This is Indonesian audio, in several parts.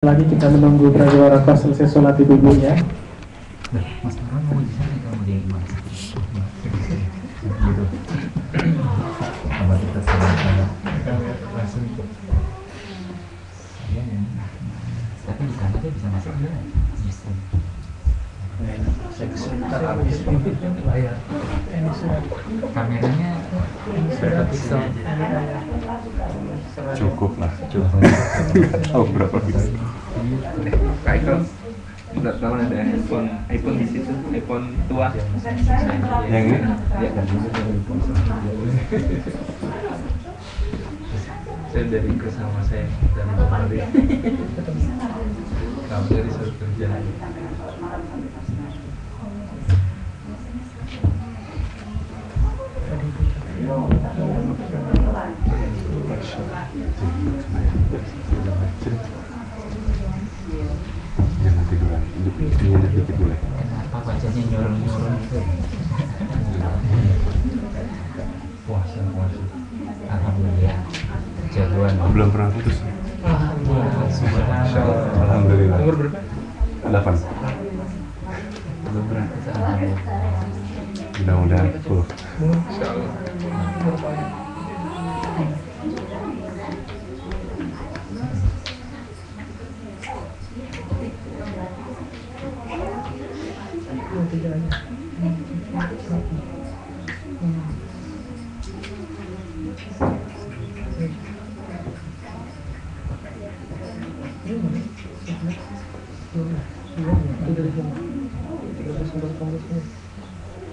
Lagi kita menunggu Braga Waraka selesai sholat ibu-ibunya. Mas Marwan mau di sana kamu di mana? Gitu. Sama kita sama-sama. Langsung. Saya ya. Tapi di sana dia bisa masuk dia. Justru. Sebentar habis layar. Ini sudah Kameranya berapa pixel? Cukup lah, cukup. Tahu berapa pixel? Kak Iko, nggak tahu ada iPhone di situ, iPhone tua. Yang ini? Ya. Saya dari bersama saya dari Bali. Kamu dari suruh kerja. Jangan tiduran, duduk dikit boleh. Kenapa bacanya nyorong-nyorong itu? Puasa. Alhamdulillah. Jagoan. Belum pernah putus. Alhamdulillah. Umur berapa? 8. Belum pernah putus. Alhamdulillah. Mudah-mudahan 10. Insyaallah.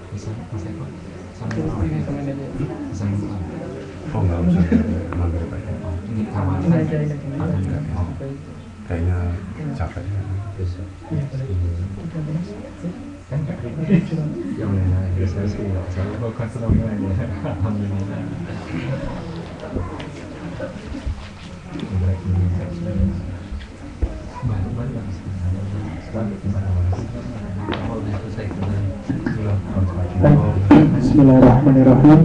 Bisa kok. Sambil bisa mulai. Oh nggak usah, maghrib aja. Ini kawan. Kayaknya capek ya. Kan nggak ribet. Yang lain biasa sih nggak salah. Bukan senang aja. Alhamdulillah. Baru-baru sekarang gimana mas? Kamu udah selesai belum? Bismillahirrahmanirrahim.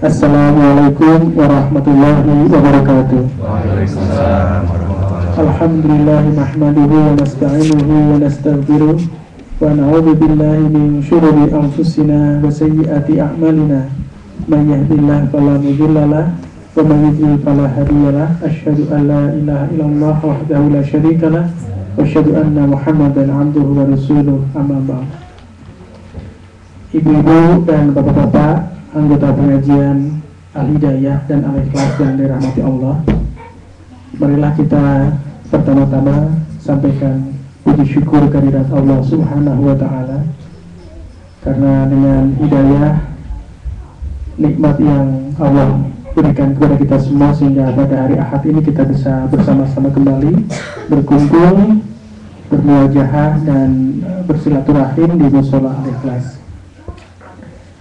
Assalamualaikum warahmatullahi wabarakatuh. Waalaikumsalam warahmatullahi wabarakatuh. Alhamdulillah nahmaduhu wa nasta'inuhu wa nastaghfiruh wa na'udzu billahi min syururi anfusina wa sayyiati a'malina. May yahdihillahu fala mudilla lahu wa may yudlil fala hadiya lahu. Asyhadu an la ilaha illallah wahdahu la syarika lahu wa asyhadu anna Muhammadan 'abduhu wa rasuluh. Amma ba'd. Ibu-ibu dan bapak-bapak anggota pengajian Al-Hidayah dan Al-Ikhlas yang dirahmati Allah, marilah kita pertama-tama sampaikan puji syukur kehadirat Allah Subhanahu wa Ta'ala, karena dengan hidayah, nikmat yang Allah berikan kepada kita semua, sehingga pada hari Ahad ini kita bisa bersama-sama kembali berkumpul, bermuajahah dan bersilaturahim di Mushola Al-Ikhlas.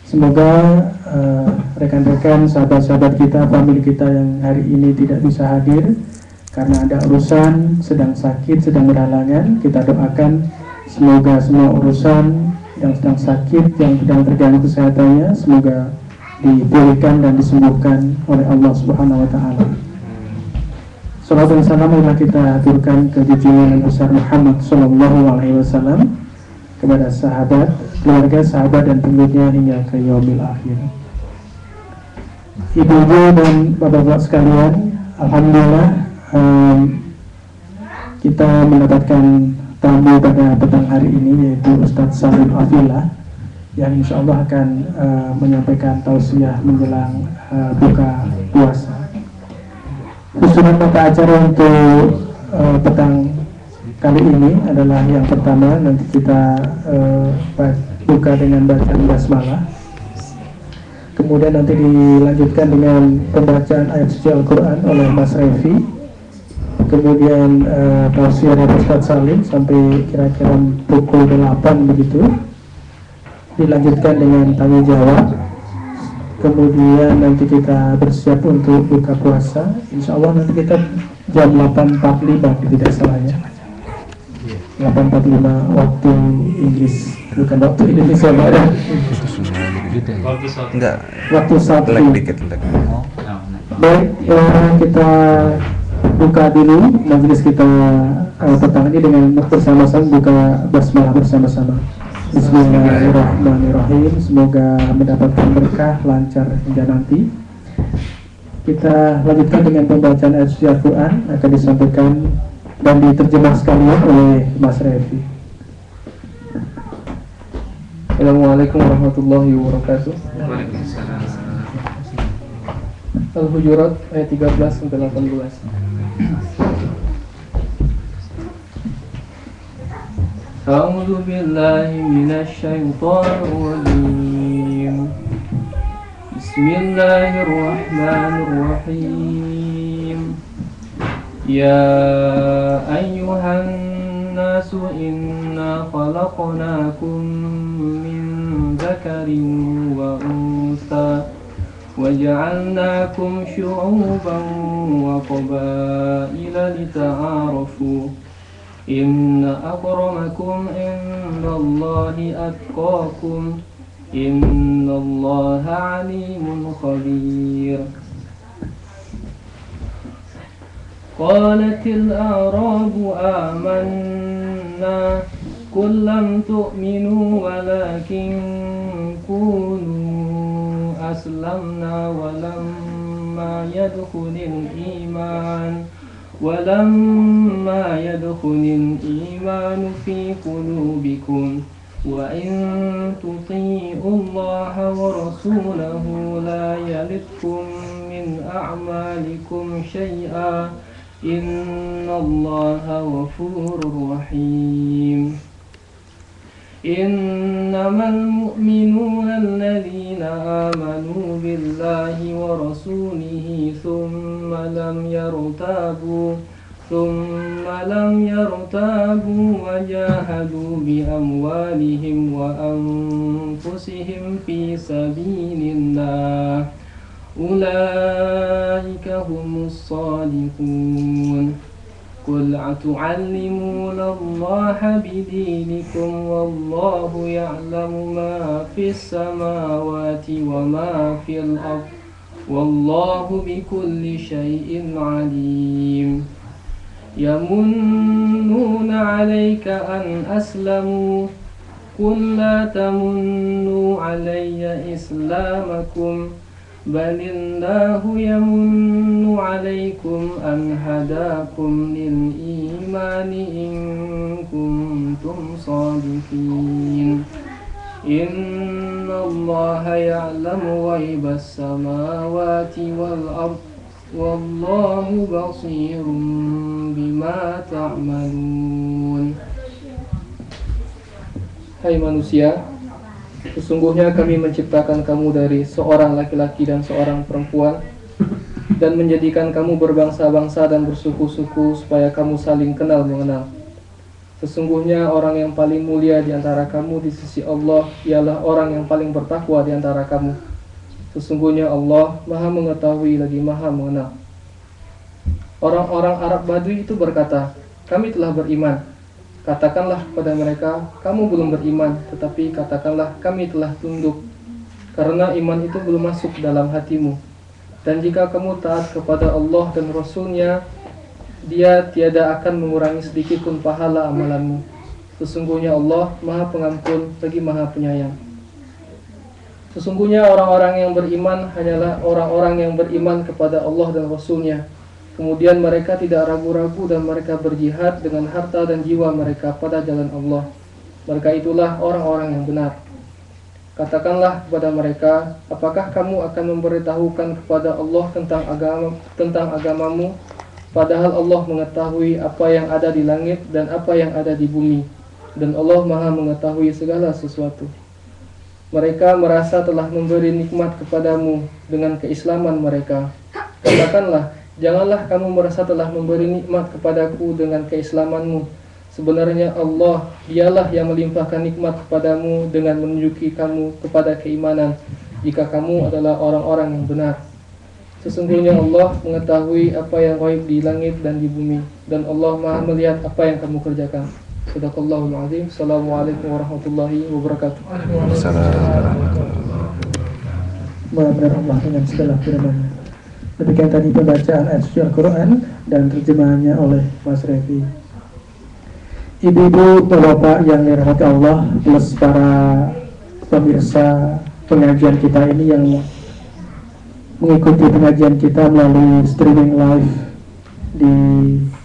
Semoga rekan-rekan, sahabat-sahabat kita, famili kita yang hari ini tidak bisa hadir karena ada urusan, sedang sakit, sedang berhalangan, kita doakan semoga semua urusan yang sedang sakit, yang sedang terganggu kesehatannya, semoga dipulihkan dan disembuhkan oleh Allah Subhanahu wa Ta'ala. Salawat dan salam marilah kita aturkan ke junjungan besar Muhammad Sallallahu Alaihi Wasallam, kepada sahabat, keluarga, sahabat dan pengikutnya hingga ke yaumil akhir. Ibu-ibu dan bapak-bapak sekalian, alhamdulillah kita mendapatkan tamu pada petang hari ini, yaitu Ustadz Salim Afillah, yang insya Allah akan menyampaikan tausiah menjelang buka puasa. Susunan mata acara untuk petang kali ini adalah yang pertama, nanti kita buka dengan bacaan basmalah, kemudian nanti dilanjutkan dengan pembacaan ayat suci Al-Quran oleh Mas Revi, kemudian tausiah dari Ustadz Salim sampai kira-kira pukul 8 begitu, dilanjutkan dengan tanya jawab, kemudian nanti kita bersiap untuk buka puasa. Insya Allah nanti kita jam 8.45 tidak salahnya, 8.45 waktu Inggris, bukan waktu Indonesia Barat. Enggak. Waktu Sabtu. Lag dikit. Baik, kita buka dulu majelis kita petang ini dengan bersama-sama buka basmalah bersama-sama. Bismillahirrahmanirrahim. Semoga mendapatkan berkah, lancar hingga nanti. Kita lanjutkan dengan pembacaan ayat suci Al-Quran, akan disampaikan dan diterjemah sekalian oleh Mas Revi. Assalamualaikum warahmatullahi wabarakatuh. Waalaikumsalam. Al-Hujurat ayat 13 sampai 18. A'udzu billahi minasy syaithanir rajim. Bismillahirrahmanirrahim. Ya ayyuhan nasu inna khalaqnakum min dzakarin wa untha وَجَعَلْنَاكُمْ شُعُوبًا وَقَبَائِلَ لِتَعَارَفُوا إِنَّ أَكْرَمَكُمْ عِندَ اللَّهِ أَتْقَاكُمْ إِنَّ اللَّهَ عَلِيمٌ خَبِيرٌ قَالَتِ الْأَعْرَابُ آمَنَّا قُل لَّمْ تُؤْمِنُوا وَلَكِن كُونُوا أسلمنا ولما يدخل الإيمان في قلوبكم وإن تطيعوا الله ورسوله لا يلدكم من أعمالكم شيئا إن الله غفور رحيم إنما المؤمنون الذين آمنوا بالله ورسوله ثم لم يرتابوا وجاهدوا بأموالهم وأنفسهم في سبيل الله أولئك هم الصادقون قل أتعلمون الله بدينكم والله يعلم ما في السماوات وما في الأرض والله بكل شيء عليم يمنون عليك أن أسلموا قل لا تمنوا علي إسلامكم بل الله يمن عليكم أن هداكم للإيمان إن كنتم صادقين إن الله يعلم غيب السماوات والأرض والله بصير بما تعملون. Hai manusia, sesungguhnya kami menciptakan kamu dari seorang laki-laki dan seorang perempuan dan menjadikan kamu berbangsa-bangsa dan bersuku-suku supaya kamu saling kenal mengenal. Sesungguhnya orang yang paling mulia di antara kamu di sisi Allah ialah orang yang paling bertakwa di antara kamu. Sesungguhnya Allah Maha mengetahui lagi Maha mengenal. Orang-orang Arab Badui itu berkata, kami telah beriman. Katakanlah kepada mereka, kamu belum beriman, tetapi katakanlah kami telah tunduk, karena iman itu belum masuk dalam hatimu. Dan jika kamu taat kepada Allah dan Rasul-Nya, Dia tiada akan mengurangi sedikit pun pahala amalanmu. Sesungguhnya Allah Maha Pengampun lagi Maha Penyayang. Sesungguhnya orang-orang yang beriman hanyalah orang-orang yang beriman kepada Allah dan Rasul-Nya. Kemudian mereka tidak ragu-ragu dan mereka berjihad dengan harta dan jiwa mereka pada jalan Allah. Mereka itulah orang-orang yang benar. Katakanlah kepada mereka, apakah kamu akan memberitahukan kepada Allah tentang agamamu, padahal Allah mengetahui apa yang ada di langit dan apa yang ada di bumi, dan Allah Maha mengetahui segala sesuatu. Mereka merasa telah memberi nikmat kepadamu dengan keislaman mereka. Katakanlah, janganlah kamu merasa telah memberi nikmat kepadaku dengan keislamanmu. Sebenarnya Allah, Dialah yang melimpahkan nikmat kepadamu dengan menunjuki kamu kepada keimanan, jika kamu adalah orang-orang yang benar. Sesungguhnya Allah mengetahui apa yang ghaib di langit dan di bumi, dan Allah Maha melihat apa yang kamu kerjakan. Shadaqallahul azim. Assalamualaikum warahmatullahi wabarakatuh. Benar-benar Allah dengan segala firman-Nya. Demikian tadi pembacaan ayat suci Al-Quran dan terjemahannya oleh Mas Revi. Ibu-ibu, bapak yang dirahmati Allah, plus para pemirsa pengajian kita ini yang mengikuti pengajian kita melalui streaming live di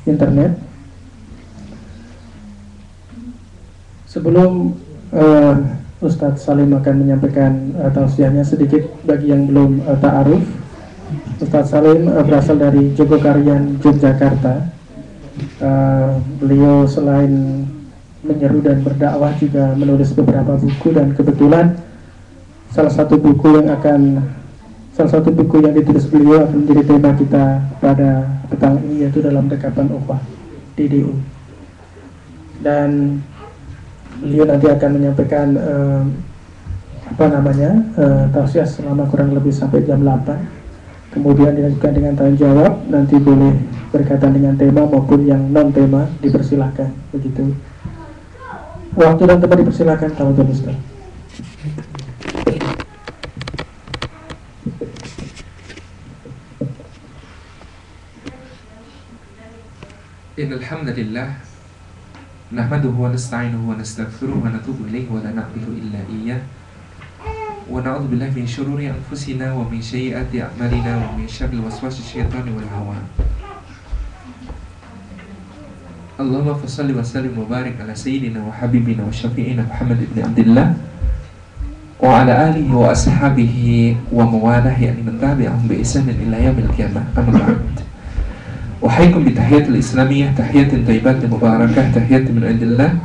internet. Sebelum Ustadz Salim akan menyampaikan tausiahnya, sedikit bagi yang belum ta'aruf. Ustadz Salim berasal dari Jogokarian, Yogyakarta. Beliau selain menyeru dan berdakwah juga menulis beberapa buku, dan kebetulan salah satu buku yang ditulis beliau akan menjadi tema kita pada petang ini, yaitu dalam dekapan ukhuwah DDU. Dan beliau nanti akan menyampaikan tausiah selama kurang lebih sampai jam 8. Kemudian dilanjutkan dengan tanya jawab, nanti boleh berkaitan dengan tema maupun yang non tema, dipersilahkan begitu. Waktu dan tempat dipersilahkan, kalau Ustaz. Innal hamdalillah nahmaduhu wa nasta'inuhu wa nastaghfiruhu wa natubu ilaihi wa la na'budu illa iyyah wa na'udzu billahi min syururi anfusina wa min sayyiati a'malina wa min syarril waswasis syaitani wal hawa. Allahumma shalli wa sallim wa barik ala sayyidina wa habibina wa syafi'ina Muhammad ibn Abdullah wa ala alihi wa ashabihi wa mawalah, yani man tabi'ahum bi ihsanin ila yaumil qiyamah. Amma ba'd. Uhayyikum bi tahiyatil islamiyah, tahiyatin thayyibatin mubarakah, tahiyatin min indillah,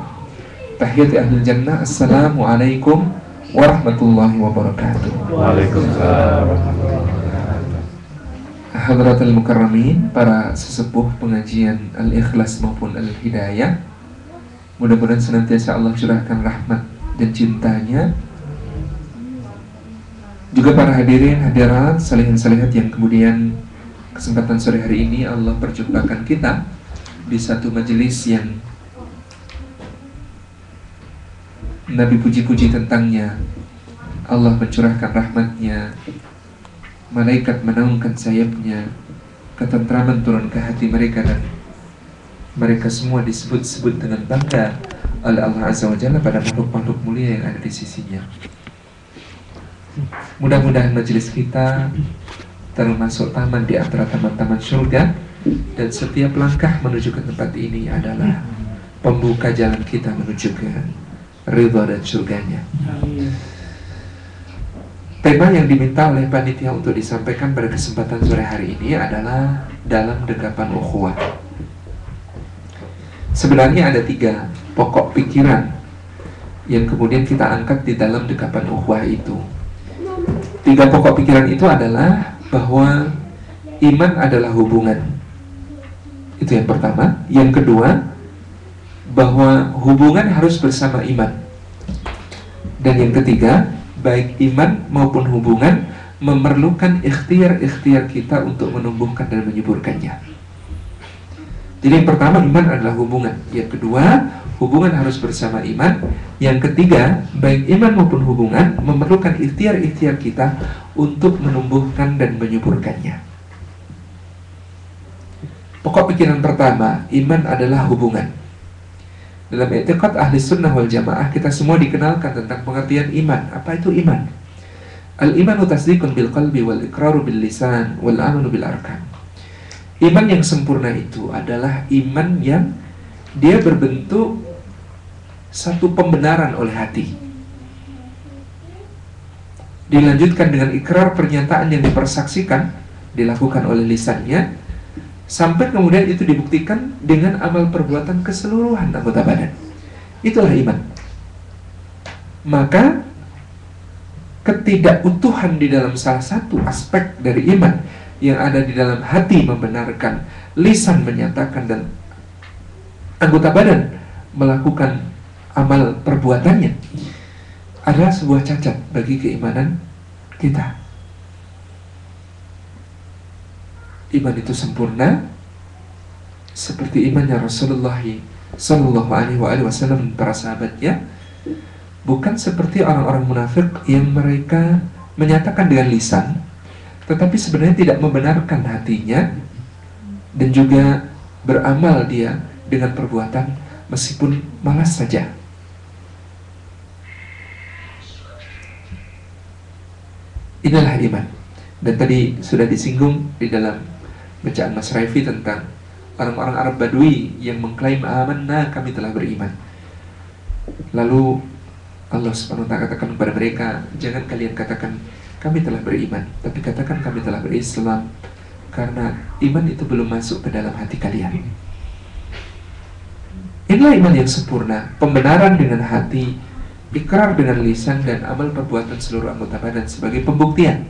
tahiyati ahlil jannah. Assalamu alaikum warahmatullahi wabarakatuh. Waalaikumsalam warahmatullahi wabarakatuh. Hadratul mukarramin, para sesepuh pengajian Al-Ikhlas maupun Al-Hidayah, mudah-mudahan senantiasa Allah curahkan rahmat dan cintanya. Juga para hadirin hadirat salihin salihat yang kemudian kesempatan sore hari ini Allah perjumpakan kita di satu majelis yang Nabi puji-puji tentangnya. Allah mencurahkan rahmatnya, malaikat menaungkan sayapnya, ketentraman turun ke hati mereka, dan mereka semua disebut-sebut dengan bangga oleh Allah Azza wa Jalla pada makhluk-makhluk mulia yang ada di sisinya. Mudah-mudahan majelis kita termasuk taman di antara taman-taman surga, dan setiap langkah menuju ke tempat ini adalah pembuka jalan kita menuju ke ridha dan surganya. Tema yang diminta oleh panitia untuk disampaikan pada kesempatan sore hari ini adalah dalam dekapan ukhuwah. Sebenarnya ada 3 pokok pikiran yang kemudian kita angkat di dalam dekapan ukhuwah itu. 3 pokok pikiran itu adalah bahwa iman adalah hubungan. Itu yang pertama. Yang kedua, bahwa hubungan harus bersama iman. Dan yang ketiga, baik iman maupun hubungan memerlukan ikhtiar-ikhtiar kita untuk menumbuhkan dan menyuburkannya. Jadi yang pertama, iman adalah hubungan. Yang kedua, hubungan harus bersama iman. Yang ketiga, baik iman maupun hubungan memerlukan ikhtiar-ikhtiar kita untuk menumbuhkan dan menyuburkannya. Pokok pikiran pertama, iman adalah hubungan. Dalam i'tiqad ahli sunnah wal jamaah, kita semua dikenalkan tentang pengertian iman. Apa itu iman? Al-imanu tasdiqun bil qalbi wal iqraru bil lisan wal amanu bil arkan. Iman yang sempurna itu adalah iman yang dia berbentuk satu pembenaran oleh hati, dilanjutkan dengan ikrar, pernyataan yang dipersaksikan, dilakukan oleh lisannya, sampai kemudian itu dibuktikan dengan amal perbuatan keseluruhan anggota badan. Itulah iman. Maka ketidakutuhan di dalam salah satu aspek dari iman yang ada di dalam hati membenarkan, lisan menyatakan, dan anggota badan melakukan amal perbuatannya adalah sebuah cacat bagi keimanan kita. Iman itu sempurna seperti imannya Rasulullah Sallallahu Alaihi Wasallam dan para sahabatnya, bukan seperti orang-orang munafik yang mereka menyatakan dengan lisan tetapi sebenarnya tidak membenarkan hatinya, dan juga beramal dia dengan perbuatan meskipun malas saja. Inilah iman. Dan tadi sudah disinggung di dalam bacaan Mas Raifi tentang orang-orang Arab Badui yang mengklaim amanna, kami telah beriman. Lalu Allah SWT katakan kepada mereka, jangan kalian katakan kami telah beriman, tapi katakan kami telah berislam, karena iman itu belum masuk ke dalam hati kalian. Inilah iman yang sempurna, pembenaran dengan hati, ikrar dengan lisan, dan amal perbuatan seluruh anggota badan sebagai pembuktian.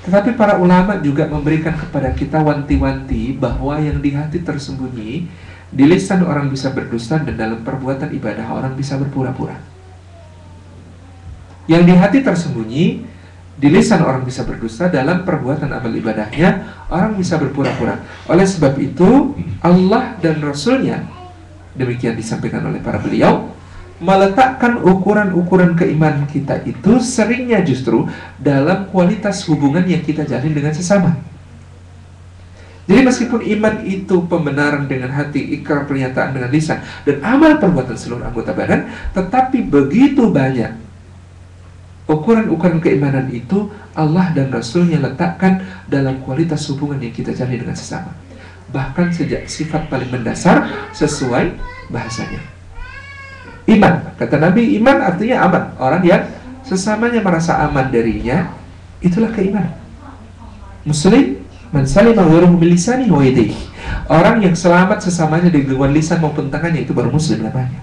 Tetapi para ulama juga memberikan kepada kita wanti-wanti bahwa yang di hati tersembunyi, di lisan orang bisa berdusta, dan dalam perbuatan ibadah orang bisa berpura-pura. Yang di hati tersembunyi, di lisan orang bisa berdusta, dalam perbuatan amal ibadahnya orang bisa berpura-pura. Oleh sebab itu Allah dan Rasulnya, demikian disampaikan oleh para beliau, meletakkan ukuran-ukuran keimanan kita itu seringnya justru dalam kualitas hubungan yang kita jalin dengan sesama. Jadi meskipun iman itu pembenaran dengan hati, ikrar pernyataan dengan lisan, dan amal perbuatan seluruh anggota badan, tetapi begitu banyak ukuran-ukuran keimanan itu Allah dan Rasulnya letakkan dalam kualitas hubungan yang kita jalin dengan sesama. Bahkan sejak sifat paling mendasar sesuai bahasanya. Iman, kata Nabi, iman artinya aman. Orang yang sesamanya merasa aman darinya, itulah keimanan. Muslim, man salima ghairuhu min lisanihi wa yadihi. Orang yang selamat sesamanya dari gangguan lisan maupun tangannya, itu baru muslim namanya.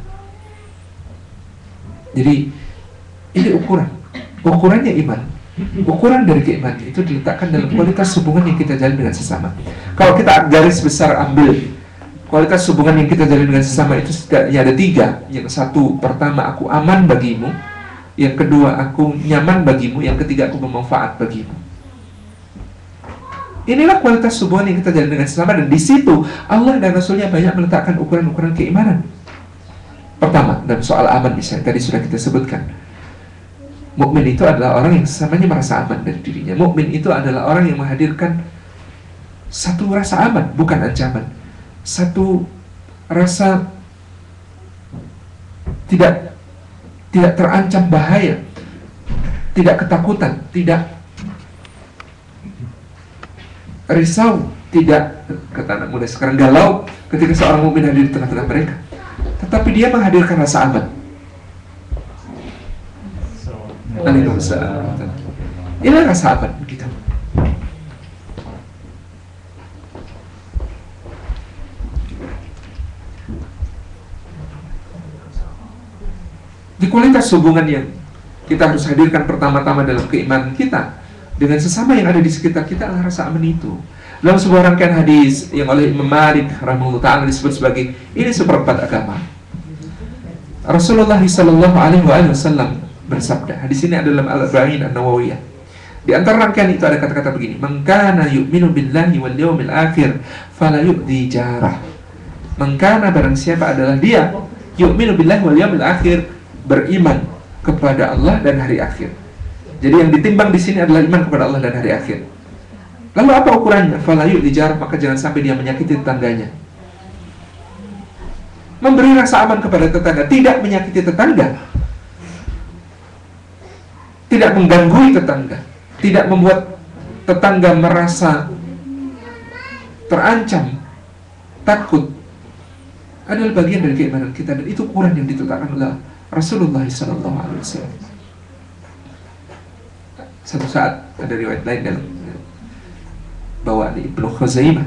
Jadi ini ukurannya iman. Ukuran dari keimanan itu diletakkan dalam kualitas hubungan yang kita jalin dengan sesama. Kalau kita garis besar ambil kualitas hubungan yang kita jalin dengan sesama itu setidaknya ada 3. Yang satu, pertama, aku aman bagimu. Yang kedua, aku nyaman bagimu. Yang ketiga, aku bermanfaat bagimu. Inilah kualitas hubungan yang kita jalin dengan sesama. Dan di situ Allah dan Rasulnya banyak meletakkan ukuran-ukuran keimanan. Pertama, dalam soal aman misalnya, tadi sudah kita sebutkan, mukmin itu adalah orang yang sesamanya merasa aman dari dirinya. Mukmin itu adalah orang yang menghadirkan satu rasa aman, bukan ancaman. Satu rasa tidak terancam bahaya, tidak ketakutan, tidak risau, tidak, kata anak muda sekarang, galau ketika seorang mukmin hadir di tengah-tengah mereka. Tetapi dia menghadirkan rasa aman. Inilah rasa aman kita. Di kualitas hubungan yang kita harus hadirkan pertama-tama dalam keimanan kita dengan sesama yang ada di sekitar kita adalah rasa aman itu. Dalam sebuah rangkaian hadis yang oleh Imam Malik rahimahullah ta'ala disebut sebagai ini seperempat agama, Rasulullah SAW bersabda, hadis ini adalah Al-Arba'in An-Nawawiyah. Di antara rangkaian itu ada kata-kata begini, man kana yu'minu billahi wal yawmil akhir fala yu'di jarah. Man kana, barang siapa adalah dia yu'minu billahi wal yawmil akhir, beriman kepada Allah dan hari akhir. Jadi yang ditimbang di sini adalah iman kepada Allah dan hari akhir. Lalu apa ukurannya? Fala yu'di jarah, maka jangan sampai dia menyakiti tetangganya. Memberi rasa aman kepada tetangga, tidak menyakiti tetangga, tidak mengganggu tetangga, tidak membuat tetangga merasa terancam, takut, adalah bagian dari keimanan kita. Dan itu ukuran yang ditetapkan oleh Rasulullah SAW. Satu saat ada riwayat lain dalam bawaan Ibnu Khuzaimah,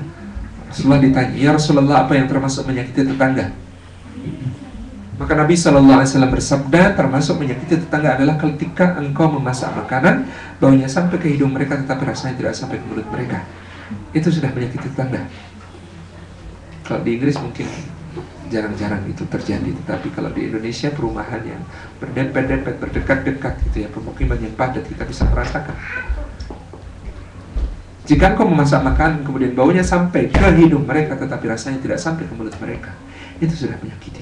Rasulullah ditanya, ya Rasulullah, apa yang termasuk menyakiti tetangga? Maka Nabi SAW bersabda, termasuk menyakiti tetangga adalah ketika engkau memasak makanan, baunya sampai ke hidung mereka tetapi rasanya tidak sampai ke mulut mereka. Itu sudah menyakiti tetangga. Kalau di Inggris mungkin jarang-jarang itu terjadi, tetapi kalau di Indonesia perumahan yang berdempet-dempet, berdekat-dekat gitu ya, pemukiman yang padat, kita bisa merasakan. Jika engkau memasak makanan kemudian baunya sampai ke hidung mereka tetapi rasanya tidak sampai ke mulut mereka, itu sudah menyakiti.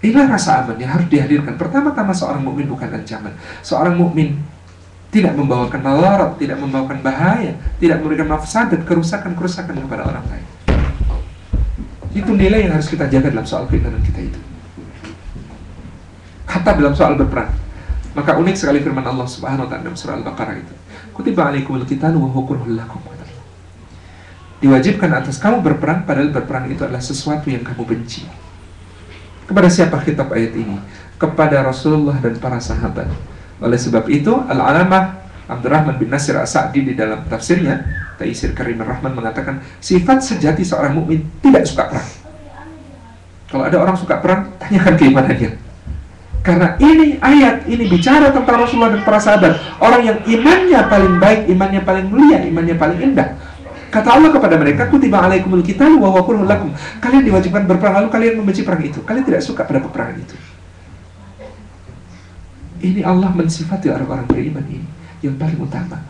Inilah rasa aman yang harus dihadirkan. Pertama-tama seorang mukmin bukan ancaman. Seorang mukmin tidak membawakan malarat, tidak membawakan bahaya, tidak memberikan mafsadat, kerusakan-kerusakan kepada orang lain. Itu nilai yang harus kita jaga dalam soal keimanan kita itu. Kata dalam soal berperang. Maka unik sekali firman Allah Subhanahu wa taala dalam surah Al-Baqarah itu. Kutiba alaikumul qitalu wa huwa kurhul lakum. Diwajibkan atas kamu berperang, padahal berperang itu adalah sesuatu yang kamu benci. Kepada siapa khitab ayat ini? Kepada Rasulullah dan para sahabat. Oleh sebab itu, Al-Alamah Abdurrahman bin Nasir As-Sa'di di dalam tafsirnya Taisir Karimur Rahman mengatakan sifat sejati seorang mukmin tidak suka perang. Kalau ada orang suka perang, tanyakan keimanannya. Karena ini ayat ini bicara tentang Rasulullah dan para sahabat, orang yang imannya paling baik, imannya paling mulia, imannya paling indah. Kata Allah kepada mereka, kutiba alaikumul qitalu wa huwa kurhul lakum. Kalian diwajibkan berperang, lalu kalian membenci perang itu. Kalian tidak suka pada peperangan itu. Ini Allah mensifati orang-orang beriman ini yang paling utama.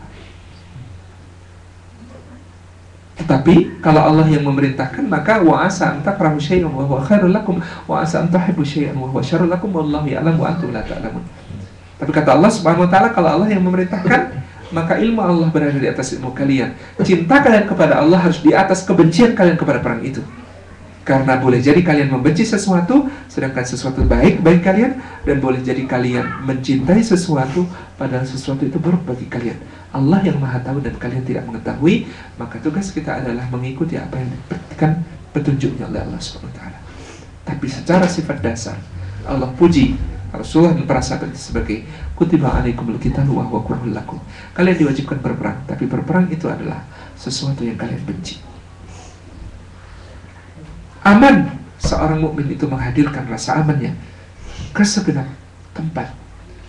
Tetapi kalau Allah yang memerintahkan, maka wa asa an takrahu syai'an wa huwa khairul lakum wa asa an tuhibbu syai'an wa huwa syarrul lakum wallahu ya'lamu wa antum la ta'lamun. Tapi kata Allah Subhanahu wa taala, kalau Allah yang memerintahkan, maka ilmu Allah berada di atas ilmu kalian. Cinta kalian kepada Allah harus di atas kebencian kalian kepada perang itu. Karena boleh jadi kalian membenci sesuatu, sedangkan sesuatu baik bagi kalian, dan boleh jadi kalian mencintai sesuatu, padahal sesuatu itu buruk bagi kalian. Allah yang maha tahu dan kalian tidak mengetahui, maka tugas kita adalah mengikuti apa yang diberikan petunjuknya oleh Allah SWT. Tapi secara sifat dasar, Allah puji Rasulullah dan para sahabat sebagai kutiba alaikumul qitalu wa huwa kurhul lakum. Kalian diwajibkan berperang, tapi berperang itu adalah sesuatu yang kalian benci. Aman, seorang mukmin itu menghadirkan rasa amannya ke segenap tempat,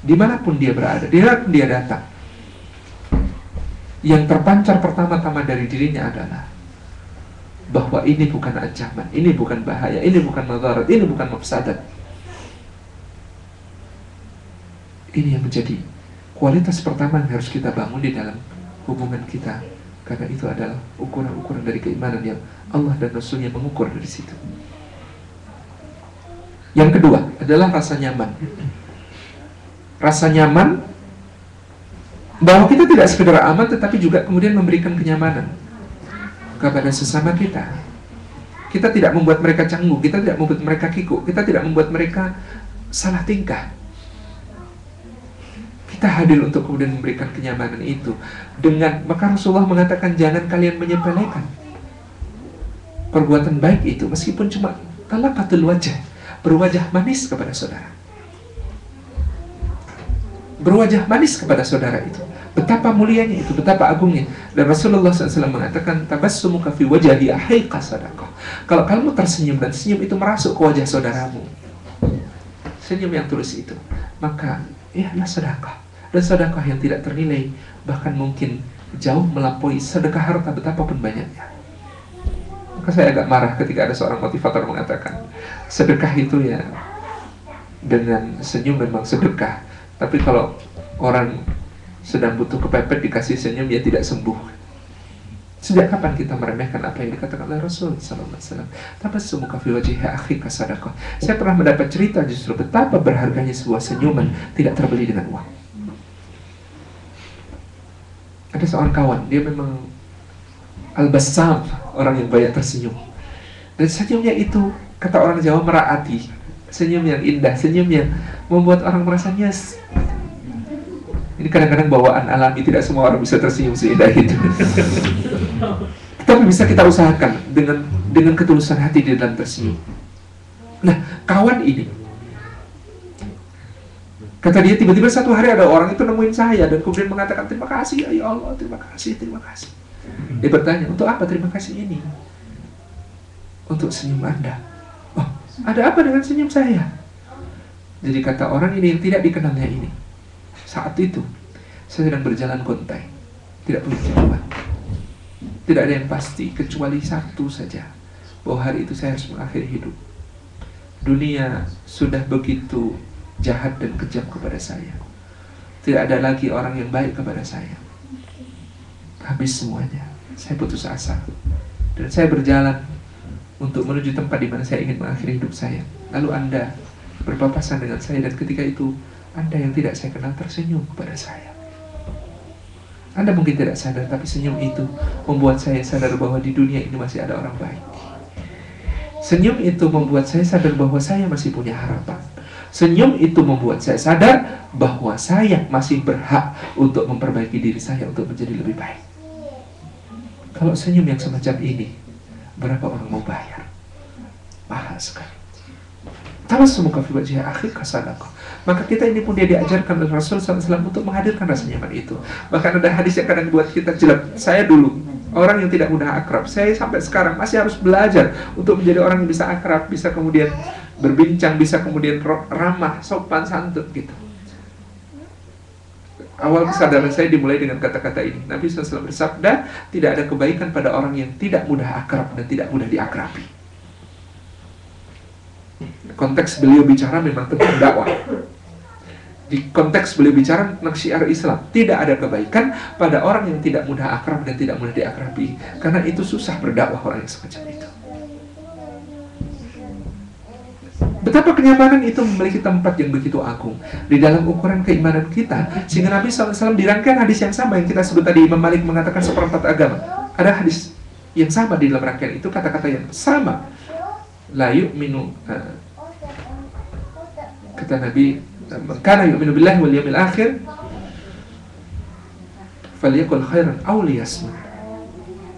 dimanapun dia berada, dimanapun dia datang. Yang terpancar pertama-tama dari dirinya adalah bahwa ini bukan ancaman, ini bukan bahaya, ini bukan madarat, ini bukan mafsadat. Ini yang menjadi kualitas pertama yang harus kita bangun di dalam hubungan kita, karena itu adalah ukuran-ukuran dari keimanan yang Allah dan Rasulnya mengukur dari situ. Yang kedua adalah rasa nyaman. Rasa nyaman bahwa kita tidak sekedar aman, tetapi juga kemudian memberikan kenyamanan kepada sesama kita. Kita tidak membuat mereka canggung, kita tidak membuat mereka kikuk, kita tidak membuat mereka salah tingkah. Kita hadir untuk kemudian memberikan kenyamanan itu dengan, maka Rasulullah mengatakan jangan kalian menyepelekan perbuatan baik itu, meskipun cuma talaqatul wajah, berwajah manis kepada saudara, berwajah manis kepada saudara itu. Betapa mulianya itu, betapa agungnya. Dan Rasulullah SAW mengatakan tabassumuka fi wajhi ahiqa sadaqah. Kalau kamu tersenyum dan senyum itu merasuk ke wajah saudaramu, senyum yang tulus itu, maka ialah sedekah. Dan sedekah yang tidak ternilai, bahkan mungkin jauh melampaui sedekah harta betapapun banyaknya. Maka saya agak marah ketika ada seorang motivator mengatakan sedekah itu ya dengan senyum memang sedekah, tapi kalau orang sedang butuh kepepet dikasih senyum, ya tidak sembuh. Sejak kapan kita meremehkan apa yang dikatakan oleh Rasul SAW? Tabassumuka fi wajhi akhika sadaqah. Saya pernah mendapat cerita justru betapa berharganya sebuah senyuman tidak terbeli dengan uang. Ada seorang kawan, dia memang al-bassam, orang yang banyak tersenyum. Dan senyumnya itu, kata orang Jawa, meraati. Senyum yang indah, senyum yang membuat orang merasa nyes. Ini kadang-kadang bawaan alami, tidak semua orang bisa tersenyum seindah itu. Tapi bisa kita usahakan dengan ketulusan hati di dalam tersenyum. Nah, kawan ini, kata dia, tiba-tiba satu hari ada orang itu nemuin saya dan kemudian mengatakan, terima kasih ya Allah, terima kasih, terima kasih. Dia bertanya, untuk apa terima kasih ini? Untuk senyum Anda. Oh, ada apa dengan senyum saya? Jadi kata orang ini yang tidak dikenalnya ini, saat itu saya sedang berjalan gontai, tidak punya tujuan, tidak ada yang pasti kecuali satu saja, bahwa hari itu saya harus mengakhiri hidup. Dunia sudah begitu jahat dan kejam kepada saya, tidak ada lagi orang yang baik kepada saya. Habis semuanya, saya putus asa dan saya berjalan untuk menuju tempat di mana saya ingin mengakhiri hidup saya. Lalu Anda berpapasan dengan saya, dan ketika itu Anda yang tidak saya kenal tersenyum kepada saya. Anda mungkin tidak sadar, tapi senyum itu membuat saya sadar bahwa di dunia ini masih ada orang baik. Senyum itu membuat saya sadar bahwa saya masih punya harapan. Senyum itu membuat saya sadar bahwa saya masih berhak untuk memperbaiki diri saya untuk menjadi lebih baik. Kalau senyum yang semacam ini, berapa orang mau bayar? Mahal sekali. Tabassumuka fi wajhi akhika sadaqah. Maka kita ini pun dia diajarkan oleh Rasul SAW untuk menghadirkan rasa nyaman itu. Bahkan ada hadis yang kadang buat kita jelek. Saya dulu orang yang tidak mudah akrab. Saya sampai sekarang masih harus belajar untuk menjadi orang yang bisa akrab, bisa kemudian berbincang, bisa kemudian ramah, sopan, santun gitu. Awal kesadaran saya dimulai dengan kata-kata ini. Nabi SAW bersabda, tidak ada kebaikan pada orang yang tidak mudah akrab dan tidak mudah diakrabi. Konteks beliau bicara memang tentang dakwah. Di konteks beliau bicara tentang syiar Islam, tidak ada kebaikan pada orang yang tidak mudah akrab dan tidak mudah diakrabi, karena itu susah berdakwah orang yang semacam itu. Betapa kenyamanan itu memiliki tempat yang begitu agung di dalam ukuran keimanan kita, sehingga Nabi SAW dirangkaian hadis yang sama yang kita sebut tadi. Imam Malik mengatakan seperempat agama. Ada hadis yang sama di dalam rangkaian itu, kata-kata yang sama. La yu'minu, kata Nabi, man kana yu'minu billahi wal yawmil akhir falyakul khairan aw liyasmut.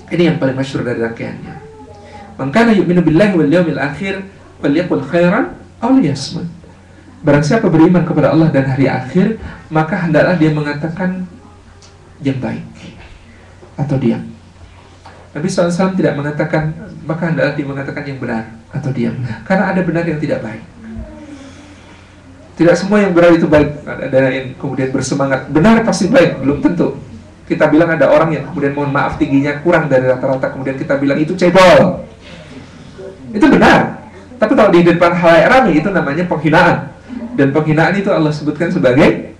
Ini yang paling masyhur dari rangkaiannya. Man kana yu'minu billahi wal yawmil akhir falyakul khairan aw liyasmut. Barang siapa beriman kepada Allah dan hari akhir, maka hendaklah dia mengatakan yang baik atau diam. Nabi SAW tidak mengatakan, maka hendaklah dia mengatakan yang benar atau diam, karena ada benar yang tidak baik. Tidak semua yang benar itu baik. Ada yang kemudian bersemangat benar pasti baik, belum tentu. Kita bilang ada orang yang kemudian mohon maaf tingginya kurang dari rata-rata, kemudian kita bilang itu cebol. Itu benar. Tapi kalau di depan halayak ramai itu namanya penghinaan. Dan penghinaan itu Allah sebutkan sebagai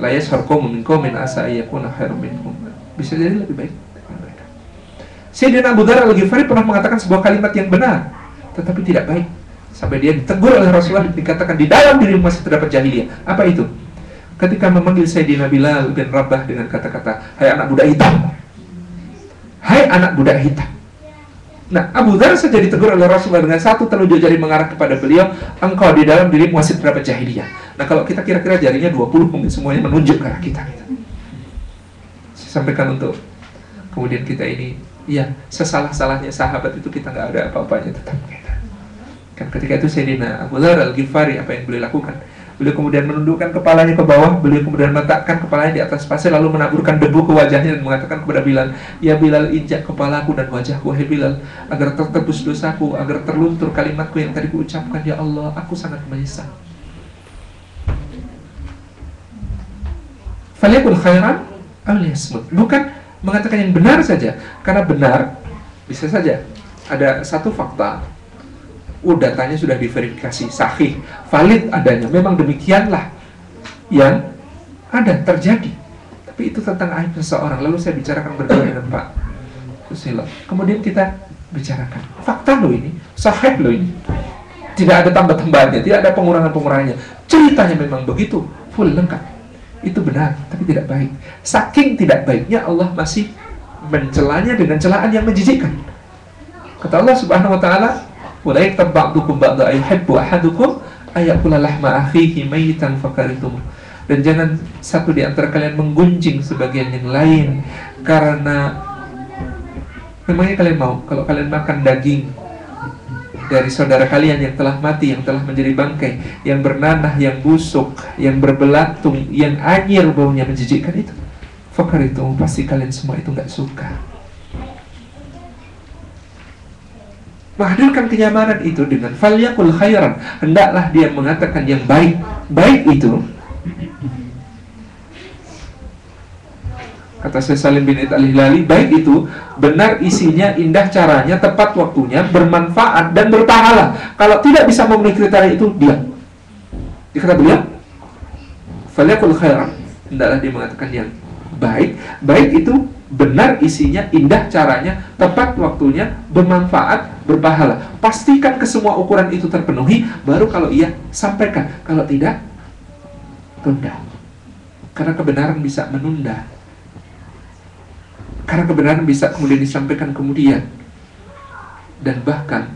la yashhar qaumun min qaumin asa ayyakuna khairum minhum. Bisa jadi lebih baik daripada mereka. Sayyidina Abu Dzar Al-Ghifari pernah mengatakan sebuah kalimat yang benar, tetapi tidak baik. Sampai dia ditegur oleh Rasulullah, dikatakan di dalam dirimu masih terdapat jahiliyah. Apa itu? Ketika memanggil Sayyidina Bilal bin Rabah dengan kata-kata, hai anak budak hitam. Hai anak budak hitam. Nah, Abu Dzar saja ditegur oleh Rasulullah dengan satu telunjuk jari mengarah kepada beliau, engkau di dalam dirimu masih terdapat jahiliyah. Nah, kalau kita kira-kira jarinya 20, mungkin semuanya menunjuk ke arah kita. Saya sampaikan untuk kemudian kita ini, ya, sesalah-salahnya sahabat itu kita nggak ada apa-apanya tetap kita. Kan ketika itu Sayyidina Abu Dzar Al-Ghifari, apa yang beliau lakukan? Beliau kemudian menundukkan kepalanya ke bawah, beliau kemudian meletakkan kepalanya di atas pasir, lalu menaburkan debu ke wajahnya dan mengatakan kepada Bilal, ya Bilal, injak kepalaku dan wajahku, hai Bilal, agar tertebus dosaku, agar terluntur kalimatku yang tadi kuucapkan, ya Allah, aku sangat menyesal. Falyakul khairan aw liyasmut. Bukan mengatakan yang benar saja, karena benar bisa saja ada satu fakta, datanya sudah diverifikasi, sahih, valid adanya, memang demikianlah yang ada, terjadi. Tapi itu tentang aib seseorang. Lalu saya bicarakan berdua dengan Pak Susilo. Kemudian kita bicarakan, fakta loh ini, sahih loh ini, tidak ada tambah-tambahannya, tidak ada pengurangan-pengurangannya, ceritanya memang begitu, full, lengkap. Itu benar, tapi tidak baik. Saking tidak baiknya Allah masih mencelanya dengan celaan yang menjijikkan. Kata Allah Subhanahu wa taala, wa la yaktaba'dukum ba'da ayuhibbu ahadukum ayakula lahma akhihi mayitan fakaritum. Dan jangan satu di antara kalian menggunjing sebagian yang lain, karena memangnya kalian mau kalau kalian makan daging dari saudara kalian yang telah mati, yang telah menjadi bangkai, yang bernanah, yang busuk, yang berbelatung, yang anyir baunya menjijikkan itu? Fakaritum, pasti kalian semua itu nggak suka. Menghadirkan kenyamanan itu dengan falyakul khairan, hendaklah dia mengatakan yang baik. Baik itu, kata Syekh Salim bin Id Al-Hilali, baik itu benar isinya, indah caranya, tepat waktunya, bermanfaat dan berpahala. Kalau tidak bisa memenuhi kriteria itu, diam. Dikata beliau, falyakul khairan, hendaklah dia mengatakan yang baik. Baik itu benar isinya, indah caranya, tepat waktunya, bermanfaat, berpahala. Pastikan ke semua ukuran itu terpenuhi, baru kalau iya sampaikan. Kalau tidak, tunda. Karena kebenaran bisa menunda. Karena kebenaran bisa kemudian disampaikan kemudian. Dan bahkan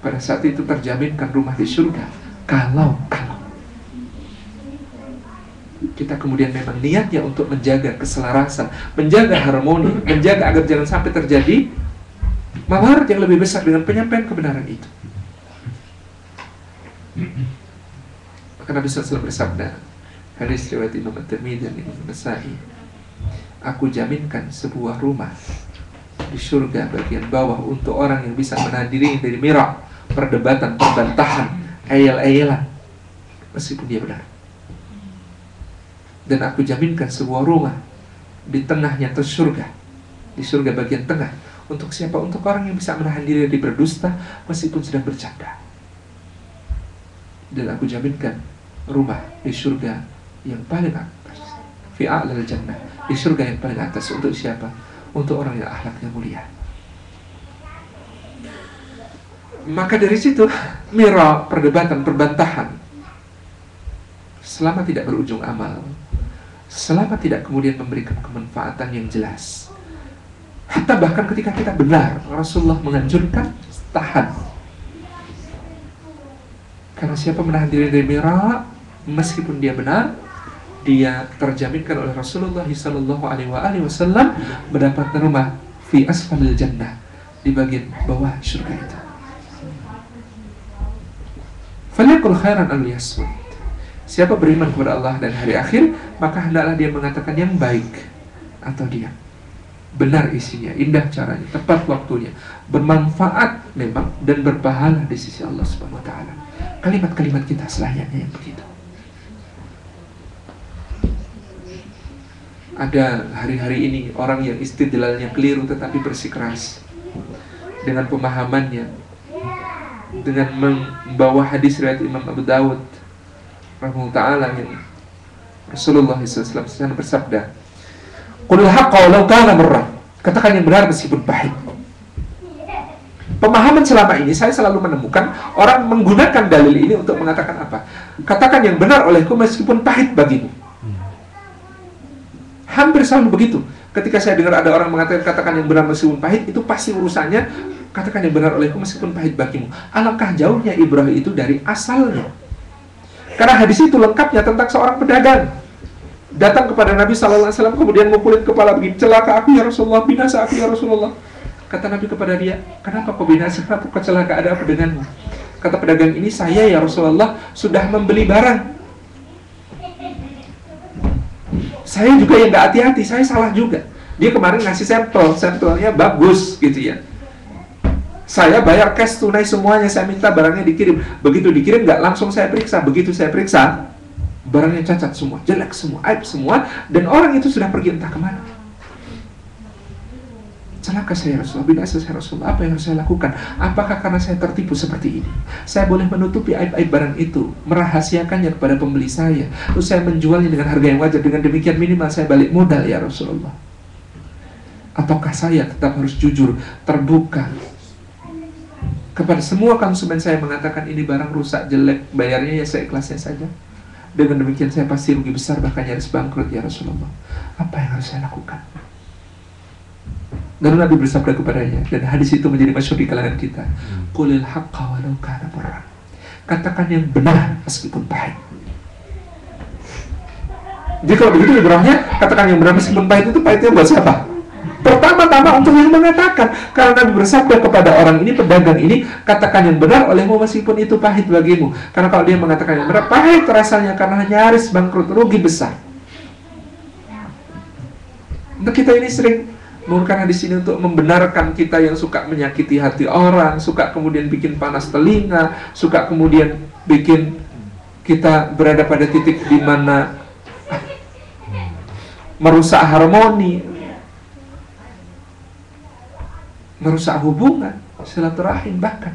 pada saat itu terjaminkan rumah di surga. Kalau kita kemudian memang niatnya untuk menjaga keselarasan, menjaga harmoni, menjaga agar jangan sampai terjadi madarat yang lebih besar dengan penyampaian kebenaran itu. Maka Nabi SAW bersabda, hadis riwayat Imam At-Tirmidzi dan Imam Nasa'i, aku jaminkan sebuah rumah di surga bagian bawah untuk orang yang bisa menahan diri dari mira', perdebatan, perbantahan, ayel-ayelan, meskipun dia benar. Dan aku jaminkan sebuah rumah di tengahnya surga, di surga bagian tengah. Untuk siapa? Untuk orang yang bisa menahan diri dari berdusta meskipun sedang bercanda. Dan aku jaminkan rumah di surga yang paling atas, fi a'lal jannah, di surga yang paling atas. Untuk siapa? Untuk orang yang akhlaknya mulia. Maka dari situ mira, perdebatan, perbantahan, selama tidak berujung amal, selama tidak kemudian memberikan kemanfaatan yang jelas, hatta bahkan ketika kita benar, Rasulullah menganjurkan tahan. Karena siapa menahan diri dari mira, meskipun dia benar, dia terjaminkan oleh Rasulullah SAW mendapatkan rumah fi asfalil jannah, di bagian bawah surga itu. Falyaqul khairan aw liyasmut. Siapa beriman kepada Allah dan hari akhir, maka hendaklah dia mengatakan yang baik atau diam. Benar isinya, indah caranya, tepat waktunya, bermanfaat memang dan berpahala di sisi Allah Subhanahu wa taala. Kalimat-kalimat kita selayaknya yang begitu. Ada hari-hari ini orang yang istidlalnya keliru tetapi bersikeras dengan pemahamannya, dengan membawa hadis riwayat Imam Abu Dawud rahimahullah ta'ala yang Rasulullah SAW bersabda, qulil haqqa walau kana marrah, katakan yang benar meskipun pahit. Pemahaman selama ini saya selalu menemukan orang menggunakan dalil ini untuk mengatakan apa? Katakan yang benar olehku meskipun pahit bagimu. Hampir selalu begitu. Ketika saya dengar ada orang mengatakan katakan yang benar meskipun pahit, itu pasti urusannya katakan yang benar olehku meskipun pahit bagimu. Alangkah jauhnya Ibrahim itu dari asalnya. Karena hadis itu lengkapnya tentang seorang pedagang datang kepada Nabi SAW, kemudian ngumpulin kepala begini, celaka aku ya Rasulullah, binasa aku ya Rasulullah. Kata Nabi kepada dia, kenapa kau binasa, kenapa kau celaka, ada apa denganmu? Kata pedagang ini, saya ya Rasulullah sudah membeli barang, saya juga yang gak hati-hati, saya salah juga. Dia kemarin ngasih sampelnya bagus gitu ya. Saya bayar cash tunai semuanya, saya minta barangnya dikirim. Begitu dikirim nggak langsung saya periksa. Begitu saya periksa, barangnya cacat semua, jelek semua, aib semua, dan orang itu sudah pergi entah kemana. Celaka saya Rasulullah, binasa saya Rasulullah, apa yang harus saya lakukan? Apakah karena saya tertipu seperti ini, saya boleh menutupi aib-aib barang itu, merahasiakannya kepada pembeli saya, terus saya menjualnya dengan harga yang wajar, dengan demikian minimal saya balik modal ya Rasulullah? Ataukah saya tetap harus jujur, terbuka kepada semua konsumen saya, mengatakan ini barang rusak, jelek, bayarnya ya saya ikhlasnya saja. Dengan demikian saya pasti rugi besar, bahkan nyaris bangkrut ya Rasulullah. Apa yang harus saya lakukan? Dan Nabi bersabda kepadanya, dan hadis itu menjadi masyhur di kalangan kita, qulil haqqa walau kana marrah, katakan yang benar meskipun pahit. Jadi kalau begitu ibrahnya, katakan yang benar meskipun pahit, itu pahitnya buat siapa? Pertama-tama untuk yang mengatakan. Karena Nabi bersabda kepada orang ini, pedagang ini, katakan yang benar olehmu meskipun itu pahit bagimu. Karena kalau dia mengatakan yang benar, pahit rasanya karena nyaris bangkrut, rugi besar. Untuk kita ini sering menggunakan hadis ini untuk membenarkan kita yang suka menyakiti hati orang, suka kemudian bikin panas telinga, suka kemudian bikin kita berada pada titik di mana merusak harmoni, merusak hubungan, silaturahim bahkan.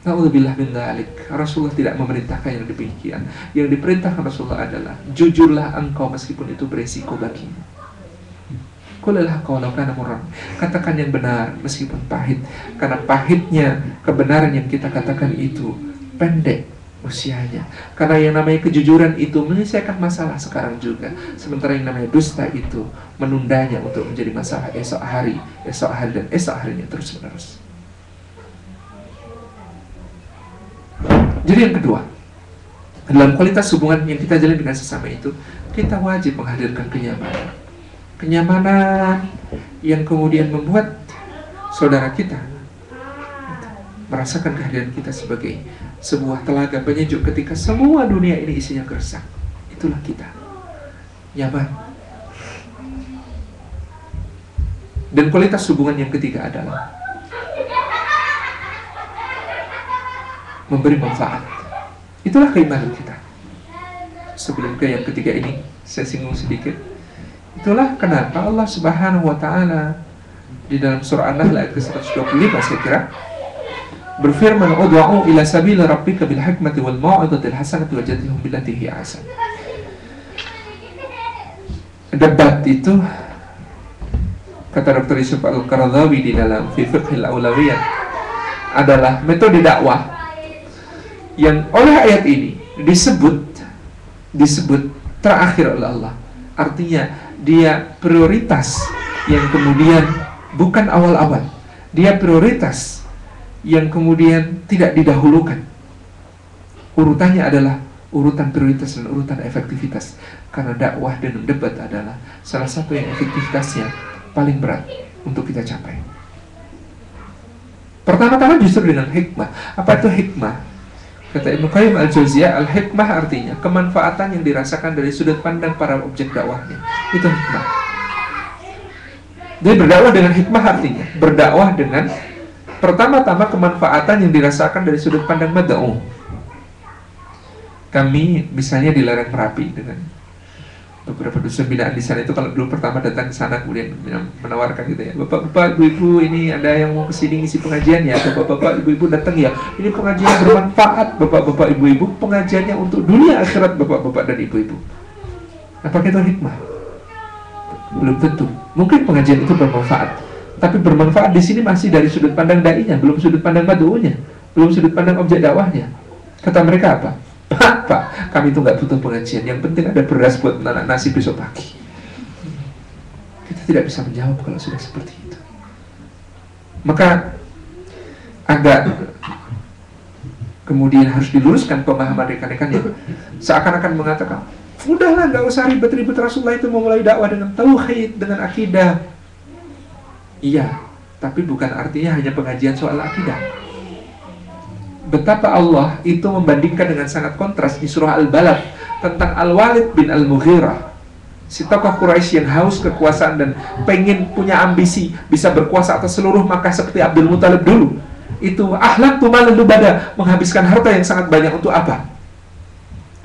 Na'udzubillah min dzalik. Rasulullah tidak memerintahkan yang demikian. Yang diperintahkan Rasulullah adalah jujurlah engkau meskipun itu beresiko bagimu. Qulil haqqa walau kana murran. Katakan yang benar meskipun pahit, karena pahitnya kebenaran yang kita katakan itu pendek usianya. Karena yang namanya kejujuran itu menyelesaikan masalah sekarang juga, sementara yang namanya dusta itu menundanya untuk menjadi masalah esok hari dan esok harinya terus menerus. Jadi yang kedua, dalam kualitas hubungan yang kita jalin dengan sesama itu, kita wajib menghadirkan kenyamanan. Kenyamanan yang kemudian membuat saudara kita merasakan kehadiran kita sebagai sebuah telaga penyejuk ketika semua dunia ini isinya gersang. Itulah kita, nyaman. Dan kualitas hubungan yang ketiga adalah memberi manfaat. Itulah keimanan kita. Sebelum ke yang ketiga ini, saya singgung sedikit. Itulah kenapa Allah Subhanahu wa Ta'ala di dalam surah An-Nahl ayat ke-125 saya kira berfirman, "Ud'u ila sabili rabbika bil hikmati wal mau'izatil hasanati wajadilhum billati hiya ahsan." Debat itu, kata Dr. Yusuf Al-Qaradawi di dalam fi fiqhil aulawiyah, adalah metode dakwah yang oleh ayat ini disebut terakhir oleh Allah. Artinya dia prioritas yang kemudian bukan awal-awal. Dia prioritas yang kemudian tidak didahulukan. Urutannya adalah urutan prioritas dan urutan efektivitas. Karena dakwah dan debat adalah salah satu yang efektivitasnya paling berat untuk kita capai. Pertama-tama justru dengan hikmah. Apa itu hikmah? Kata Ibnu Qayyim al-Jauziyah, al-hikmah artinya kemanfaatan yang dirasakan dari sudut pandang para objek dakwahnya. Itu hikmah. Jadi berdakwah dengan hikmah artinya berdakwah dengan pertama-tama kemanfaatan yang dirasakan dari sudut pandang mad'u. Kami misalnya di lereng Merapi dengan beberapa dusun binaan di sana itu, kalau dulu pertama datang ke sana kemudian menawarkan gitu ya, bapak-bapak, ibu-ibu, ini ada yang mau kesini ngisi pengajian ya, bapak-bapak, ibu-ibu datang ya, ini pengajian bermanfaat, bapak-bapak, ibu-ibu, pengajiannya untuk dunia akhirat bapak-bapak dan ibu-ibu. Apakah itu hikmah? Belum tentu. Mungkin pengajian itu bermanfaat, tapi bermanfaat di sini masih dari sudut pandang dai-nya, belum sudut pandang mad'unya, belum sudut pandang objek dakwahnya. Kata mereka apa? Pak, kami itu nggak butuh pengajian. Yang penting ada beras buat anak nasi besok pagi. Kita tidak bisa menjawab kalau sudah seperti itu. Maka agak kemudian harus diluruskan pemahaman rekan-rekan yang seakan-akan mengatakan, udahlah nggak usah ribet-ribet, Rasulullah itu memulai dakwah dengan tauhid, dengan akidah. Iya, tapi bukan artinya hanya pengajian soal akidah. Betapa Allah itu membandingkan dengan sangat kontras di surah Al-Balad tentang Al-Walid bin Al-Mughirah, si tokoh Quraisy yang haus kekuasaan dan pengen punya ambisi bisa berkuasa atas seluruh Makkah seperti Abdul Muthalib dulu. Itu ahlak tumal lubada, menghabiskan harta yang sangat banyak untuk apa?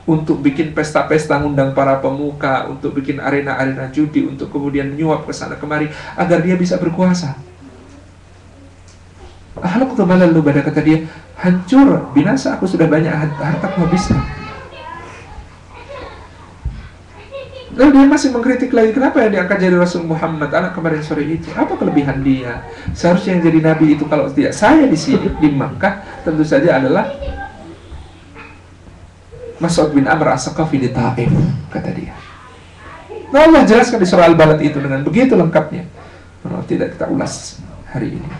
Untuk bikin pesta-pesta, ngundang para pemuka, untuk bikin arena-arena judi, untuk kemudian menyuap ke sana kemari agar dia bisa berkuasa. Ahlak tumal lubada, kata dia, hancur, binasa, aku sudah banyak harta habiskan. Lalu dia masih mengkritik lagi, kenapa yang diangkat jadi Rasul Muhammad anak kemarin sore itu? Apa kelebihan dia? Seharusnya yang jadi nabi itu kalau tidak saya di sini di Makkah tentu saja adalah Mas'ud bin Amr as-Saqafi di Taif, kata dia. Nah, Allah jelaskan di surah Al-Balad itu dengan begitu lengkapnya. Kalau tidak kita ulas hari ini,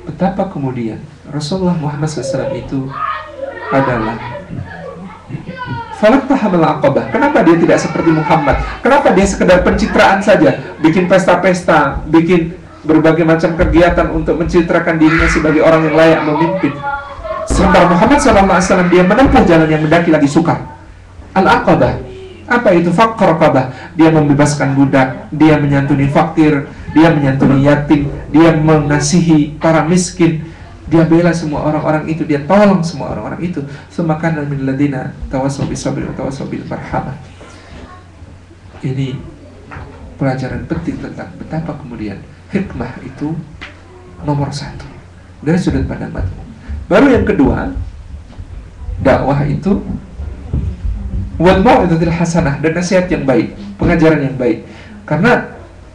betapa kemudian Rasulullah Muhammad SAW itu adalah falaqtahamal aqabah. Kenapa dia tidak seperti Muhammad? Kenapa dia sekedar pencitraan saja, bikin pesta-pesta, bikin berbagai macam kegiatan untuk mencitrakan dirinya sebagai orang yang layak memimpin? Sementara Muhammad SAW dia menempuh jalan yang mendaki lagi sukar. Al-Aqabah, apa itu? Faqr Aqabah. Dia membebaskan budak, dia menyantuni fakir, dia menyantuni yatim, dia mengasihi para miskin, dia bela semua orang-orang itu, dia tolong semua orang-orang itu. Semakan min ladina tawassaw bis sabri wa tawassaw bil marhamah. Ini pelajaran penting tentang betapa kemudian hikmah itu nomor satu dari sudut pandang mad'u. Baru yang kedua, dakwah itu wal mau'izatil hasanah, dan nasihat yang baik, pengajaran yang baik. Karena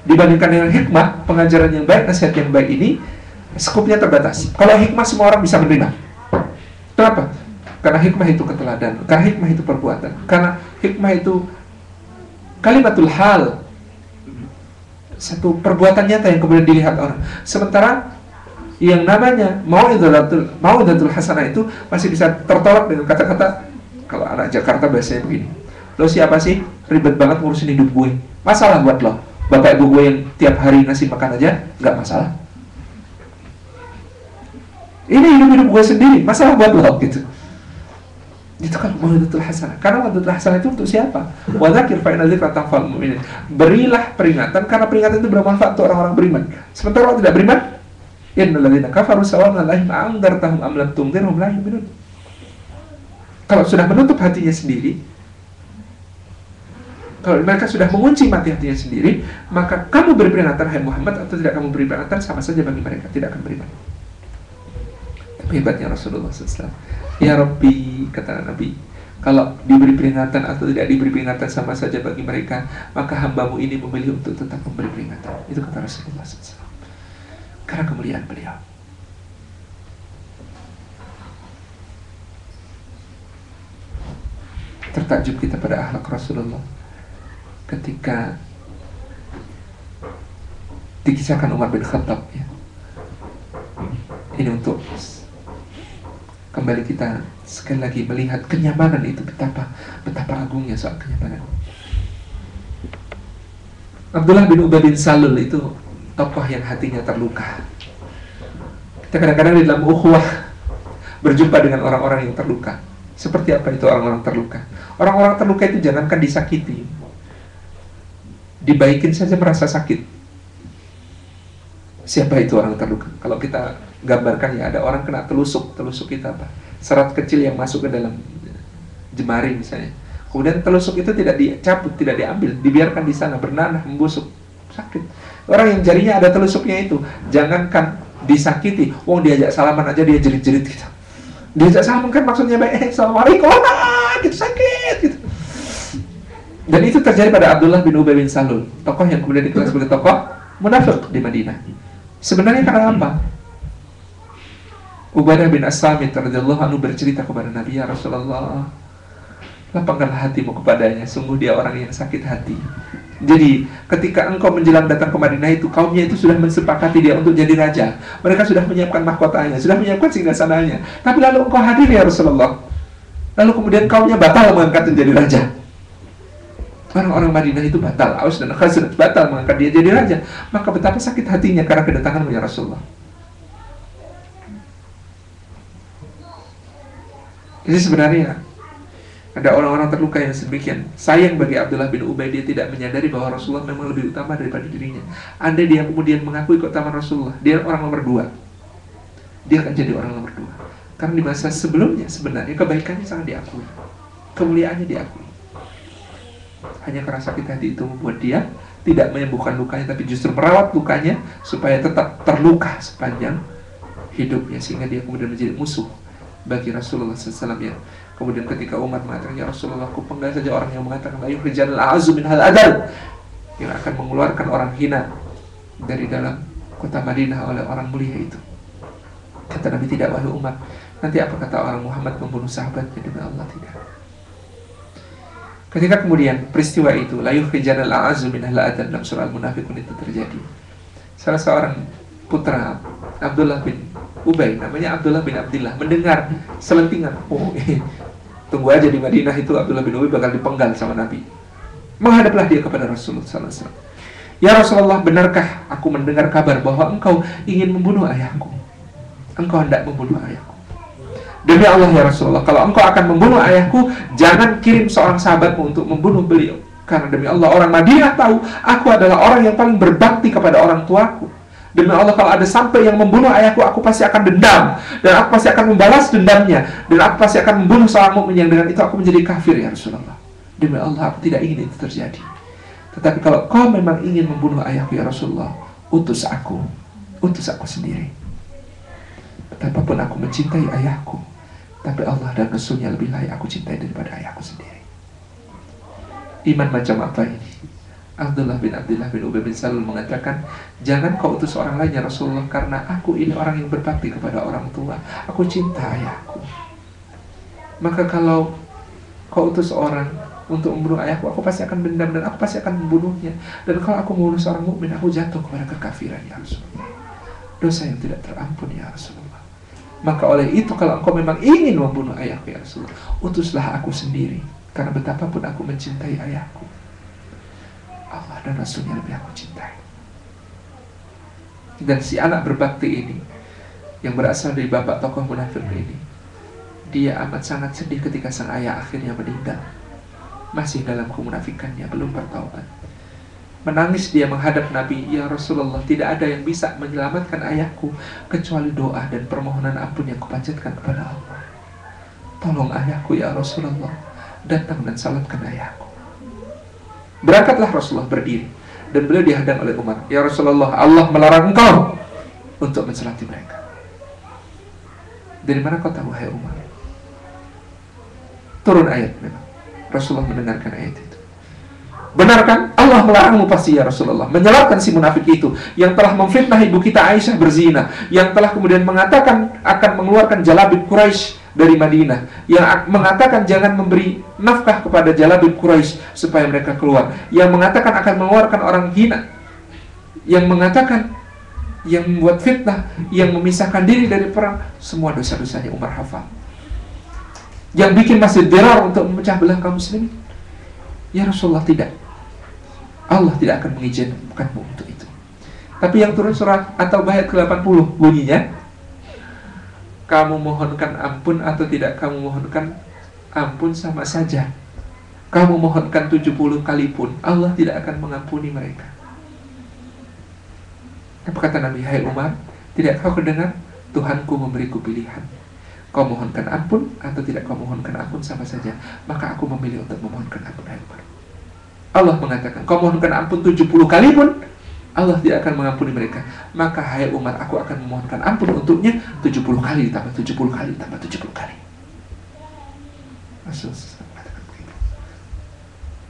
Dibandingkan dengan hikmah, pengajaran yang baik, nasihat yang baik ini skupnya terbatas. Kalau hikmah semua orang bisa menerima. Kenapa? Karena hikmah itu keteladanan, karena hikmah itu perbuatan, karena hikmah itu kalimatul hal, satu perbuatan nyata yang kemudian dilihat orang. Sementara yang namanya mau'izatul hasanah itu masih bisa tertolak dengan kata-kata, kalau anak Jakarta biasanya begini, lo siapa sih? Ribet banget ngurusin hidup gue. Masalah buat lo. Bapak ibu gue yang tiap hari ngasih makan aja nggak masalah. Ini hidup gue sendiri, masalah buat lo gitu. Itu kan mau'izatul hasanah. Karena mau'izatul hasanah itu untuk siapa? Wa dzakir fa inna dzikra tanfa'ul mu'minin. Berilah peringatan karena peringatan itu bermanfaat untuk orang-orang beriman. Sementara orang tidak beriman, innal ladzina kafaru sawa'un 'alaihim a'andzartahum am lam tundzirhum la yu'minun. Kalau sudah menutup hatinya sendiri, kalau mereka sudah mengunci mati hatinya sendiri, maka kamu beri peringatan hai Muhammad atau tidak kamu beri peringatan sama saja bagi mereka, tidak akan beriman. Tapi hebatnya Rasulullah SAW. Ya Rabbi, kata Nabi, kalau diberi peringatan atau tidak diberi peringatan sama saja bagi mereka, maka hambamu ini memilih untuk tetap memberi peringatan. Itu kata Rasulullah SAW. Karena kemuliaan beliau. Tertakjub kita pada akhlak Rasulullah ketika dikisahkan Umar bin Khattab, ya. Ini untuk kembali kita sekali lagi melihat kenyamanan itu, betapa agungnya soal kenyamanan. Abdullah bin Ubay bin Salul itu tokoh yang hatinya terluka. Kita kadang-kadang di dalam ukhuwah berjumpa dengan orang-orang yang terluka. Seperti apa itu orang-orang terluka? Orang-orang terluka itu jangankan disakiti, dibaikin saja merasa sakit. Siapa itu orang terluka? Kalau kita gambarkan, ya ada orang kena telusuk kita apa? Serat kecil yang masuk ke dalam jemari misalnya. Kemudian telusuk itu tidak dicabut, tidak diambil, dibiarkan di sana bernanah, membusuk, sakit. Orang yang jarinya ada telusuknya itu, jangankan disakiti, wong diajak salaman aja dia jerit-jerit gitu. Diajak salaman kan maksudnya baik, assalamualaikum, gitu sakit gitu. Dan itu terjadi pada Abdullah bin Ubay bin Salul, tokoh yang kemudian dikenal sebagai tokoh munafik di Madinah. Sebenarnya karena apa? Ubadah bin As-Samit radhiyallahu anhu bercerita kepada Nabi, ya Rasulullah, lapangkanlah hatimu kepadanya, sungguh dia orang yang sakit hati. Jadi ketika engkau menjelang datang ke Madinah itu, kaumnya itu sudah mensepakati dia untuk jadi raja. Mereka sudah menyiapkan mahkotanya, sudah menyiapkan singgasananya. Tapi lalu engkau hadir ya Rasulullah, lalu kemudian kaumnya batal mengangkat menjadi raja. Orang-orang Madinah itu batal, Aus dan Khazraj batal mengangkat dia jadi raja. Maka betapa sakit hatinya karena kedatanganmu ya Rasulullah. Jadi sebenarnya ada orang-orang terluka yang sedemikian. Sayang bagi Abdullah bin Ubay, dia tidak menyadari bahwa Rasulullah memang lebih utama daripada dirinya. Andai dia kemudian mengakui keutamaan Rasulullah, dia orang nomor 2, dia akan jadi orang nomor 2. Karena di masa sebelumnya sebenarnya kebaikannya sangat diakui, kemuliaannya diakui. Hanya karena sakit hati itu membuat dia tidak menyembuhkan lukanya, tapi justru merawat lukanya supaya tetap terluka sepanjang hidupnya, sehingga dia kemudian menjadi musuh bagi Rasulullah SAW. Ya. Kemudian ketika Umar mengatakan, ya Rasulullah, aku penggal saja orang yang mengatakan la yukhrijanal a'azzu min hal adal, yang akan mengeluarkan orang hina dari dalam kota Madinah oleh orang mulia itu. Kata Nabi, tidak wahai Umar, nanti apa kata orang Muhammad membunuh sahabatnya? Demi Allah, tidak. Ketika kemudian peristiwa itu la yukhrijanal a'azzu min hal adal dalam surah Al-Munafiqun itu terjadi, salah seorang putra Abdullah bin Ubay, namanya Abdullah bin Abdillah, mendengar selentingan, oh tunggu aja di Madinah itu Abdullah bin Ubay bakal dipenggal sama Nabi. Menghadaplah dia kepada Rasulullah SAW. Ya Rasulullah, benarkah aku mendengar kabar bahwa engkau ingin membunuh ayahku? Engkau hendak membunuh ayahku. Demi Allah ya Rasulullah, kalau engkau akan membunuh ayahku, jangan kirim seorang sahabatmu untuk membunuh beliau. Karena demi Allah, orang Madinah tahu aku adalah orang yang paling berbakti kepada orang tuaku. Demi Allah, kalau ada sampai yang membunuh ayahku, aku pasti akan dendam, dan aku pasti akan membalas dendamnya, dan aku pasti akan membunuh seorang mukmin yang dengan itu aku menjadi kafir ya Rasulullah. Demi Allah, aku tidak ingin itu terjadi. Tetapi kalau kau memang ingin membunuh ayahku ya Rasulullah, utus aku sendiri. Betapapun aku mencintai ayahku, tapi Allah dan Rasulnya lebih layak aku cintai daripada ayahku sendiri. Iman macam apa ini? Abdullah bin Ubay bin Salul mengatakan, jangan kau utus orang lain ya Rasulullah, karena aku ini orang yang berbakti kepada orang tua. Aku cinta ayahku. Maka kalau kau utus orang untuk membunuh ayahku, aku pasti akan dendam dan aku pasti akan membunuhnya. Dan kalau aku membunuh seorang mukmin, aku jatuh kepada kekafiran ya Rasulullah. Dosa yang tidak terampun ya Rasulullah. Maka oleh itu kalau engkau memang ingin membunuh ayahku ya Rasulullah, utuslah aku sendiri. Karena betapapun aku mencintai ayahku, Allah dan Rasulnya lebih aku cintai. Dan si anak berbakti ini, yang berasal dari bapak tokoh munafik ini, dia amat sangat sedih ketika sang ayah akhirnya meninggal. Masih dalam kemunafikannya, belum bertaubat. Menangis dia menghadap Nabi, ya Rasulullah, tidak ada yang bisa menyelamatkan ayahku kecuali doa dan permohonan ampun yang kupanjatkan kepada Allah. Tolong ayahku ya Rasulullah, datang dan salatkan ayahku. Berangkatlah Rasulullah berdiri, dan beliau dihadang oleh Umar. Ya Rasulullah, Allah melarang engkau untuk mensalati mereka. Dari mana kau tahu, hai Umar? Turun ayat memang. Rasulullah mendengarkan ayat itu. Benar kan? Allah melarangmu pasti ya Rasulullah. Menyalahkan si munafik itu yang telah memfitnah ibu kita Aisyah berzina, yang telah kemudian mengatakan akan mengeluarkan jalabib Quraisy dari Madinah, yang mengatakan jangan memberi nafkah kepada jalabib Quraisy supaya mereka keluar, yang mengatakan akan mengeluarkan orang hina, yang mengatakan, yang membuat fitnah, yang memisahkan diri dari perang. Semua dosa-dosanya Umar hafal. Yang bikin masih dirar untuk memecah belah kaum muslimin, ya Rasulullah, tidak. Allah tidak akan mengizinkanmu untuk itu. Tapi yang turun surat atau ayat ke-80 bunyinya, kamu mohonkan ampun atau tidak kamu mohonkan ampun sama saja. Kamu mohonkan 70 kali pun Allah tidak akan mengampuni mereka. Apa kata Nabi? Hai Umar, tidak kau kedengar? Tuhanku memberiku pilihan. Kau mohonkan ampun atau tidak kau mohonkan ampun sama saja. Maka aku memilih untuk memohonkan ampun, hai Umar. Allah mengatakan, kau mohonkan ampun 70 kali pun Allah tidak akan mengampuni mereka. Maka hai Umar, aku akan memohonkan ampun untuknya 70 kali ditambah 70 kali ditambah 70 kali. Rasulullah mengatakan begitu.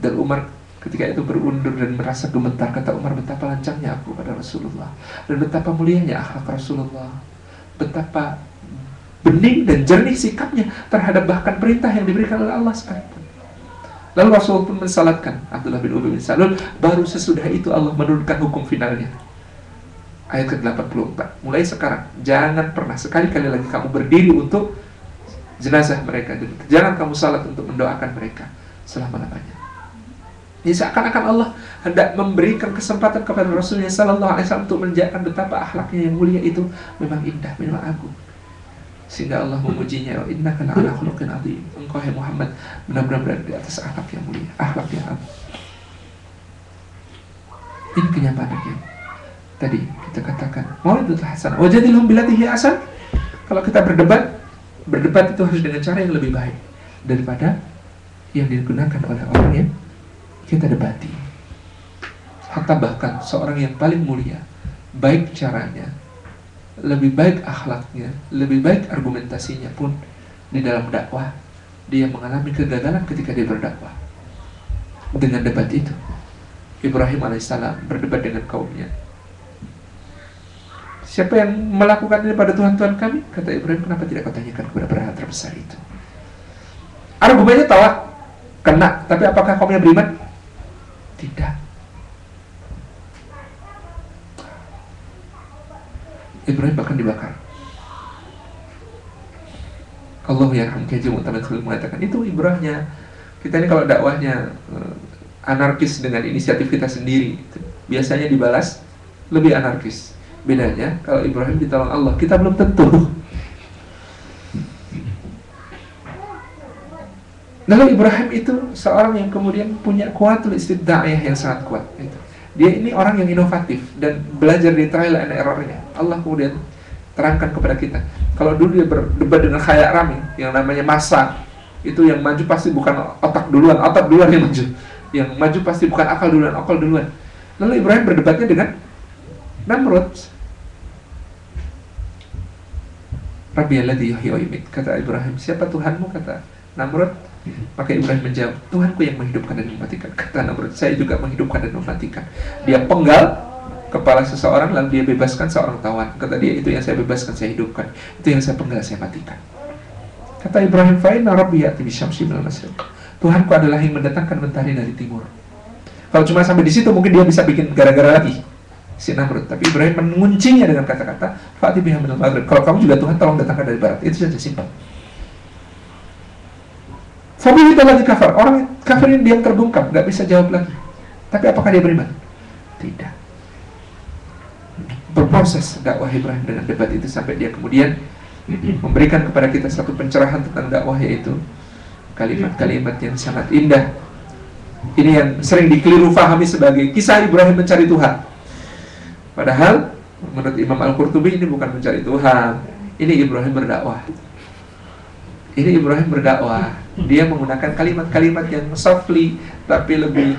Dan Umar ketika itu berundur dan merasa gemetar. Kata Umar, betapa lancangnya aku pada Rasulullah, dan betapa mulianya akhlak Rasulullah, betapa bening dan jernih sikapnya terhadap bahkan perintah yang diberikan oleh Allah sekalipun. Lalu Rasul pun mensalatkan Abdullah bin Ubay bin Salul. Baru sesudah itu Allah menurunkan hukum finalnya. Ayat ke-84. Mulai sekarang, jangan pernah sekali-kali lagi kamu berdiri untuk jenazah mereka. Jangan kamu salat untuk mendoakan mereka selama-lamanya. Ini seakan-akan Allah hendak memberikan kesempatan kepada Rasulnya Sallallahu Alaihi Wasallam untuk menunjukkan betapa akhlaknya yang mulia itu memang indah, memang agung. Sehingga Allah memujinya, innaka la'ala khuluqin 'adzim. Engkau hai Muhammad benar-benar berada di atas akhlak yang mulia, akhlak yang agung. Ini kenyamanan yang tadi kita katakan, mau'izatul hasanah wajadilhum billati hiya ahsan. Kalau kita berdebat itu harus dengan cara yang lebih baik daripada yang digunakan oleh orang yang kita debati. Hatta bahkan seorang yang paling mulia, baik caranya, lebih baik akhlaknya, lebih baik argumentasinya pun, di dalam dakwah dia mengalami kegagalan ketika dia berdakwah. Dengan debat itu, Ibrahim alaihissalam berdebat dengan kaumnya. Siapa yang melakukan ini pada Tuhan-Tuhan kami? Kata Ibrahim, kenapa tidak kau tanyakan kepada berhala terbesar itu? Argumennya tolak, kena, tapi apakah kaumnya beriman? Tidak. Ibrahim bahkan dibakar. Allah yarham Haji Mu'tamad Khalil mengatakan, itu ibrahnya. Kita ini kalau dakwahnya anarkis dengan inisiatif kita sendiri, biasanya dibalas lebih anarkis. Bedanya kalau Ibrahim ditolong Allah, kita belum tentu. Lalu Ibrahim itu seorang yang kemudian punya kuatul istida'iyah yang sangat kuat. Dia ini orang yang inovatif dan belajar di trial and error-nya. Allah kemudian terangkan kepada kita. Kalau dulu dia berdebat dengan Khayyam Rami yang namanya massa, itu yang maju pasti bukan otak duluan yang maju. Yang maju pasti bukan akal duluan. Lalu Ibrahim berdebatnya dengan Namrud. Rabbiyalladzi yuhyi wa yumiit. Kata Ibrahim, siapa Tuhanmu? Kata Namrud? Maka Ibrahim menjawab, Tuhanku yang menghidupkan dan mematikan. Kata Namrud, saya juga menghidupkan dan mematikan. Dia penggal kepala seseorang, lalu dia bebaskan seorang tawan. Kata dia, itu yang saya bebaskan, saya hidupkan. Itu yang saya penggal, saya matikan. Kata Ibrahim, fa'inna rabbi ya'ti bisyamsi minal masyriq. Tuhanku adalah yang mendatangkan mentari dari timur. Kalau cuma sampai di situ, mungkin dia bisa bikin gara-gara lagi si Namrud. Tapi Ibrahim menguncinya dengan kata-kata, fa'ti biha minal maghrib. Kalau kamu juga Tuhan, tolong datangkan dari barat. Itu saja, simpel. Fabihi lagi kafir. Orang kafir ini diam terbungkam, nggak bisa jawab lagi. Tapi apakah dia beriman? Tidak. Berproses dakwah Ibrahim dengan debat itu sampai dia kemudian memberikan kepada kita satu pencerahan tentang dakwah, yaitu kalimat-kalimat yang sangat indah. Ini yang sering dikeliru fahami sebagai kisah Ibrahim mencari Tuhan. Padahal menurut Imam Al-Qurtubi ini bukan mencari Tuhan. Ini Ibrahim berdakwah. Ini Ibrahim berdakwah. Dia menggunakan kalimat-kalimat yang softly tapi lebih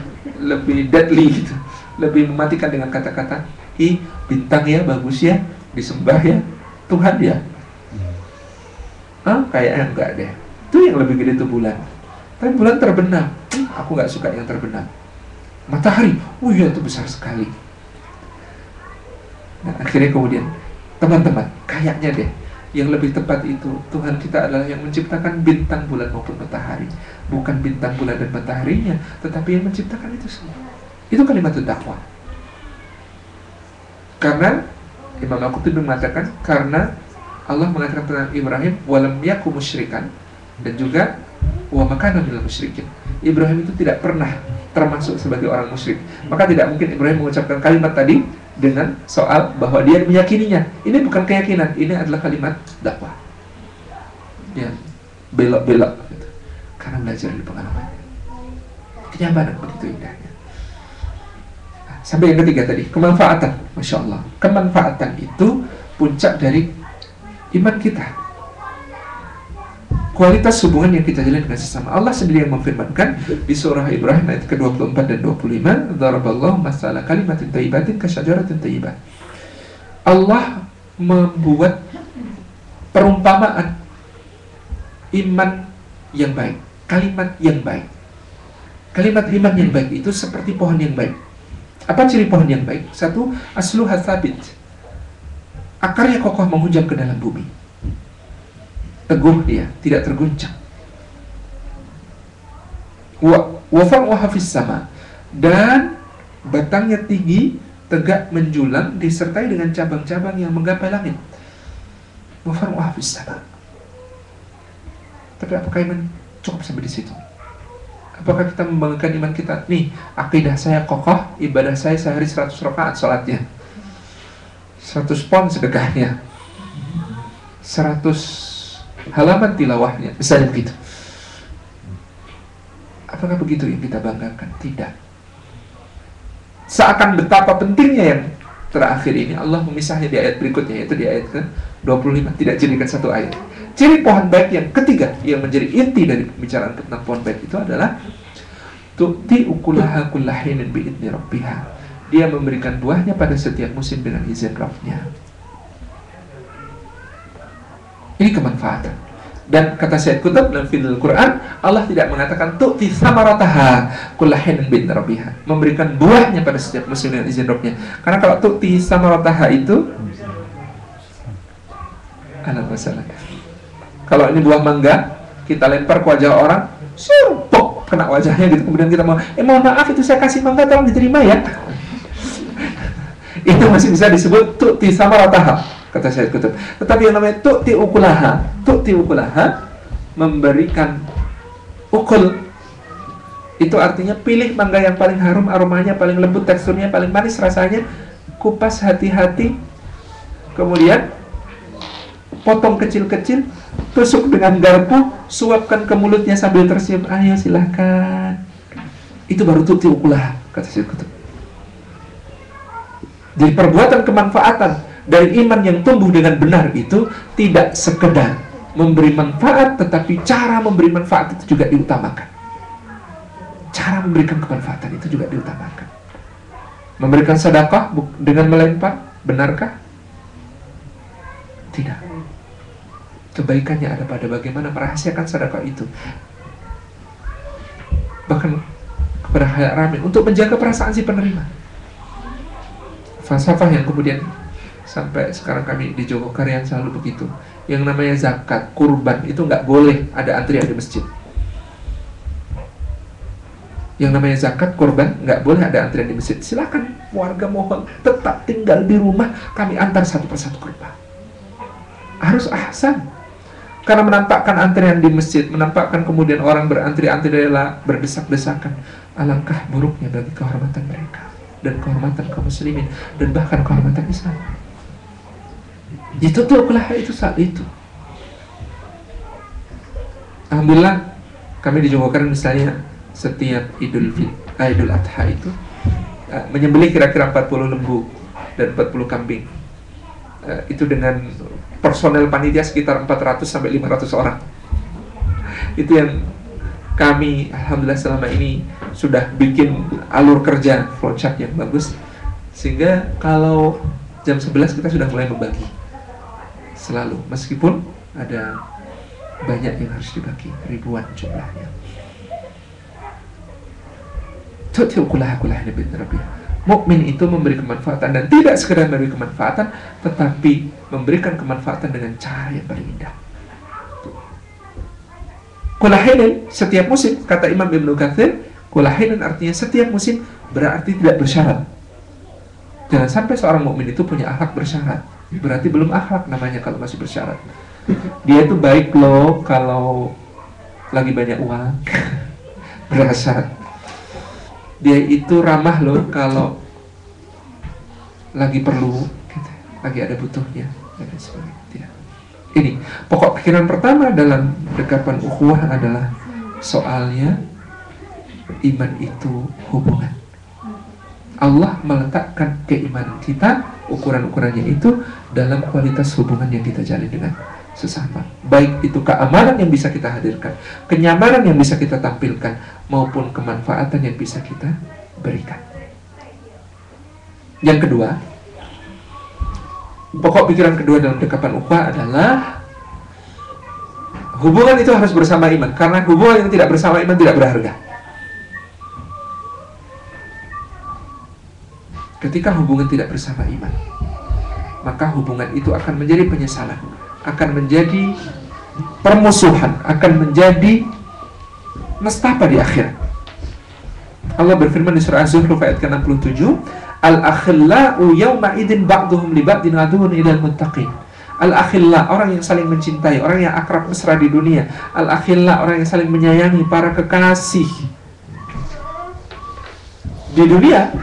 deadly gitu. Lebih mematikan dengan kata-kata, bintang ya, bagus ya, disembah ya, Tuhan ya. Kayaknya enggak deh. Itu yang lebih gede itu bulan. Tapi bulan terbenam. Aku nggak suka yang terbenam. Matahari, iya itu besar sekali. Nah, akhirnya kemudian, teman-teman, kayaknya deh, yang lebih tepat itu Tuhan kita adalah yang menciptakan bintang, bulan maupun matahari. Bukan bintang, bulan dan mataharinya, tetapi yang menciptakan itu semua. Itu kalimat dakwah. Karena Imam Al-Qurtubi mengatakan, karena Allah mengatakan tentang Ibrahim, walam yaku musyrikan, dan juga wa makana minal musyrikin. Ibrahim itu tidak pernah termasuk sebagai orang musyrik. Maka tidak mungkin Ibrahim mengucapkan kalimat tadi dengan soal bahwa dia meyakininya. Ini bukan keyakinan, ini adalah kalimat dakwah. Ya, belok-belok gitu. Karena belajar dari pengalaman. Kenyamanan begitu indahnya. Sampai yang ketiga tadi, kemanfaatan. Masya Allah, kemanfaatan itu puncak dari iman kita. Kualitas hubungan yang kita jalin dengan sesama. Allah sendiri yang memfirmankan di surah Ibrahim ayat ke-24 dan 25, Daraballahu masalah kalimatin thayyibatin kasyajaratin thayyibah. Allah membuat perumpamaan iman yang baik, kalimat yang baik. Kalimat iman yang baik itu seperti pohon yang baik. Apa ciri pohon yang baik? Satu, asluha tsabit. Akarnya kokoh menghujam ke dalam bumi. Teguh dia, tidak terguncang. Wa far'uha fis sama. Dan batangnya tinggi, tegak menjulang, disertai dengan cabang-cabang yang menggapai langit. Wa far'uha fis sama. Tapi apakah iman cukup sampai di situ? Apakah kita membangunkan iman kita? Nih, akidah saya kokoh, ibadah saya sehari 100 rakaat sholatnya, 100 pon sedekahnya, 100 halaman tilawahnya, misalnya begitu. Apakah begitu yang kita banggakan? Tidak. Seakan betapa pentingnya yang terakhir ini, Allah memisahnya di ayat berikutnya, yaitu di ayat ke-25. Tidak jadikan satu ayat. Ciri pohon baik yang ketiga, yang menjadi inti dari pembicaraan tentang pohon baik itu adalah tu'ti ukulaha kullahinin bi'idni rabbiha. Dia memberikan buahnya pada setiap musim dengan izin Rabb-nya. Ini kemanfaatan. Dan kata Syed Qutb dalam Fidlul Quran, Allah tidak mengatakan tu'ti samarataha kullahinin bi'idni rabbiha, memberikan buahnya pada setiap musim dengan izin Rabb-nya. Karena kalau tu'ti samarataha itu anak masalah. Kalau ini buah mangga, kita lempar ke wajah orang, pok, kena wajahnya gitu. Kemudian kita mau, mohon maaf itu saya kasih mangga, tolong diterima ya. Itu masih bisa disebut tu'ti samarataha, kata Syed Qutb. Tetapi yang namanya tu'ti ukulaha, memberikan ukul, itu artinya pilih mangga yang paling harum, aromanya paling lembut, teksturnya paling manis rasanya, kupas hati-hati, kemudian potong kecil-kecil, tusuk dengan garpu, suapkan ke mulutnya sambil tersenyum, ayo silahkan. Itu baru tu'ti ukulaha, kata Syed Qutb. Jadi perbuatan kemanfaatan dari iman yang tumbuh dengan benar itu tidak sekedar memberi manfaat, tetapi cara memberi manfaat itu juga diutamakan. Cara memberikan kemanfaatan itu juga diutamakan. Memberikan sedekah dengan melempar, benarkah? Tidak. Kebaikannya ada pada bagaimana merahasiakan sedekah itu. bahkan kepada khalayak ramai untuk menjaga perasaan si penerima. Falsafah yang kemudian sampai sekarang kami di Jogokarian selalu begitu. Yang namanya zakat, kurban itu nggak boleh ada antrian di masjid. Yang namanya zakat, kurban nggak boleh ada antrian di masjid. Silakan warga mohon tetap tinggal di rumah, kami antar satu persatu ke rumah. Harus ahsan. Karena menampakkan antrian di masjid, menampakkan kemudian orang berantri-antri rela, berdesak-desakan. Alangkah buruknya bagi kehormatan mereka dan kehormatan kaum muslimin dan bahkan kehormatan Islam. Itu tuh kulah itu saat itu. Alhamdulillah kami di Jogokarian misalnya setiap Idul Adha itu menyembelih kira-kira 40 lembu dan 40 kambing. Itu dengan personel panitia sekitar 400 sampai 500 orang. Itu yang kami alhamdulillah selama ini sudah bikin alur kerja flowchart yang bagus, sehingga kalau jam 11 kita sudah mulai membagi selalu, meskipun ada banyak yang harus dibagi, ribuan jumlahnya. Mukmin itu memberi kemanfaatan, dan tidak sekedar memberi kemanfaatan, tetapi memberikan kemanfaatan dengan cara yang paling indah. Kulahinin setiap musim, kata Imam Ibnu Katsir, kulahinin artinya setiap musim, berarti tidak bersyarat. Jangan sampai seorang mukmin itu punya akhlak bersyarat. Berarti belum akhlak namanya kalau masih bersyarat. Dia itu baik loh kalau lagi banyak uang, bersyarat. Dia itu ramah loh kalau lagi perlu, gitu, lagi ada butuhnya, dan sebagainya. Ini pokok pikiran pertama dalam dekapan ukhuwah adalah soalnya iman itu hubungan. Allah meletakkan keimanan kita, ukuran-ukurannya itu dalam kualitas hubungan yang kita jalin dengan sesama. Baik itu keamanan yang bisa kita hadirkan, kenyamanan yang bisa kita tampilkan, maupun kemanfaatan yang bisa kita berikan. Yang kedua, pokok pikiran kedua dalam dekapan ukhuwah adalah hubungan itu harus bersama iman, karena hubungan yang tidak bersama iman tidak berharga. Ketika hubungan tidak bersama iman, maka hubungan itu akan menjadi penyesalan, akan menjadi permusuhan, akan menjadi nestapa di akhirat. Allah berfirman di surah Az-Zukhruf ayat ke-67, Al-akhillau yawma idin ba'duhum li ba'din aduun ilal muttaqin. Al-akhilla, orang yang saling mencintai, orang yang akrab mesra di dunia. Al-akhilla, orang yang saling menyayangi, para kekasih di dunia.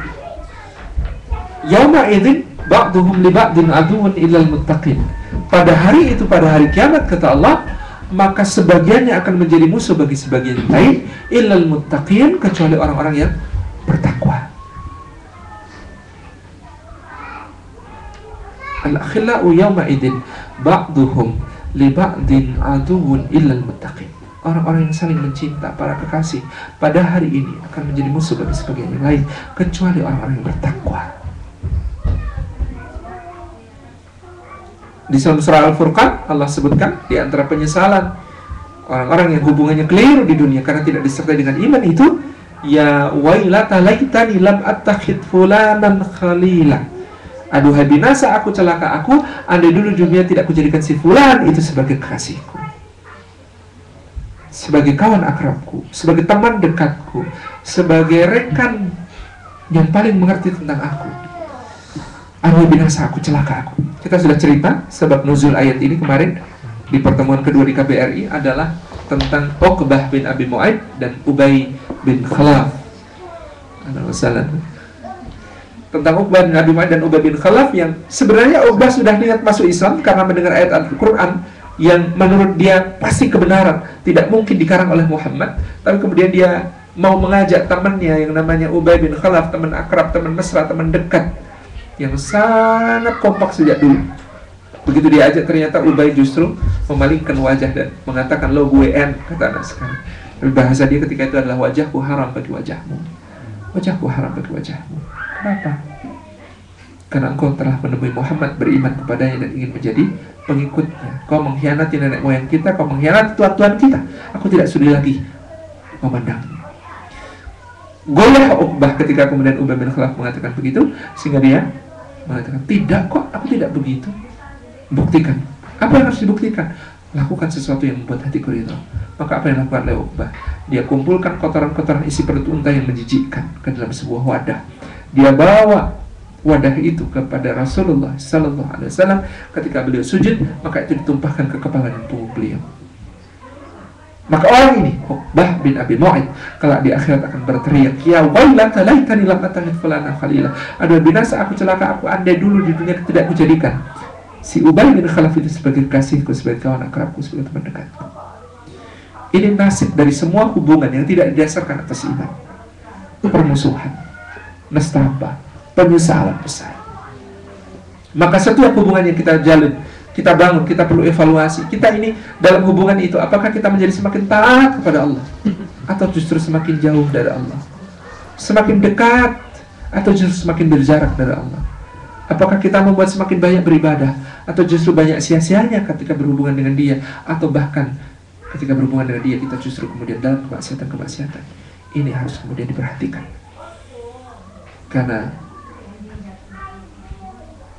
Yawma idin ba'duhum li ba'din aduun ilal muttaqin. Pada hari itu, pada hari kiamat, kata Allah, maka sebagiannya akan menjadi musuh bagi sebagian lain, illal muttaqin, kecuali orang-orang yang bertakwa. Al-akhillau yawma idin ba'duhum li ba'din aduun illal muttaqin. Orang-orang yang saling mencinta, para kekasih, pada hari ini akan menjadi musuh bagi sebagian yang lain, kecuali orang-orang yang bertakwa. Di surah Al-Furqan Allah sebutkan di antara penyesalan orang-orang yang hubungannya keliru di dunia karena tidak disertai dengan iman itu, ya wailata laitani lam attakhid fulanan khalila. Aduhai binasa aku, celaka aku, andai dulu dunia tidak kujadikan si fulan itu sebagai kekasihku, sebagai kawan akrabku, sebagai teman dekatku, sebagai rekan yang paling mengerti tentang aku. Aduhai binasa aku, celaka aku. Kita sudah cerita sebab nuzul ayat ini kemarin di pertemuan kedua di KBRI adalah tentang Uqbah bin Abi Mu'aid dan Ubay bin Khalaf. Tentang Uqbah bin Abi Mu'aid dan Ubay bin Khalaf yang sebenarnya Uqbah sudah niat masuk Islam karena mendengar ayat Al-Quran yang menurut dia pasti kebenaran, tidak mungkin dikarang oleh Muhammad. Tapi kemudian dia mau mengajak temannya yang namanya Ubay bin Khalaf, teman akrab, teman mesra, teman dekat, yang sangat kompak sejak dulu. Begitu diajak, ternyata Ubay justru memalingkan wajah dan mengatakan, lo gue en, kata anak sekarang. Tapi bahasa dia ketika itu adalah, wajahku haram bagi wajahmu, wajahku haram bagi wajahmu. Kenapa? Karena engkau telah menemui Muhammad, beriman kepadanya dan ingin menjadi pengikutnya. Kau mengkhianati nenek moyang kita, kau mengkhianati tuan-tuan kita. Aku tidak sudi lagi memandangnya. goyah Uqbah ketika kemudian Ubay bin Khalaf mengatakan begitu, sehingga dia mengatakan, tidak kok, aku tidak begitu. Buktikan. Apa yang harus dibuktikan? Lakukan sesuatu yang membuat hatiku ridha. Maka apa yang dilakukan oleh Uqbah? Dia kumpulkan kotoran-kotoran isi perut unta yang menjijikkan ke dalam sebuah wadah. Dia bawa wadah itu kepada Rasulullah Sallallahu Alaihi Wasallam. Ketika beliau sujud, maka itu ditumpahkan ke kepala dan punggung beliau. Maka orang ini, Uqbah bin Abi Mu'ayth, kelak di akhirat akan berteriak, ya wailata laitani lam attakhidh fulana khalila. Aduh binasa aku, celaka aku, andai dulu di dunia tidak aku jadikan si Ubay bin Khalaf itu sebagai kasihku, sebagai kawan akrabku, sebagai teman dekatku. Ini nasib dari semua hubungan yang tidak didasarkan atas iman. Permusuhan, nestapa, penyesalan besar. Maka setiap hubungan yang kita jalin, kita bangun, kita perlu evaluasi. Kita ini dalam hubungan itu, apakah kita menjadi semakin taat kepada Allah, atau justru semakin jauh dari Allah? Semakin dekat, atau justru semakin berjarak dari Allah? Apakah kita membuat semakin banyak beribadah, atau justru banyak sia-sianya ketika berhubungan dengan Dia, atau bahkan ketika berhubungan dengan Dia kita justru kemudian dalam kemaksiatan-kemaksiatan? Ini harus kemudian diperhatikan. Karena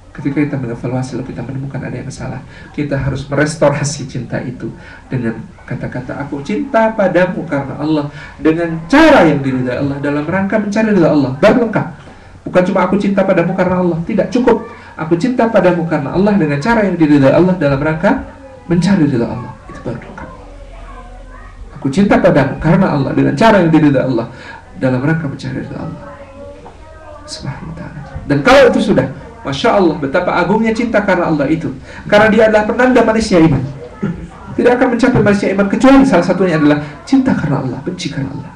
ketika kita mengevaluasi lalu kita menemukan ada yang salah, kita harus merestorasi cinta itu dengan kata-kata aku cinta padamu karena Allah, dengan cara yang diridhai Allah, dalam rangka mencari ridha Allah. Baru lengkap. Bukan cuma aku cinta padamu karena Allah, tidak cukup. Aku cinta padamu karena Allah dengan cara yang diridhai Allah, dalam rangka mencari ridha Allah. Itu baru lengkap. Aku cinta padamu karena Allah dengan cara yang diridhai Allah, dalam rangka mencari ridha Allah Subhanahu wa ta'ala. Dan kalau itu sudah, Masya Allah, betapa agungnya cinta karena Allah itu. Karena dia adalah penanda manisnya iman. Tidak akan mencapai manisnya iman kecuali salah satunya adalah cinta karena Allah, benci karena Allah.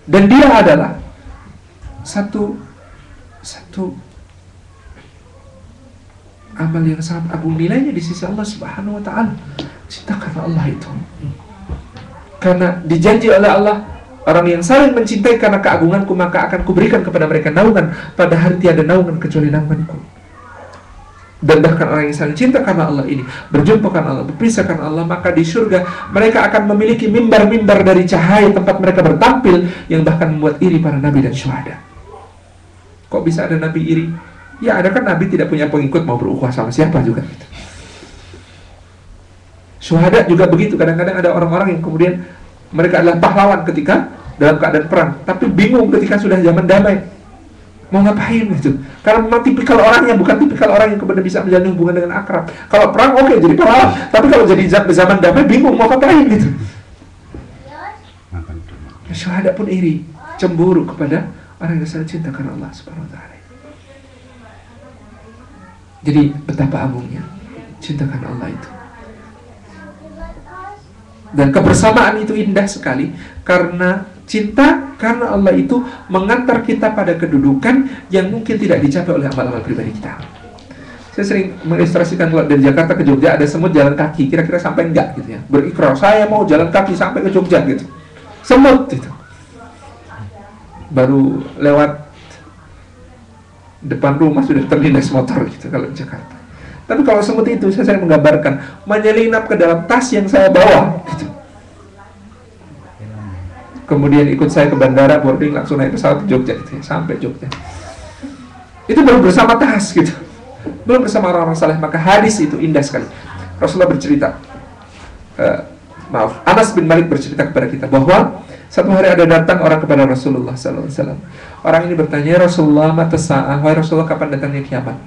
Dan dia adalah satu amal yang sangat agung nilainya di sisi Allah Subhanahu wa ta'ala. Cinta karena Allah itu. Karena dijanji oleh Allah, orang yang saling mencintai karena keagunganku, maka akan kuberikan kepada mereka naungan pada hari tiada naungan kecuali naunganku. Dan bahkan orang yang saling cinta karena Allah ini, berjumpa karena Allah, berpisah karena Allah, maka di surga mereka akan memiliki mimbar-mimbar dari cahaya tempat mereka bertampil, yang bahkan membuat iri para nabi dan syuhada. Kok bisa ada nabi iri? Ya ada, kan nabi tidak punya pengikut, mau berukhuwah sama siapa juga gitu. Syuhada juga begitu. Kadang-kadang ada orang-orang yang kemudian mereka adalah pahlawan ketika dalam keadaan perang, tapi bingung ketika sudah zaman damai mau ngapain gitu. Karena memang tipikal orangnya bukan tipikal orang yang kemudian bisa menjalin hubungan dengan akrab. Kalau perang oke, jadi pahlawan, tapi kalau jadi zaman damai bingung mau ngapain gitu. Syuhada pun iri, cemburu kepada orang yang saling cinta karena Allah Subhanahu wa ta'ala. Jadi betapa agungnya cinta karena Allah itu. Dan kebersamaan itu indah sekali, karena cinta karena Allah itu mengantar kita pada kedudukan yang mungkin tidak dicapai oleh amal-amal pribadi kita. Saya sering mengilustrasikan kalau dari Jakarta ke Jogja ada semut jalan kaki, kira-kira sampai enggak gitu ya, berikrar saya mau jalan kaki sampai ke Jogja gitu. Semut gitu. Baru lewat depan rumah sudah terlindas motor gitu kalau di Jakarta. Tapi kalau semut itu, saya menggambarkan menyelinap ke dalam tas yang saya bawa gitu. Kemudian ikut saya ke bandara, boarding, langsung naik pesawat ke Jogja gitu ya, sampai Jogja. Itu baru bersama tas gitu, belum bersama orang-orang saleh. Maka hadis itu indah sekali. Rasulullah bercerita, Anas bin Malik bercerita kepada kita bahwa satu hari ada datang orang kepada Rasulullah SAW. Orang ini bertanya, Rasulullah, mata sa'ah, wahai Rasulullah, kapan datangnya kiamat?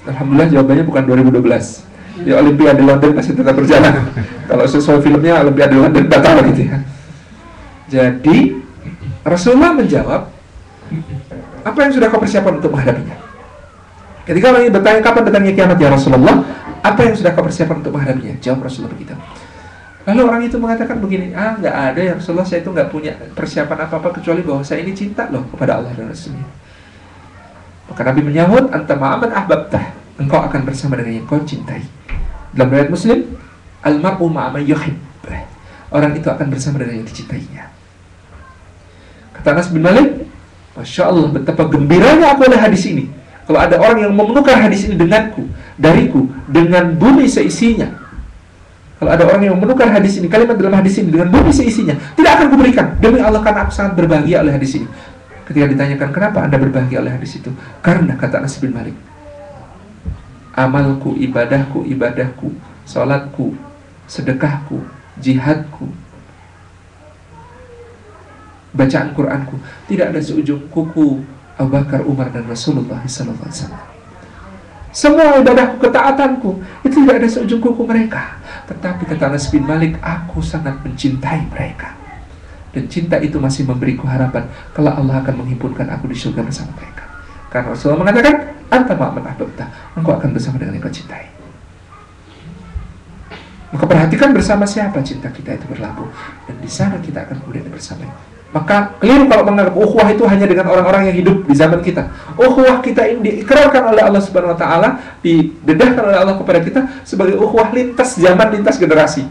Alhamdulillah jawabannya bukan 2012. Ya, Olimpiade London masih tetap berjalan. Kalau sesuai filmnya Olimpiade London batal gitu ya. Jadi Rasulullah menjawab, apa yang sudah kau persiapkan untuk menghadapinya? Ketika orang ini bertanya kapan datangnya kiamat ya Rasulullah, apa yang sudah kau persiapkan untuk menghadapinya? Jawab Rasulullah begitu. Lalu orang itu mengatakan begini, nggak ada ya Rasulullah, saya itu nggak punya persiapan apa-apa kecuali bahwa saya ini cinta loh kepada Allah dan Rasulnya. Maka Nabi menyahut, anta ma'aman ahbabtah, engkau akan bersama dengan yang kau cintai. Dalam riwayat Muslim, al-mar'u ma'aman yuhib, orang itu akan bersama dengan yang dicintainya. Kata Anas bin Malik, Masya Allah, betapa gembiranya aku oleh hadis ini. Kalau ada orang yang menukar hadis ini denganku, dariku, dengan bumi seisinya, Kalau ada orang yang menukar hadis ini, kalimat dalam hadis ini dengan bumi seisinya, tidak akan kuberikan. Demi Allah, karena aku sangat berbahagia oleh hadis ini. Ketika ditanyakan kenapa Anda berbahagia oleh hadis itu, karena kata Anas bin Malik, amalku, ibadahku, salatku, sedekahku, jihadku, bacaan Quranku tidak ada seujung kuku Abu Bakar, Umar, dan Rasulullah SAW. Semua ibadahku, ketaatanku itu tidak ada seujung kuku mereka. Tetapi kata Anas bin Malik, aku sangat mencintai mereka, dan cinta itu masih memberiku harapan kalau Allah akan menghimpunkan aku di surga bersama mereka. Karena Rasulullah mengatakan, anta ma'man ahbabta, engkau akan bersama dengan yang kau cintai. Maka perhatikan bersama siapa cinta kita itu berlabuh, dan di sana kita akan kemudian bersama. Maka keliru kalau menganggap ukhuwah itu hanya dengan orang-orang yang hidup di zaman kita. Ukhuwah kita ini diikrarkan oleh Allah Subhanahu wa taala, didedahkan oleh Allah kepada kita sebagai ukhuwah lintas zaman, lintas generasi.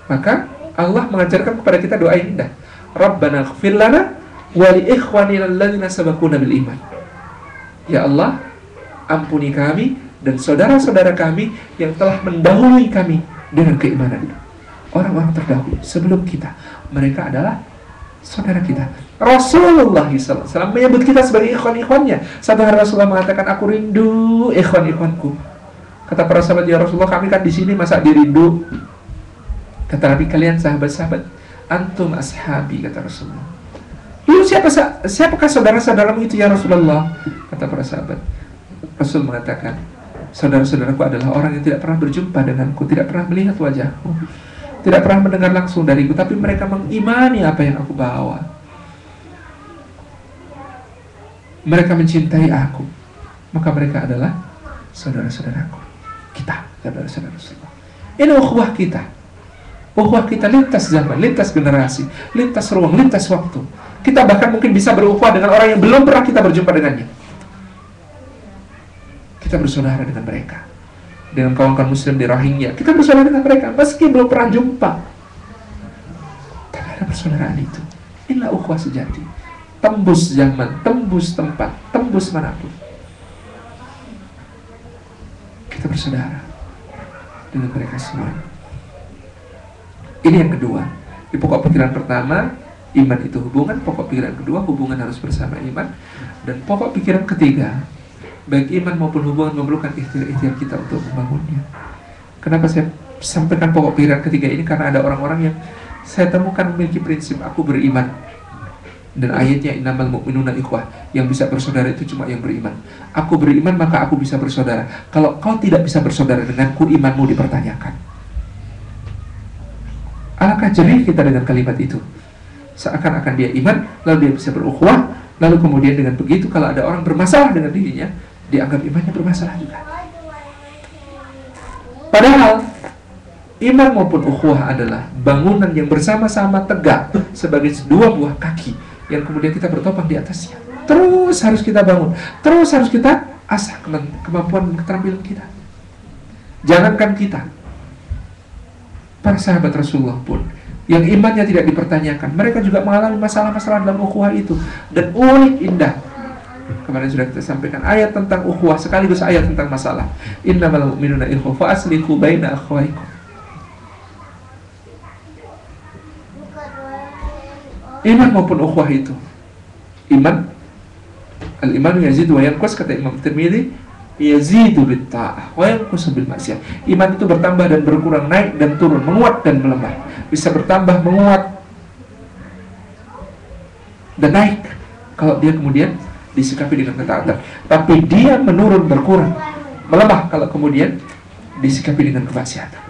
Maka Allah mengajarkan kepada kita doa yang indah. Rabbana ighfir lana wa li ikhwanina alladziina sabaquna bil iman. Ya Allah, ampuni kami dan saudara-saudara kami yang telah mendahului kami dengan keimanan. Orang-orang terdahulu sebelum kita, mereka adalah saudara kita. Rasulullah SAW menyebut kita sebagai ikhwan-ikhwannya. Satu hari Rasulullah mengatakan, aku rindu ikhwan-ikhwanku. Kata para sahabat, ya Rasulullah, kami kan di sini masa dirindu. Kata Nabi, kalian sahabat-sahabat, antum ashabi, kata Rasulullah. Lalu siapakah saudara-saudaramu itu ya Rasulullah? Kata para sahabat. Rasul mengatakan, saudara-saudaraku adalah orang yang tidak pernah berjumpa denganku, tidak pernah melihat wajahku, tidak pernah mendengar langsung dariku, tapi mereka mengimani apa yang aku bawa. Mereka mencintai aku, maka mereka adalah saudara-saudaraku. Kita, saudara-saudara Rasulullah. Ini ukhuwah kita. Ukhuwah kita lintas zaman, lintas generasi, lintas ruang, lintas waktu. Kita bahkan mungkin bisa berukhuwah dengan orang yang belum pernah kita berjumpa dengannya. Kita bersaudara dengan mereka, dengan kawan-kawan muslim di Rohingya, kita bersaudara dengan mereka meski belum pernah jumpa. Tapi ada persaudaraan itu. Inilah ukhuwah sejati. Tembus zaman, tembus tempat, tembus manapun. Kita bersaudara dengan mereka semua. Ini yang kedua. Di pokok pikiran pertama, iman itu hubungan. Pokok pikiran kedua, hubungan harus bersama iman. Dan pokok pikiran ketiga, baik iman maupun hubungan memerlukan ikhtiar kita untuk membangunnya. Kenapa saya sampaikan pokok pikiran ketiga ini? Karena ada orang-orang yang saya temukan memiliki prinsip aku beriman, dan ayatnya innamal mu'minuna ikhwah, yang bisa bersaudara itu cuma yang beriman. Aku beriman maka aku bisa bersaudara. Kalau kau tidak bisa bersaudara denganku, imanmu dipertanyakan. Alangkah jernih kita dengan kalimat itu. Seakan-akan dia iman, lalu dia bisa berukhuwah, lalu kemudian dengan begitu kalau ada orang bermasalah dengan dirinya, dianggap imannya bermasalah juga. Padahal iman maupun ukhuwah adalah bangunan yang bersama-sama tegak sebagai dua buah kaki yang kemudian kita bertopang di atasnya. Terus harus kita bangun, terus harus kita asah kemampuan dan keterampilan kita. Jangankan kita, para sahabat Rasulullah pun yang imannya tidak dipertanyakan, mereka juga mengalami masalah-masalah dalam ukhuwah itu. Dan unik indah, kemarin sudah kita sampaikan ayat tentang ukhuwah sekaligus ayat tentang masalah. Innamal mu'minuna ikhwah fa aslihu baina akhwaikum. Iman maupun ukhuwah itu, iman, al-imanu yazidu wa yanqus, kata Imam Tirmidzi, yazidu bitta'ah wa yanqusu bil maksiyah. Iman itu bertambah dan berkurang, naik dan turun, menguat dan melemah. Bisa bertambah, menguat dan naik kalau dia kemudian disikapi dengan ketaatan. Tapi dia menurun, berkurang, melemah kalau kemudian disikapi dengan kemaksiatan.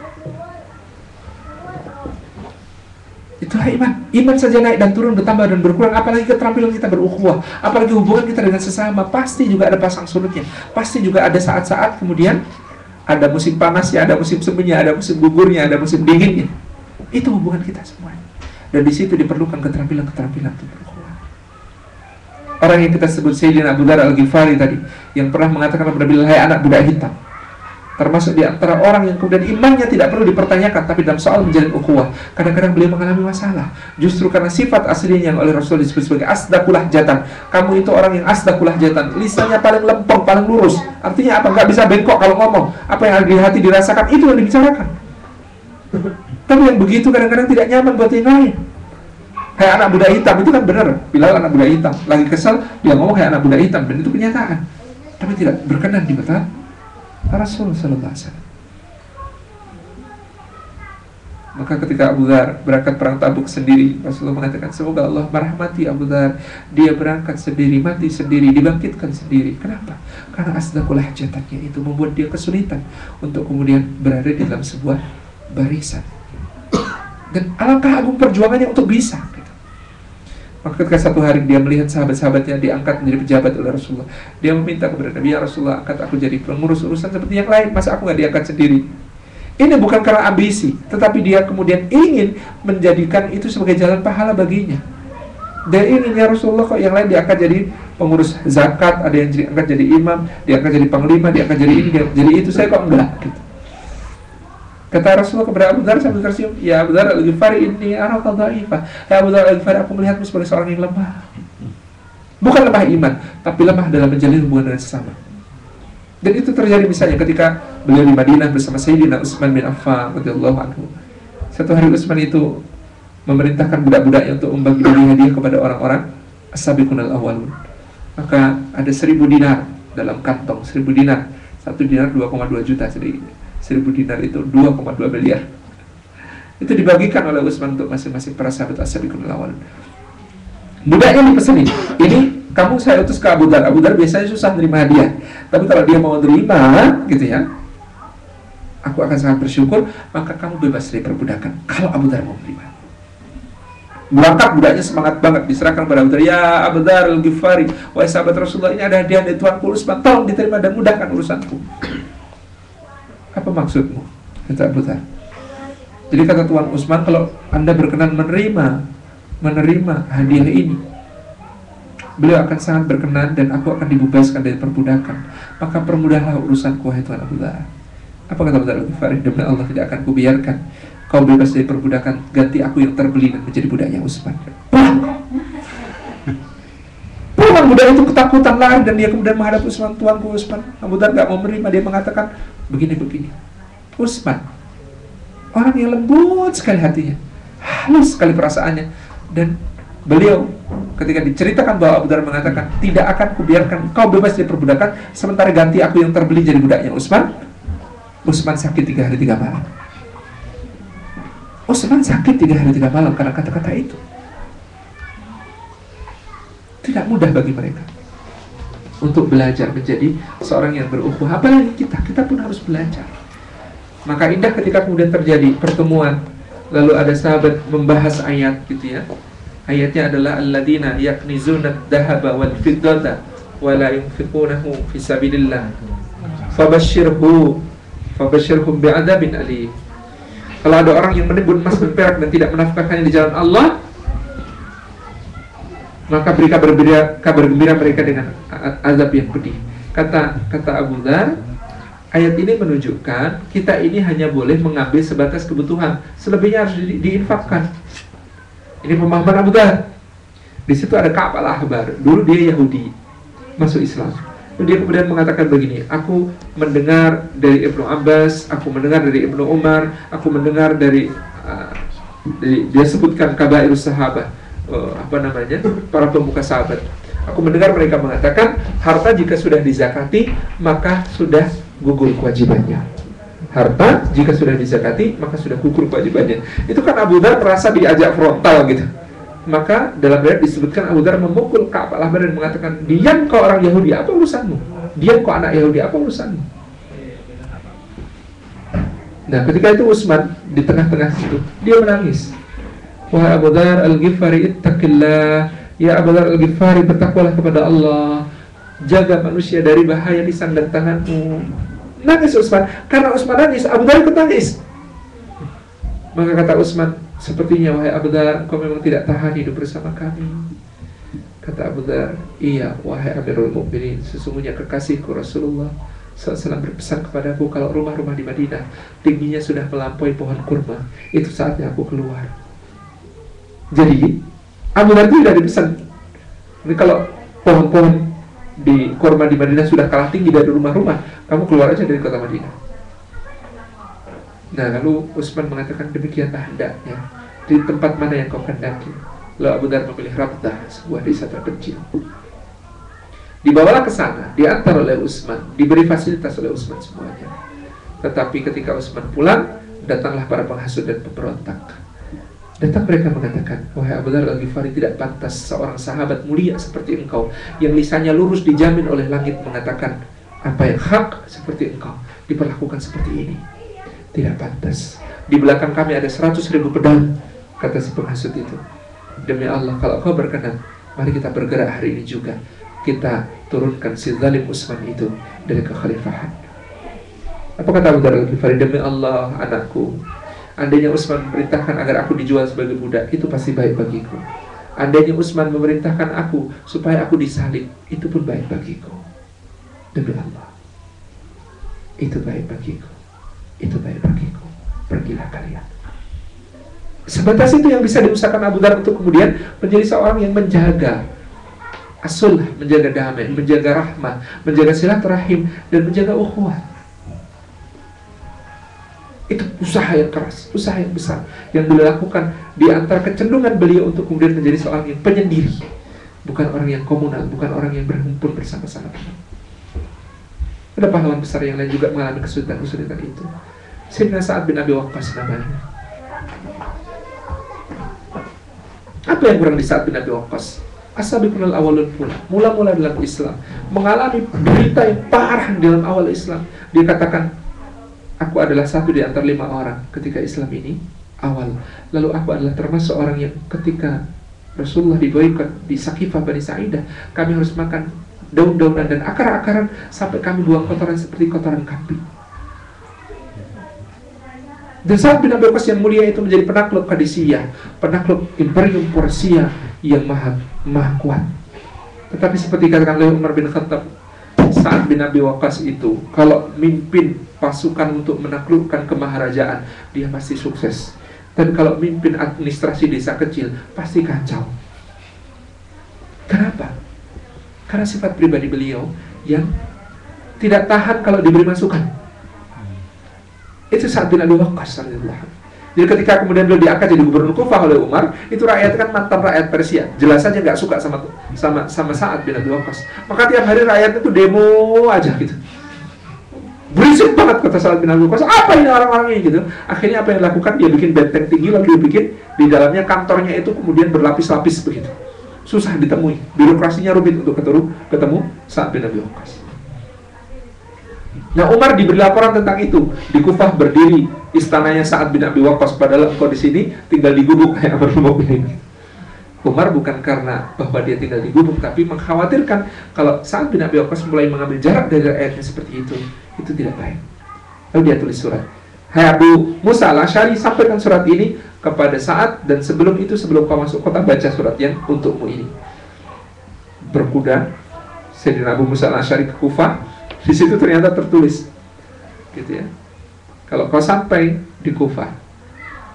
Itulah iman. Iman saja naik dan turun, bertambah dan berkurang, apalagi keterampilan kita berukhuwah, apalagi hubungan kita dengan sesama. Pasti juga ada pasang surutnya. Pasti juga ada saat-saat kemudian ada musim panasnya, ada musim seminya, ada musim gugurnya, ada musim dinginnya. Itu hubungan kita semuanya. Dan di situ diperlukan keterampilan-keterampilan untuk berukhuwah. Orang yang kita sebut Sayyidina Abu Dzar Al-Ghifari tadi, yang pernah mengatakan kepada Bilal, hai anak budak hitam, Termasuk di antara orang yang kemudian imannya tidak perlu dipertanyakan, tapi dalam soal menjalin ukhuwah, kadang-kadang beliau mengalami masalah. Justru karena sifat aslinya yang oleh Rasul disebut sebagai asdaqul lahjatan. Kamu itu orang yang asdaqul lahjatan, lisannya paling lempeng, paling lurus. Artinya apa? Nggak bisa bengkok kalau ngomong. Apa yang ada di hati dirasakan, itu yang dibicarakan. Tapi yang begitu kadang-kadang tidak nyaman buat yang lain. Kayak anak budak hitam, itu kan benar. Bilal anak budak hitam, lagi kesal, dia ngomong kayak anak budak hitam, dan itu kenyataan. Tapi tidak berkenan di mata Rasul sallallahu alaihi wasallam. Maka ketika Abu Dzar berangkat perang Tabuk sendiri, Rasulullah mengatakan, semoga Allah merahmati Abu Dzar. Dia berangkat sendiri, mati sendiri, dibangkitkan sendiri. Kenapa? Karena asdaqul lahjatannya itu membuat dia kesulitan untuk kemudian berada di dalam sebuah barisan. Dan alangkah agung perjuangannya untuk bisa. Maka ketika satu hari dia melihat sahabat-sahabatnya diangkat menjadi pejabat oleh Rasulullah, dia meminta kepada Nabi, ya Rasulullah, angkat aku jadi pengurus urusan seperti yang lain, masa aku gak diangkat sendiri? Ini bukan karena ambisi, tetapi dia kemudian ingin menjadikan itu sebagai jalan pahala baginya. Dia ingin, ya Rasulullah, kok yang lain diangkat jadi pengurus zakat, ada yang diangkat jadi imam, diangkat jadi panglima, diangkat jadi ini, diangkat jadi itu, saya kok enggak? Gitu. Kata Rasulullah kepada Abu Dzar sambil tersenyum, ya Abu Dzar al-Ghifari, inni araka dha'ifah. Ya Abu Dzar al-Ghifari, aku melihatmu sebagai seorang yang lemah. Bukan lemah iman, tapi lemah dalam menjalin hubungan dengan sesama. Dan itu terjadi misalnya ketika beliau di Madinah bersama Sayyidina Utsman bin Affan radhiyallahu anhu. Satu hari Utsman itu memerintahkan budak-budaknya untuk membagi hadiah kepada orang-orang as-sabiqun al-awwalun. Maka ada 1000 dinar dalam kantong, 1000 dinar. 1 dinar 2,2 juta sedikit. 1000 dinar itu 2,2 miliar. Itu dibagikan oleh Utsman untuk masing-masing para sahabat as-sabiqun al-awwalun. Budaknya dipeseni, ini kamu saya utus ke Abu Dzar. Abu Dzar biasanya susah menerima hadiah, tapi kalau dia mau terima, gitu ya, aku akan sangat bersyukur. Maka kamu bebas dari perbudakan kalau Abu Dzar mau menerima. Berangkat budaknya semangat banget, diserahkan kepada Abu Dzar. Ya Abu Dzar al-Ghifari, wahai sahabat Rasulullah, ini ada hadiah dari Tuanku Utsman, tolong diterima dan mudahkan urusanku. Apa maksudmu? Kata Abu Dzar. Jadi kata Tuan Utsman, kalau Anda berkenan menerima hadiah ini, beliau akan sangat berkenan dan aku akan dibebaskan dari perbudakan. Maka permudahlah urusanku, wahai Tuan Abu Dzar. Apa kata Abu Dzar al-Ghifari? Demi Allah tidak akan kubiarkan kau bebas dari perbudakan, ganti aku yang terbeli dan menjadi budaknya Utsman. Pulang budak itu ketakutan lari dan dia kemudian menghadap Utsman, Tuanku Utsman. Abu Dzar gak mau menerima, dia mengatakan begini-begini. Utsman, orang yang lembut sekali hatinya, halus sekali perasaannya, dan beliau ketika diceritakan bahwa Abu Dzar mengatakan, tidak akan kubiarkan kau bebas dari perbudakan sementara ganti aku yang terbeli jadi budaknya Utsman. Utsman sakit 3 hari 3 malam. Utsman sakit 3 hari 3 malam karena kata-kata itu. Tidak mudah bagi mereka untuk belajar menjadi seorang yang berukhuwah. Apalagi kita pun harus belajar. Maka indah ketika kemudian terjadi pertemuan, lalu ada sahabat membahas ayat gitu ya. Ayatnya adalah alladzina yaknizuna ad-dhahaba wal fiddata wa la yunfiqunahu fi sabilillah fabashshirhum bi'adzabin alim. Kalau ada orang yang menimbun emas dan perak dan tidak menafkahkannya di jalan Allah, maka beri kabar gembira mereka dengan azab yang pedih. Kata Abu Dzar, ayat ini menunjukkan kita ini hanya boleh mengambil sebatas kebutuhan, selebihnya harus diinfakkan. Ini pemahaman Abu Dzar. Di situ ada Ka'ab al-Ahbar. Dulu dia Yahudi, masuk Islam. Lalu dia kemudian mengatakan begini, aku mendengar dari Ibnu Abbas, aku mendengar dari Ibnu Umar, aku mendengar dari dia sebutkan kabairus sahabat, para pemuka sahabat. Aku mendengar mereka mengatakan harta jika sudah dizakati maka sudah gugur kewajibannya. Harta jika sudah dizakati maka sudah gugur kewajibannya. Itu kan Abu Dzar merasa diajak frontal gitu. Maka dalam ayat disebutkan Abu Dzar memukul Ka'ab al-Ahbar dan mengatakan, diam kau orang Yahudi, apa urusanmu? Diam kau anak Yahudi, apa urusanmu? Nah ketika itu Utsman di tengah-tengah situ, dia menangis. Wahai Abu Dzar al-Ghifari, ittaqillah. Ya Abu Dzar al-Ghifari, bertakwalah kepada Allah, jaga manusia dari bahaya lisan dan tanganmu. Nangis Utsman. Karena Utsman nangis, Abu Dzar ikut nangis. Maka kata Utsman, sepertinya wahai Abu Dzar, kau memang tidak tahan hidup bersama kami. Kata Abu Dzar, iya wahai Amirul Mukminin, sesungguhnya kekasihku Rasulullah SAW berpesan kepadaku, kalau rumah-rumah di Madinah tingginya sudah melampaui pohon kurma, itu saatnya aku keluar. Jadi Abu Dhar itu tidak dipesan. Ini kalau pohon-pohon di kurma di Madinah sudah kalah tinggi dari rumah-rumah, kamu keluar aja dari kota Madinah. Nah, lalu Utsman mengatakan, demikianlah hendaknya, di tempat mana yang kau kendaki. Lalu Abu Dhar memilih Rabdah, sebuah desa terpencil. Dibawalah ke sana, diantar oleh Utsman, diberi fasilitas oleh Utsman semuanya. Tetapi ketika Utsman pulang, datanglah para penghasut dan pemberontak. Datang mereka mengatakan, wahai Abu Dhar Al-Ghifari, tidak pantas seorang sahabat mulia seperti engkau, yang lisannya lurus dijamin oleh langit, mengatakan apa yang hak seperti engkau, diperlakukan seperti ini. Tidak pantas. Di belakang kami ada 100.000 pedang, kata si penghasut itu. Demi Allah, kalau kau berkenan, mari kita bergerak hari ini juga. Kita turunkan si zalim Utsman itu dari kekhalifahan. Apa kata Abu Dhar Al-Ghifari? Demi Allah, anakku, andainya Utsman memerintahkan agar aku dijual sebagai budak, itu pasti baik bagiku. Andainya Utsman memerintahkan aku supaya aku disalib, itu pun baik bagiku. Demi Allah, itu baik bagiku. Itu baik bagiku. Pergilah kalian. Sebatas itu yang bisa diusahakan Abu Dhar untuk kemudian menjadi seorang yang menjaga as-sulh, menjaga damai, menjaga rahmah, menjaga silaturahim, dan menjaga ukhuwah. Itu usaha yang keras, usaha yang besar yang beliau lakukan di antara kecenderungan beliau untuk kemudian menjadi seorang yang penyendiri, bukan orang yang komunal, bukan orang yang berhimpun bersama-sama. Ada pahlawan besar yang lain juga mengalami kesulitan-kesulitan itu. Sayyidina Sa'ad bin Abi Waqqas namanya. Apa yang kurang di Sa'ad bin Abi Waqqas? As-sabiqunal awalun pula, mula-mula dalam Islam, mengalami berita yang parah dalam awal Islam. Dia katakan, aku adalah satu di antara 5 orang ketika Islam ini awal. Lalu aku adalah termasuk orang yang ketika Rasulullah diboikot di Saqifah Bani Sa'idah, kami harus makan daun-daunan dan akar-akaran sampai kami buang kotoran seperti kotoran kambing. Dan Sa'ad bin Abi Waqqas yang mulia itu menjadi penakluk Qadisiyah, penakluk Imperium Persia yang maha kuat. Tetapi seperti katakan oleh Umar bin Khattab, Sa'ad bin Abi Waqqas itu kalau mimpin pasukan untuk menaklukkan kemaharajaan, dia pasti sukses. Dan kalau mimpin administrasi desa kecil, pasti kacau. Kenapa? Karena sifat pribadi beliau yang tidak tahan kalau diberi masukan. Itu Sa'ad bin Abi Waqqas. Jadi ketika kemudian beliau diangkat jadi gubernur Kufah oleh Umar, itu rakyat kan mantan rakyat Persia, jelas saja nggak suka sama Sa'ad bin Abi Waqqas. Maka tiap hari rakyat itu demo aja gitu. Berisik banget kata Sa'ad bin Abi Waqqas. Apa ini orang-orang ini gitu? Akhirnya apa yang dilakukan? Dia bikin benteng tinggi, lalu dia bikin di dalamnya kantornya itu kemudian berlapis-lapis begitu. Susah ditemui, birokrasinya rumit untuk ketemu Sa'ad bin Abi Waqqas. Nah, Umar diberi laporan tentang itu. Di Kufah berdiri istananya Sa'ad bin Abi Waqqas, padahal engkau di sini tinggal di gubuk kayak Amr bin Mu'min. Umar bukan karena bahwa dia tinggal di gubuk, tapi mengkhawatirkan kalau Sa'ad bin Abi Waqqas mulai mengambil jarak dari rakyatnya seperti itu tidak baik. Lalu dia tulis surat. Hai Abu Musa al-Asy'ari, sampaikan surat ini kepada Sa'ad, dan sebelum kau masuk kota, baca surat yang untukmu ini. Berkuda Sayyidina Abu Musa al-Asy'ari ke Kufah. Di situ ternyata tertulis gitu ya, kalau kau sampai di Kufah,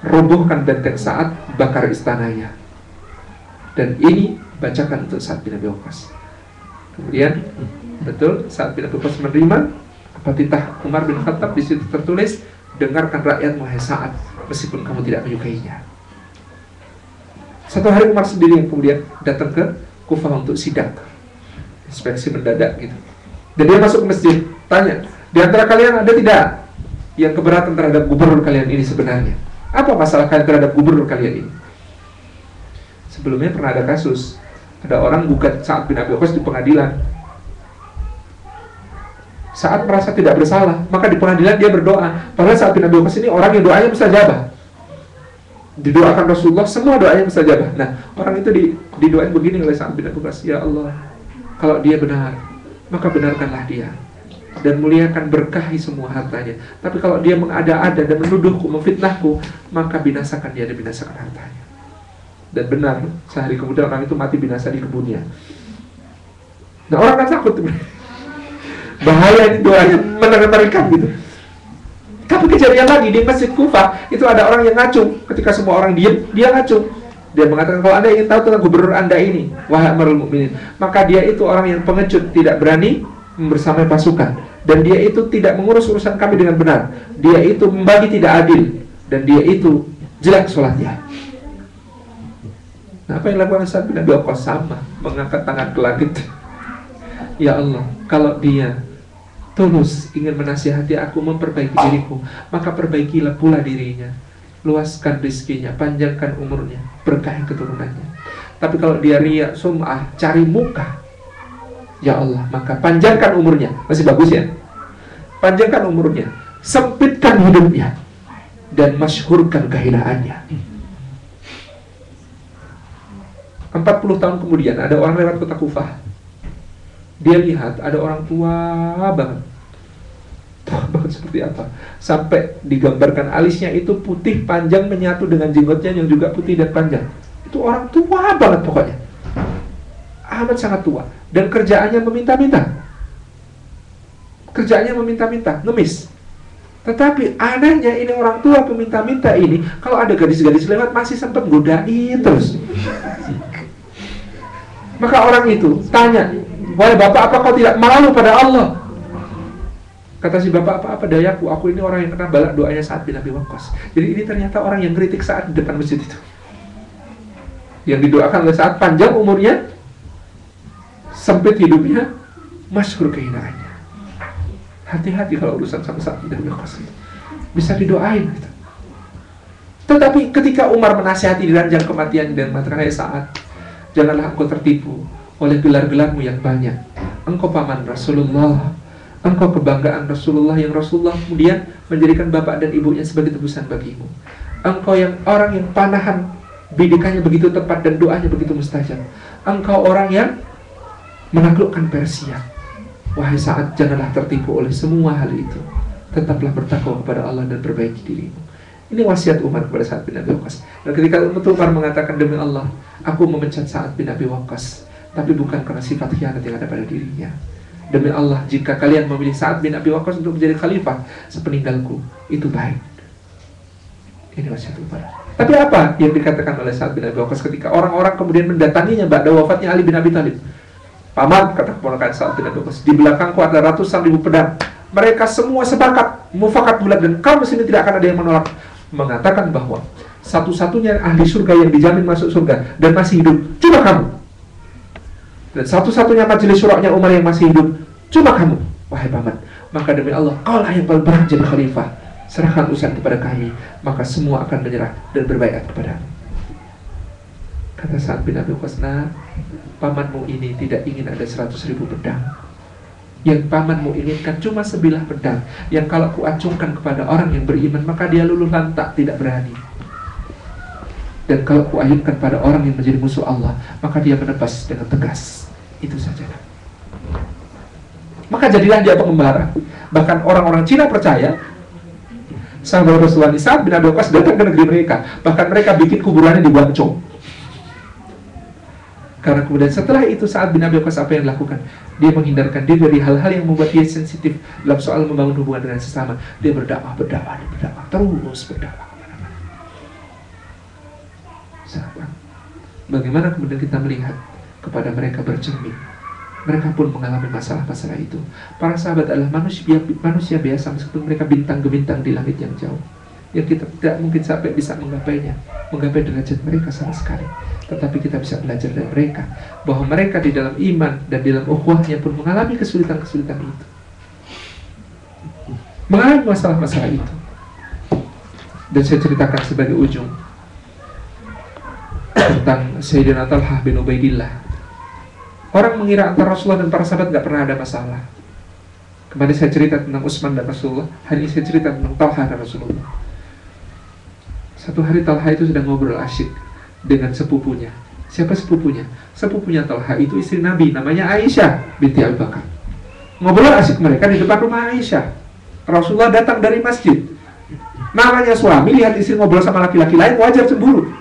robohkan benteng Sa'ad, bakar istananya, dan ini bacakan untuk Sa'ad bin Abi Waqqas. Kemudian betul Sa'ad bin Abi Waqqas menerima apa titah Umar bin Khattab. Di situ tertulis, dengarkan rakyat wahai Sa'ad, meskipun kamu tidak menyukainya. Satu hari Umar sendiri yang kemudian datang ke Kufah untuk sidak, inspeksi mendadak gitu. Dan dia masuk ke masjid, tanya, di antara kalian ada tidak yang keberatan terhadap gubernur kalian ini sebenarnya? Apa masalah kalian terhadap gubernur kalian ini? Sebelumnya pernah ada kasus, ada orang gugat Sa'ad bin Abi Waqqas di pengadilan. Sa'ad merasa tidak bersalah, maka di pengadilan dia berdoa. Padahal Sa'ad bin Abi Waqqas ini orang yang doanya mustajabah. Didoakan Rasulullah, semua doanya mustajabah. Nah, orang itu didoain begini oleh Sa'ad bin Abi Waqqas, ya Allah, kalau dia benar, maka benarkanlah dia dan muliakan, berkahi semua hartanya. Tapi kalau dia mengada-ada dan menuduhku, memfitnahku, maka binasakan dia dan binasakan hartanya. Dan benar, sehari kemudian orang itu mati binasa di kebunnya. Nah, orang kan takut. Bahaya ini doanya mengerikan gitu. Tapi kejadian lagi di Masjid Kufah, itu ada orang yang ngacung. Ketika semua orang diam, dia ngacung. Dia mengatakan, kalau Anda ingin tahu tentang gubernur Anda ini, wahai Amirul Mukminin, maka dia itu orang yang pengecut, tidak berani bersamai pasukan. Dan dia itu tidak mengurus urusan kami dengan benar. Dia itu membagi tidak adil. Dan dia itu jelek sholatnya. Nah, apa yang dilakukan Sa'ad bin Abi Waqqas? Sama, mengangkat tangan ke langit. Ya Allah, kalau dia tulus ingin menasihati aku, memperbaiki diriku, maka perbaikilah pula dirinya. Luaskan rizkinya, panjangkan umurnya, berkahi keturunannya. Tapi kalau dia riya, sum'ah, cari muka, ya Allah, maka panjangkan umurnya. Masih bagus ya? Panjangkan umurnya, sempitkan hidupnya, dan masyhurkan kehinaannya. 40 tahun kemudian ada orang lewat kota Kufah. Dia lihat ada orang tua banget. Tua banget seperti apa? Sampai digambarkan alisnya itu putih panjang menyatu dengan jenggotnya yang juga putih dan panjang. Itu orang tua banget pokoknya. Amat sangat tua. Dan kerjaannya meminta-minta. Kerjaannya meminta-minta, ngemis. Tetapi anehnya ini orang tua peminta-minta ini, kalau ada gadis-gadis lewat masih sempat godain terus. Maka orang itu tanya, wahai bapak, apa kau tidak malu pada Allah? Kata si bapak, apa dayaku, aku ini orang yang kena balak doanya Sa'ad bin Abi Waqqas. Jadi ini ternyata orang yang kritik Sa'ad di depan masjid itu. Yang didoakan oleh Sa'ad, panjang umurnya, sempit hidupnya, masyhur kehinaannya. Hati-hati kalau urusan sama Sa'ad bin Abi Waqqas itu. Bisa didoain gitu. Tetapi ketika Umar menasihati di ranjang kematian dan mengatakan, hai Sa'ad, janganlah engkau tertipu oleh gelar-gelarmu yang banyak. Engkau paman Rasulullah, engkau kebanggaan Rasulullah, yang Rasulullah kemudian menjadikan bapak dan ibunya sebagai tebusan bagimu. Engkau yang orang yang panahan, bidikannya begitu tepat dan doanya begitu mustajab. Engkau orang yang menaklukkan Persia. Wahai Sa'ad, janganlah tertipu oleh semua hal itu. Tetaplah bertakwa kepada Allah dan perbaiki dirimu. Ini wasiat Umar kepada Sa'ad bin Abi Waqqas. Dan ketika Umar mengatakan, demi Allah, aku memecat Sa'ad bin Abi Waqqas, tapi bukan karena sifat khianat yang ada pada dirinya. Demi Allah, jika kalian memilih Sa'ad bin Abi Waqqas untuk menjadi khalifah sepeninggalku, itu baik. Ini wasiat Umar. Tapi apa yang dikatakan oleh Sa'ad bin Abi Waqqas ketika orang-orang kemudian mendatanginya pada wafatnya Ali bin Abi Thalib? Paman, kata keponakan Sa'ad bin Abi Waqqas, di belakangku ada ratusan ribu pedang. Mereka semua sepakat, mufakat bulat, dan kamu sini tidak akan ada yang menolak. Mengatakan bahwa satu-satunya ahli surga yang dijamin masuk surga dan masih hidup cuma kamu. Dan satu-satunya majelis syura'nya Umar yang masih hidup cuma kamu, wahai paman. Maka demi Allah, kaulah yang paling berhak jadi khalifah. Serahkan urusan kepada kami, maka semua akan menyerah dan berbaiat kepadamu. Kata Sa'ad bin Abi Waqqas, nah, pamanmu ini tidak ingin ada 100.000 pedang. Yang pamanmu inginkan cuma sebilah pedang, yang kalau kuacungkan kepada orang yang beriman, maka dia luluh lantak, tidak berani. Dan kalau kuayunkan pada orang yang menjadi musuh Allah, maka dia menebas dengan tegas. Itu saja. Maka jadilah dia pengembara. Bahkan orang-orang Cina percaya sahabat Rasulullah Sa'ad bin Abi Waqqas datang ke negeri mereka. Bahkan mereka bikin kuburannya di Guangzhou. Karena kemudian setelah itu Sa'ad bin Abi Waqqas apa yang dilakukan? Dia menghindarkan diri dari hal-hal yang membuat dia sensitif dalam soal membangun hubungan dengan sesama. Dia berdakwah, terus berdakwah kemana-mana. Sahabat, bagaimana kemudian kita melihat kepada mereka bercermin? Mereka pun mengalami masalah-masalah itu. Para sahabat adalah manusia biasa, meskipun mereka bintang gemintang di langit yang jauh, yang kita tidak mungkin sampai bisa menggapainya, menggapai derajat mereka sama sekali. Tetapi kita bisa belajar dari mereka bahwa mereka di dalam iman dan di dalam ukhuwahnya pun mengalami kesulitan-kesulitan itu, mengalami masalah-masalah itu. Dan saya ceritakan sebagai ujung tentang Sayyidina Talha bin Ubaidillah. Orang mengira antara Rasulullah dan para sahabat gak pernah ada masalah. Kemarin saya cerita tentang Utsman dan Rasulullah, hari ini saya cerita tentang Talha dan Rasulullah. Satu hari Talha itu sedang ngobrol asyik dengan sepupunya. Siapa sepupunya? Sepupunya Talha itu istri Nabi, namanya Aisyah binti Abu Bakar. Ngobrol asyik mereka di depan rumah Aisyah. Rasulullah datang dari masjid. Namanya suami lihat istri ngobrol sama laki-laki lain, wajar cemburu.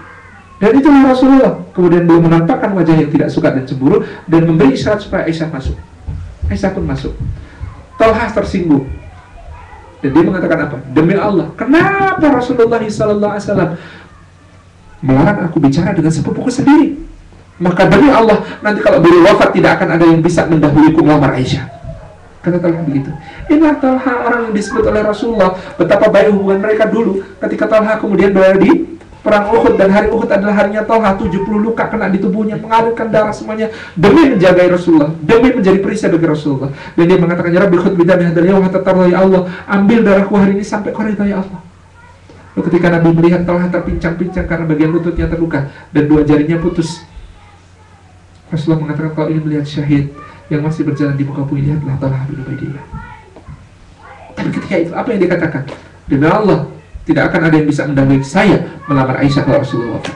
Dan itulah Rasulullah. Kemudian beliau menampakkan wajah yang tidak suka dan cemburu dan memberi isyarat supaya Aisyah masuk. Aisyah pun masuk. Talha tersinggung. Dan dia mengatakan apa? Demi Allah, kenapa Rasulullah SAW melarang aku bicara dengan sepupuku sendiri? Maka demi Allah, nanti kalau beliau wafat tidak akan ada yang bisa mendahuluiku melamar Aisyah. Kata Talha begitu. Inilah Talha, orang yang disebut oleh Rasulullah. Betapa baik hubungan mereka dulu. Ketika Talha kemudian berada di perang Uhud, dan hari Uhud adalah harinya Talha, 70 luka kena di tubuhnya, mengalirkan darah semuanya demi menjagai Rasulullah, demi menjadi perisai bagi Rasulullah. Dan dia mengatakan, ya Rabbi khudh bidami hadal yawm hatta tarda ya Allah, ambil darahku hari ini sampai kau ridha ya Allah. Lalu ketika Nabi melihat Talha terpincang-pincang karena bagian lututnya terluka dan dua jarinya putus, Rasulullah mengatakan, kalau ingin melihat syahid yang masih berjalan di muka bumi, lihatlah Talha bin Ubaidillah. Tapi ketika itu apa yang dikatakan? Demi Allah, tidak akan ada yang bisa mendahului saya melamar Aisyah kalau Rasulullah wafat.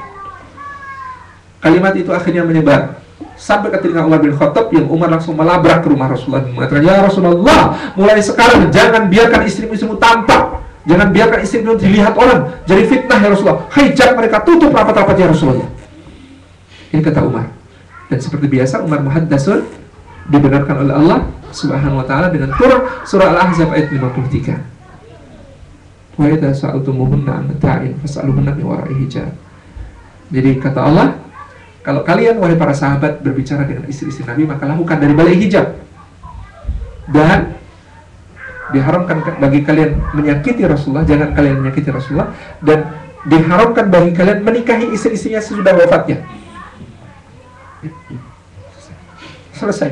Kalimat itu akhirnya menyebar sampai ke telinga Umar bin Khattab, yang Umar langsung melabrak ke rumah Rasulullah dan mengatakan, ya Rasulullah, mulai sekarang jangan biarkan istrimu tampak, jangan biarkan istrimu dilihat orang, jadi fitnah ya Rasulullah. Hijab mereka, tutup rapat-rapat ya Rasulullah. Ini kata Umar. Dan seperti biasa Umar muhaddatsun, dibenarkan oleh Allah Subhanahu wa taala dengan turun surah Al-Ahzab ayat 53. Wa idza sa'altumuhunna an mata'in fas'aluhunna min wara'i hijab. Jadi kata Allah, kalau kalian wahai para sahabat berbicara dengan istri-istri Nabi, maka lakukan dari balik hijab. Dan diharamkan bagi kalian menyakiti Rasulullah, jangan kalian menyakiti Rasulullah, dan diharamkan bagi kalian menikahi istri-istrinya sesudah wafatnya. Selesai.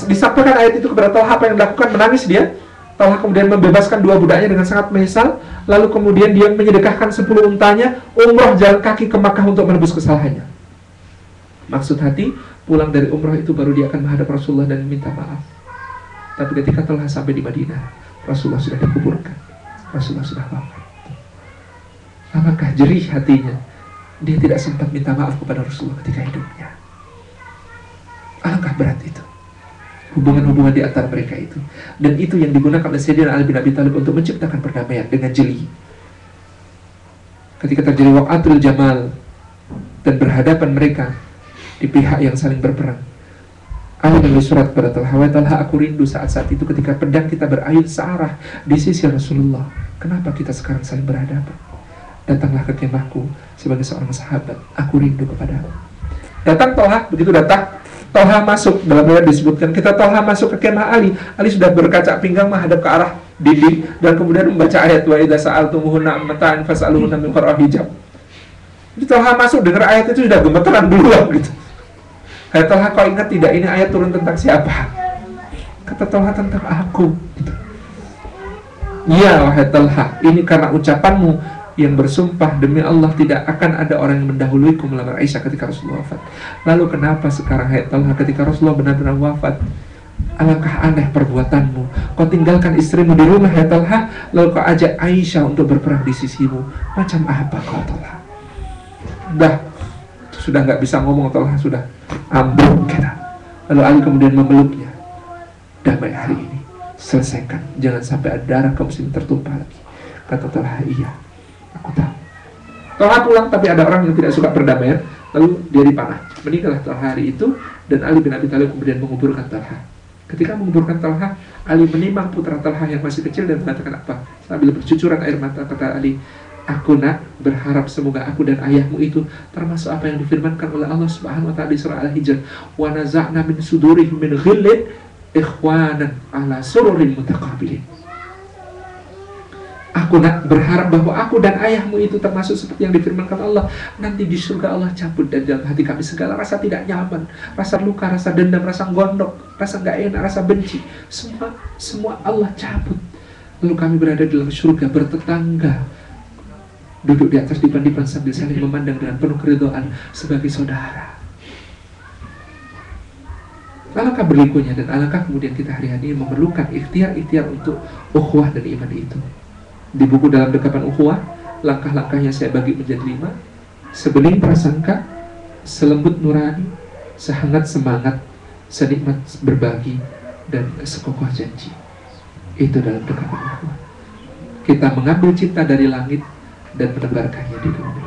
Disampaikan ayat itu kepada Talha, apa yang dilakukan? Menangis dia. Talha kemudian membebaskan dua budaknya dengan sangat menyesal. Lalu kemudian dia menyedekahkan 10 untanya, umrah jalan kaki ke Makkah untuk menebus kesalahannya. Maksud hati, pulang dari umrah itu baru dia akan menghadap Rasulullah dan meminta maaf. Tapi ketika Talha sampai di Madinah, Rasulullah sudah dikuburkan, Rasulullah sudah wafat. Alangkah jerih hatinya, dia tidak sempat minta maaf kepada Rasulullah ketika hidupnya. Alangkah berat itu hubungan-hubungan di antara mereka itu. Dan itu yang digunakan oleh Sayyidina Ali bin Abi Thalib untuk menciptakan perdamaian dengan jeli. Ketika terjadi waqatul jamal dan berhadapan mereka di pihak yang saling berperang, Ali menulis surat pada Talha, "Wahai Talha, aku rindu saat-saat itu ketika pedang kita berayun searah di sisi Rasulullah. Kenapa kita sekarang saling berhadapan? Datanglah ke kemahku sebagai seorang sahabat. Aku rindu kepadamu." Datang Talha, begitu datang Talha masuk, dalam riwayat disebutkan kita Talha masuk ke kemah Ali. Ali sudah berkaca pinggang menghadap ke arah dinding dan kemudian membaca ayat wa idza sa'altumuhunna mata'an fas'aluhunna min wara'i hijab. Jadi Talha masuk dengar ayat itu sudah gemeteran duluan gitu. Hai Talha, kau ingat tidak ini ayat turun tentang siapa? Kata Talha, tentang aku gitu. Iya wahai Talha, ini karena ucapanmu yang bersumpah demi Allah tidak akan ada orang yang mendahuluiku melamar Aisyah ketika Rasulullah wafat. Lalu kenapa sekarang hai Talha ketika Rasulullah benar-benar wafat? Alangkah aneh perbuatanmu. Kau tinggalkan istrimu di rumah hai Talha, lalu kau ajak Aisyah untuk berperang di sisimu. Macam apa kau Talha? Sudah nggak bisa ngomong, Talha sudah ambruk kita. Lalu Ali kemudian memeluknya. Damai hari ini, selesaikan, jangan sampai ada darah kaum muslimin tertumpah lagi. Kata Talha, iya, aku tahu. Talha pulang, tapi ada orang yang tidak suka perdamaian, lalu dia dipanah. Meninggallah Talha hari itu, dan Ali bin Abi Thalib kemudian menguburkan Talha. Ketika menguburkan Talha, Ali menimang putra Talha yang masih kecil dan mengatakan apa? Sambil bercucuran air mata, kata Ali, aku nak berharap semoga aku dan ayahmu itu termasuk apa yang difirmankan oleh Allah Subhanahu wa taala di surah Al-Hijr, wa naza'na min sudurihim min ghillin ikhwanan ala sururin mutaqabilin. Aku nak berharap bahwa aku dan ayahmu itu termasuk seperti yang difirmankan Allah. Nanti di surga Allah cabut dari dalam hati kami segala rasa tidak nyaman, rasa luka, rasa dendam, rasa gondok, rasa gak enak, rasa benci. Semua Allah cabut. Lalu kami berada di dalam surga bertetangga, duduk di atas dipan-dipan sambil saling memandang dengan penuh keridhaan sebagai saudara. Alangkah berlimpahnya dan alangkah kemudian kita hari-hari memerlukan ikhtiar-ikhtiar untuk ukhuwah dan iman itu. Di buku dalam dekapan ukhuwah, langkah-langkahnya saya bagi menjadi 5. Sebening prasangka, selembut nurani, sehangat semangat, senikmat berbagi, dan sekokoh janji. Itu dalam dekapan ukhuwah. Kita mengambil cinta dari langit dan menebarkannya di bumi.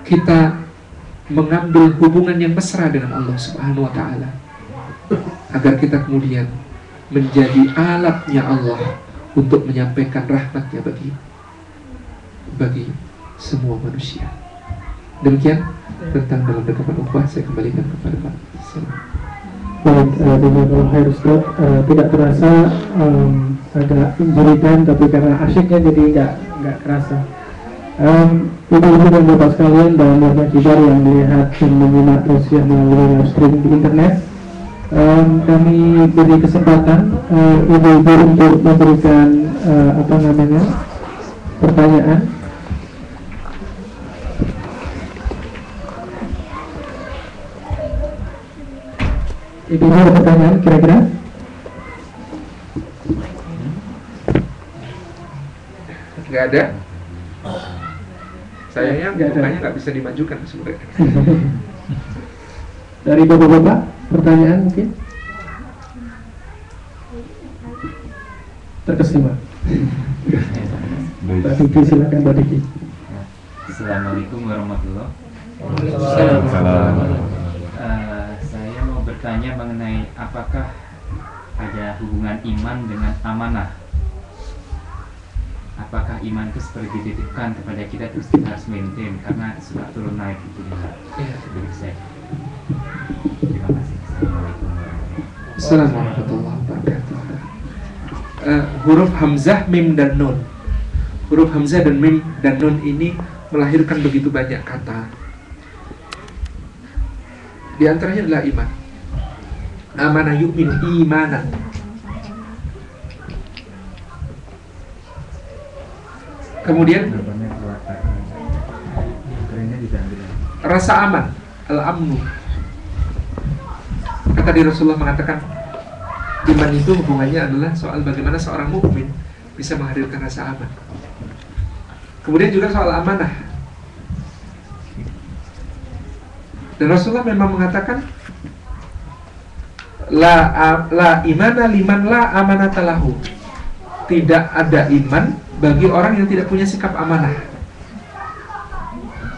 Kita mengambil hubungan yang mesra dengan Allah Subhanahu wa taala, agar kita kemudian menjadi alatnya Allah untuk menyampaikan rahmatnya bagi semua manusia. Demikian tentang dalam dekapan ukhuwah. Saya kembalikan kepada Pak. Baik, jazakallahu khair Ustaz. Tidak terasa agak injurikan, tapi karena asyiknya jadi nggak kerasa. Ibu-ibu dan bapak sekalian dalam warga kibar yang melihat dan menyimak tausiah melalui live stream di internet, kami beri kesempatan ibu-ibu untuk memberikan pertanyaan. Ibu ada pertanyaan kira-kira? Nggak ada. Sayangnya mukanya nggak bisa dimajukan sebenarnya. Dari bapak-bapak, pertanyaan mungkin? Terkesima. Mbak Diki, silakan Mbak Diki. Assalamualaikum warahmatullahi Waalaikumsalam. Saya mau bertanya mengenai apakah ada hubungan iman dengan amanah. Apakah iman itu seperti dititipkan kepada kita terus kita harus maintain karena suka turun naik itu juga. Dari saya. Terima kasih. Assalamualaikum warahmatullahi wabarakatuh. Huruf hamzah, mim dan nun. Huruf hamzah dan mim dan nun ini melahirkan begitu banyak kata. Di antaranya adalah iman. Amana yu'minu imanan. Kemudian rasa aman, al-amnu. Kata di Rasulullah mengatakan iman itu hubungannya adalah soal bagaimana seorang mukmin bisa menghadirkan rasa aman. Kemudian juga soal amanah. Dan Rasulullah memang mengatakan la imana liman la amanata lahu. Tidak ada iman bagi orang yang tidak punya sikap amanah.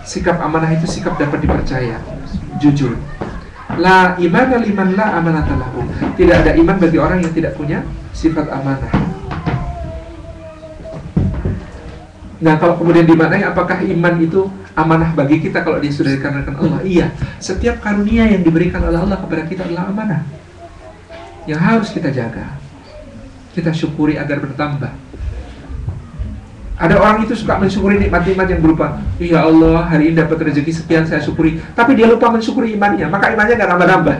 Sikap amanah itu sikap dapat dipercaya, jujur. La imana liman la amanata lahu. Tidak ada iman bagi orang yang tidak punya sifat amanah. Nah, kalau kemudian dimaknai apakah iman itu amanah bagi kita kalau dia sudah dikarenakan Allah? Iya, setiap karunia yang diberikan oleh Allah kepada kita adalah amanah yang harus kita jaga, kita syukuri agar bertambah. Ada orang itu suka mensyukuri nikmat-nikmat yang berupa, ya Allah, hari ini dapat rezeki sekian, saya syukuri. Tapi dia lupa mensyukuri imannya, maka imannya nggak nambah-nambah.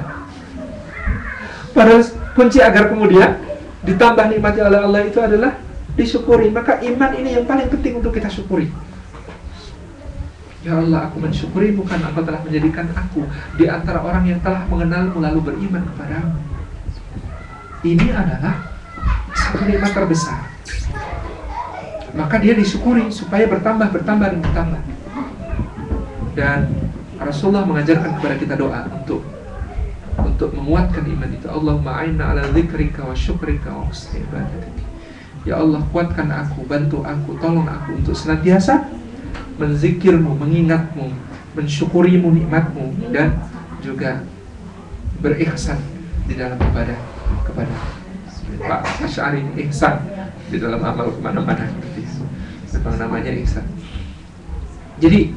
Padahal kunci agar kemudian ditambah nikmatnya oleh Allah itu adalah disyukuri. Maka iman ini yang paling penting untuk kita syukuri. Ya Allah, aku mensyukuri bukan Engkau telah menjadikan aku di antara orang yang telah mengenalmu lalu beriman kepadamu. Ini adalah satu nikmat terbesar. Maka dia disyukuri supaya bertambah dan bertambah. Dan Rasulullah mengajarkan kepada kita doa untuk menguatkan iman itu. Allahumma a'inna ala dzikrika wa syukrika wa husni ibadatik. Ya Allah, kuatkan aku, bantu aku, tolong aku untuk senantiasa menzikirmu, mengingatmu, mensyukurimu nikmatmu, dan juga berihsan di dalam ibadah kepada Pak Asy'ari. Ihsan di dalam amal kemana-mana, memang namanya ihsan. Jadi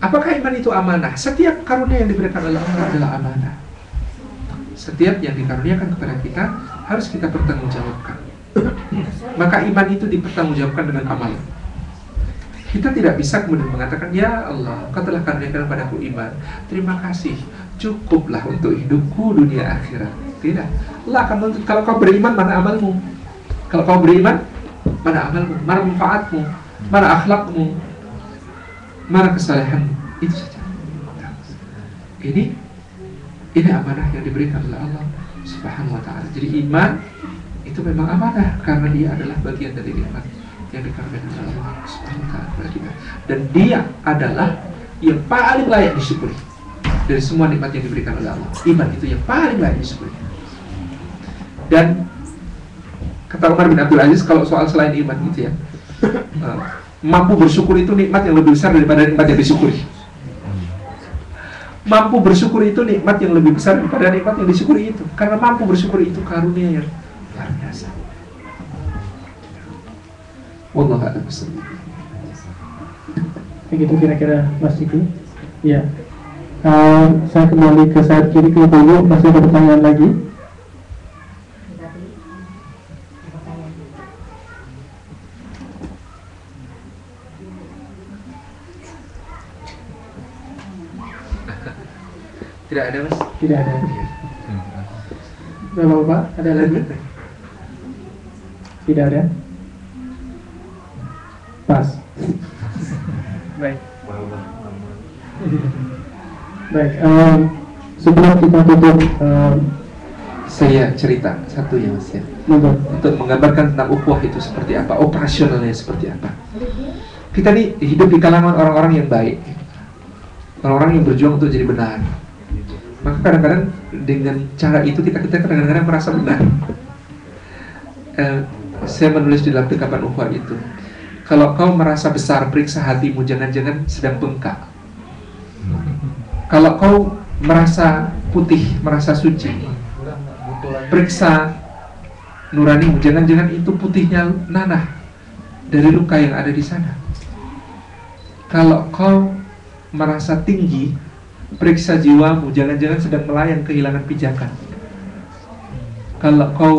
apakah iman itu amanah? Setiap karunia yang diberikan oleh Allah adalah amanah. Setiap yang dikaruniakan kepada kita harus kita pertanggungjawabkan. Maka iman itu dipertanggungjawabkan dengan amal. Kita tidak bisa kemudian mengatakan, ya Allah, Kau telah karuniakan padaku iman, terima kasih, cukuplah untuk hidupku dunia akhirat. Tidak. Allah akan menuntut, kalau kau beriman, mana amalmu? Kalau kau beriman, mana amalmu? Mana manfaatmu? Mana akhlakmu? Mana kesalehanmu? Itu saja. Ini amanah yang diberikan oleh Allah Subhanahu wa ta'ala. Jadi iman itu memang amanah karena dia adalah bagian dari nikmat yang dikaruniakan oleh Allah Subhanahu wa ta'ala kepada kita. Dan dia adalah yang paling layak disyukuri dari semua nikmat yang diberikan oleh Allah. Iman itu yang paling layak disyukuri. Dan kata Umar bin Abdul Aziz, kalau soal selain iman gitu ya, mampu bersyukur itu nikmat yang lebih besar daripada nikmat yang disyukuri. Mampu bersyukur itu nikmat yang lebih besar daripada nikmat yang disyukuri itu. Karena mampu bersyukur itu karunia yang luar biasa. rasa. Wallahu a'lam bishawab. Begitu kira-kira Mas Diki. Ya. Saya kembali ke sayap kiri ke dulu. Masih ada pertanyaan lagi? Tidak ada, Mas? Tidak ada. Bapak-bapak, ada lagi? Tidak ada? Pas. Baik. Baik. Sebelum kita tutup, Saya cerita satu ya, Mas ya. Untuk menggambarkan tentang ukhuwah itu seperti apa, operasionalnya seperti apa. Kita nih hidup di kalangan orang-orang yang baik, orang-orang yang berjuang untuk jadi benar. Maka kadang-kadang dengan cara itu kita kadang-kadang merasa benar. Saya menulis di dalam dekapan ukhuwah itu, kalau kau merasa besar, periksa hatimu, jangan-jangan sedang bengkak. Kalau kau merasa putih, merasa suci, periksa nuranimu, jangan-jangan itu putihnya nanah dari luka yang ada di sana. Kalau kau merasa tinggi, periksa jiwamu, jangan-jangan sedang melayang kehilangan pijakan. Kalau kau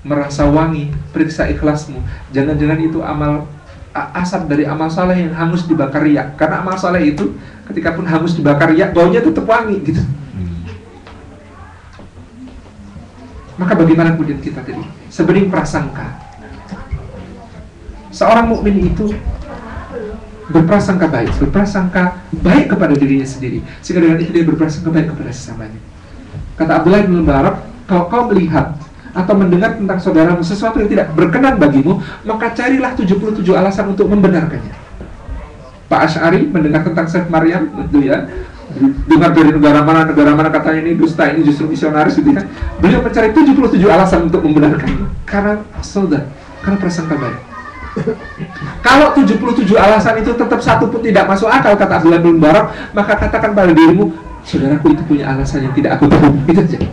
merasa wangi, periksa ikhlasmu, jangan-jangan itu asap dari amal saleh yang hangus dibakar riya. Karena amal saleh itu ketika pun hangus dibakar riya, baunya tetap wangi gitu. Maka bagaimana kemudian kita tadi sebening prasangka. Seorang mukmin itu berprasangka baik kepada dirinya sendiri, sehingga dengan itu dia berprasangka baik kepada sesamanya. Kata Abdullah bin Mubarak, kalau kau melihat atau mendengar tentang saudaramu sesuatu yang tidak berkenan bagimu, maka carilah 77 alasan untuk membenarkannya. Pak Asy'ari mendengar tentang Syekh Maryam itu ya, dengar dari negara mana katanya ini dusta, ini justru misionaris gitu kan. Beliau mencari 77 alasan untuk membenarkannya karena saudara, karena prasangka baik. Kalau 77 alasan itu tetap satu pun tidak masuk akal, kata Abdullah bin Mubarak, maka katakan pada dirimu, saudaraku itu punya alasan yang tidak aku tahu. Itu saja.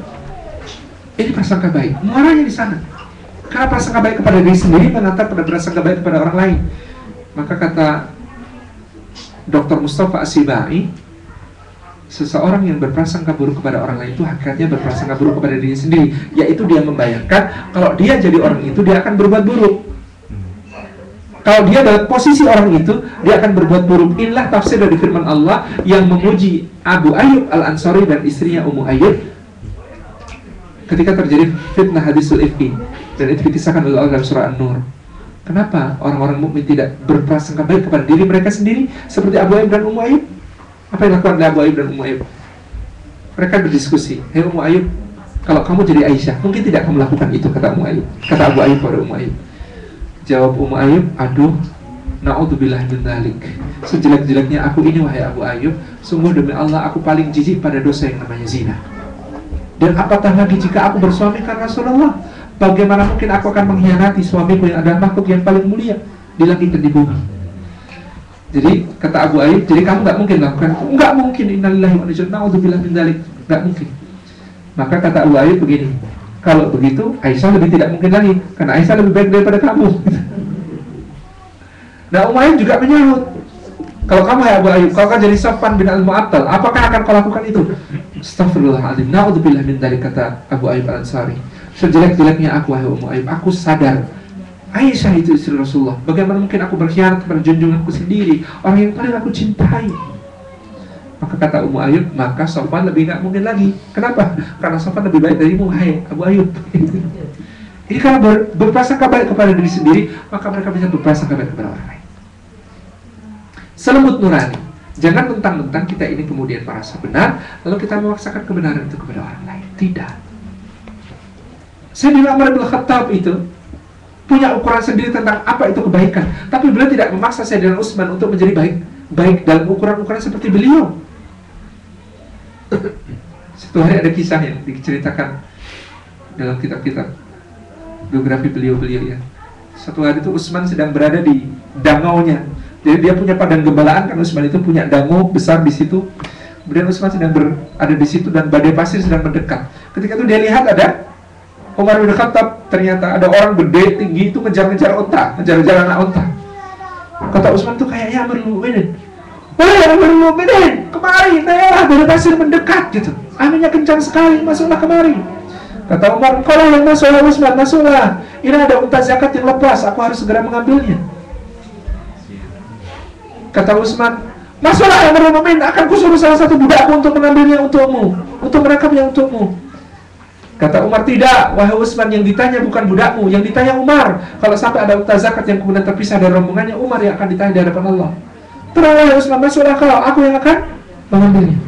Ini prasangka baik. Muaranya di sana. Karena prasangka baik kepada diri sendiri mengantar pada prasangka baik kepada orang lain. Maka kata Dr. Mustafa As-Sibai, seseorang yang berprasangka buruk kepada orang lain itu hakikatnya berprasangka buruk kepada dirinya sendiri, yaitu dia membayangkan kalau dia jadi orang itu dia akan berbuat buruk. Kalau dia dalam posisi orang itu, dia akan berbuat buruk. Inilah tafsir dari firman Allah yang memuji Abu Ayyub Al-Ansari dan istrinya Ummu Ayyub ketika terjadi fitnah hadisul ifki, dan itu dikisahkan oleh Allah dalam surah An-Nur. Kenapa orang-orang mukmin tidak berprasangka baik kepada diri mereka sendiri seperti Abu Ayyub dan Ummu Ayyub? Apa yang dilakukan oleh Abu Ayyub dan Ummu Ayyub? Mereka berdiskusi, "Hei Ummu Ayyub, kalau kamu jadi Aisyah, mungkin tidak kamu lakukan itu," kata Ummu Ayyub. Kata Abu Ayyub pada Ummu Ayyub. Jawab Ummu Ayyub, "Aduh, na'udzubillah min dzalik. Sejelek-jeleknya aku ini wahai Abu Ayyub, sungguh demi Allah aku paling jijik pada dosa yang namanya zina. Dan apatah lagi jika aku bersuami karena Rasulullah. Bagaimana mungkin aku akan mengkhianati suamiku yang adalah makhluk yang paling mulia di langit dan di bumi." Jadi kata Abu Ayyub, jadi kamu nggak mungkin lakukan itu. Nggak mungkin, innalillahi wa inna ilaihi raji'un, na'udzubillah min dzalik. Nggak mungkin. Maka kata Abu Ayyub begini, kalau begitu Aisyah lebih tidak mungkin lagi, karena Aisyah lebih baik daripada kamu. Nah, Ummu Ayyub juga menyahut, kalau kamu ya Abu Ayyub, kalau kau jadi Safwan bin Al-Mu'attal, apakah akan kau lakukan itu? Astaghfirullahaladzim, na'udzubillah min dzalik, kata Abu Ayyub Al-Ansari. Sejelek-jeleknya aku wahai Ummu Ayyub, aku sadar Aisyah itu istri Rasulullah. Bagaimana mungkin aku berkhianat kepada junjunganku sendiri, orang yang paling aku cintai? Maka kata Ummu Ayyub, maka Safwan lebih nggak mungkin lagi. Kenapa? Karena Safwan lebih baik darimu, hai Abu Ayyub. Ini karena berprasangka baik kepada diri sendiri, maka mereka bisa berprasangka baik kepada orang lain. Selembut nurani. Jangan mentang-mentang kita ini kemudian merasa benar, lalu kita memaksakan kebenaran itu kepada orang lain. Tidak. Sayyidina Umar bin Khattab itu punya ukuran sendiri tentang apa itu kebaikan, tapi beliau tidak memaksa Sayyidina Utsman untuk menjadi baik dalam ukuran-ukuran seperti beliau. Satu hari ada kisah yang diceritakan dalam kitab-kitab biografi beliau-beliau ya. Satu hari itu Utsman sedang berada di dangaunya. Jadi dia punya padang gembalaan, kan Utsman itu punya danau besar di situ. Kemudian Utsman sedang berada di situ dan badai pasir sedang mendekat. Ketika itu dia lihat ada Umar bin Khattab ternyata ada orang gede tinggi itu ngejar-ngejar onta, ngejar-ngejar anak onta. Kata Utsman tuh kayaknya Amirul Mukminin. Wahai Amirul Mukminin, kemari, naiklah dari pasir mendekat gitu. Anginnya kencang sekali, masuklah kemari. Kata Umar, engkau lah yang masuk, ya Utsman, masuklah. Ini ada unta zakat yang lepas, aku harus segera mengambilnya. Kata Utsman, masuklah Amirul Mukminin, akan kusuruh salah satu budakku untuk mengambilnya untukmu, untuk menangkapnya untukmu. Kata Umar, tidak, wahai Utsman, yang ditanya bukan budakmu, yang ditanya Umar. Kalau sampai ada unta zakat yang kemudian terpisah dari rombongannya, Umar yang akan ditanya di hadapan Allah. Terang wahai Utsman, masuklah kau, aku yang akan mengambilnya.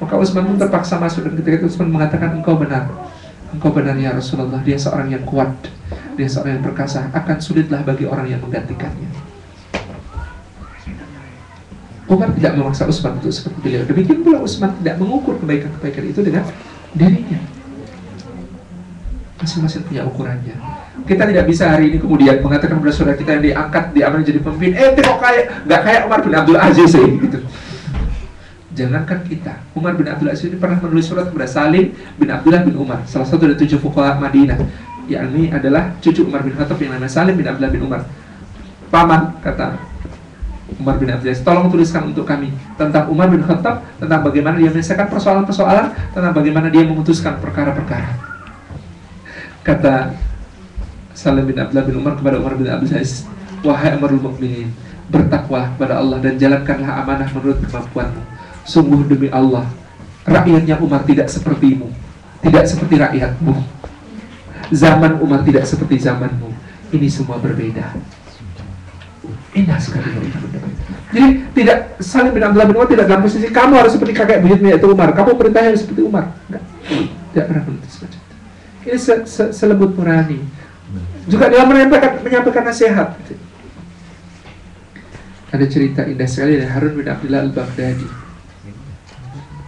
Maka Utsman pun terpaksa masuk, dan ketika itu Utsman mengatakan, engkau benar ya Rasulullah, dia seorang yang kuat, dia seorang yang perkasa, akan sulitlah bagi orang yang menggantikannya. Umar tidak memaksa Utsman untuk seperti beliau. Demikian pula Utsman tidak mengukur kebaikan-kebaikan itu dengan dirinya. Masing-masing punya ukurannya. Kita tidak bisa hari ini kemudian mengatakan kepada saudara kita yang diangkat, diambil jadi pemimpin, kok nggak kayak Umar bin Abdul Aziz gitu. Jangankan kita, Umar bin Abdul Aziz ini pernah menulis surat kepada Salim bin Abdullah bin Umar, salah satu dari 7 fuqaha Madinah. Yakni adalah cucu Umar bin Khattab yang namanya Salim bin Abdullah bin Umar. Paman, kata Umar bin Abdul Aziz, tolong tuliskan untuk kami tentang Umar bin Khattab, tentang bagaimana dia menyelesaikan persoalan-persoalan, tentang bagaimana dia memutuskan perkara-perkara. Kata Salim bin Abdullah bin Umar kepada Umar bin Abdul Aziz, wahai Amirul Mukminin, bertakwalah kepada Allah dan jalankanlah amanah menurut kemampuanmu. Sungguh demi Allah, rakyatnya Umar tidak sepertimu, tidak seperti rakyatmu. Zaman Umar tidak seperti zamanmu. Ini semua berbeda. Indah sekali. Jadi tidak, Salim bin Abdullah bin Umar tidak dalam posisi kamu harus seperti kakek buyutnya itu Umar, kamu perintahnya harus seperti Umar. Enggak, tidak pernah begitu. Ini selembut nurani. Juga dalam menyampaikan nasihat. Ada cerita indah sekali dari Harun bin Abdullah al-Baghdadi.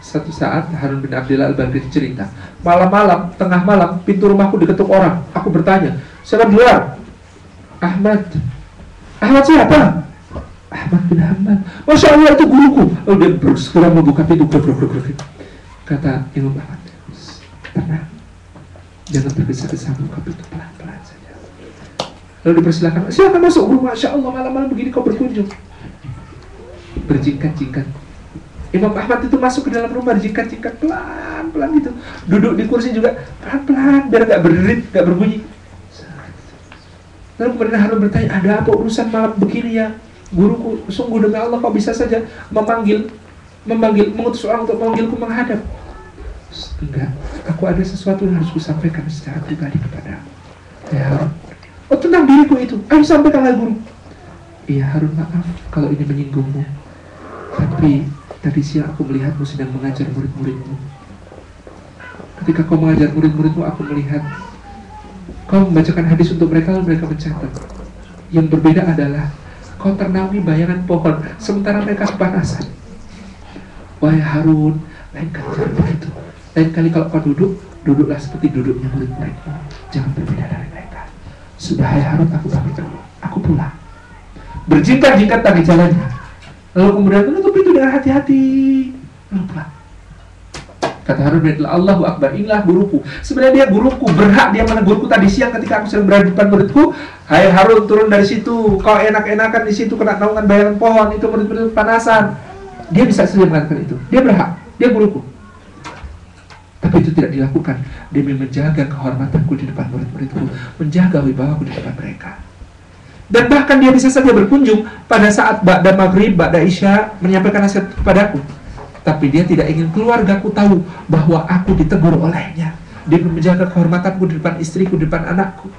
Satu saat Harun bin Abdullah al-Baghdadi cerita, malam-malam, tengah malam, pintu rumahku diketuk orang. Aku bertanya, siapa di luar? Ahmad. Ahmad siapa? Ahmad bin Hanbal. Masya Allah, itu guruku. Oh, dia segera membuka pintu. Kata Imam Ahmad, tenang, jangan tergesa-gesa, buka pintu pelan-pelan saja. Lalu dipersilakan, silakan masuk. Masya Allah, malam-malam begini kau berkunjung. Berjingkat-jingkat. Imam Ahmad itu masuk ke dalam rumah, berjingkat-jingkat pelan-pelan gitu. Duduk di kursi juga pelan-pelan, biar gak berderit, gak berbunyi. Lalu kemudian Harun bertanya, ada apa urusan malam begini ya guruku? Sungguh demi Allah kau bisa saja memanggil, mengutus orang untuk memanggilku menghadap. Enggak, aku ada sesuatu yang harus kusampaikan secara pribadi kepadamu. Ya Harun, oh tentang diriku itu, ayo sampaikanlah guru. Iya Harun, maaf kalau ini menyinggungmu, tapi tadi siang aku melihatmu sedang mengajar murid-muridmu. Ketika kau mengajar murid-muridmu, aku melihat kau membacakan hadis untuk mereka, lalu mereka mencatat. Yang berbeda adalah kau ternaungi bayangan pohon, sementara mereka kepanasan. Wahai Harun, lain kali jangan begitu. Lain kali kalau kau duduklah seperti duduknya murid-muridmu. Jangan berbeda dari mereka. Sudah hai Harun, aku pamit dulu. Aku pulang. Berjingkat-jingkat tadi jalannya. Lalu kemudian menutup pintu dengan hati-hati. Lalu pulang. Kata Harun bin Allahu Akbar, inilah guruku. Sebenarnya dia guruku, berhak dia menegurku tadi siang ketika aku sedang berada di depan muridku. Hai Harun, turun dari situ. Kau enak-enakan di situ kena naungan bayangan pohon, itu murid-murid panasan. Dia bisa saja mengatakan itu. Dia berhak, dia guruku. Tapi itu tidak dilakukan demi menjaga kehormatanku di depan murid-muridku, menjaga wibawaku di depan mereka. Dan bahkan dia bisa saja berkunjung pada saat ba'da maghrib, ba'da isya, menyampaikan nasihat kepadaku. Tapi dia tidak ingin keluargaku tahu bahwa aku ditegur olehnya. Dia menjaga kehormatanku di depan istriku, di depan anakku.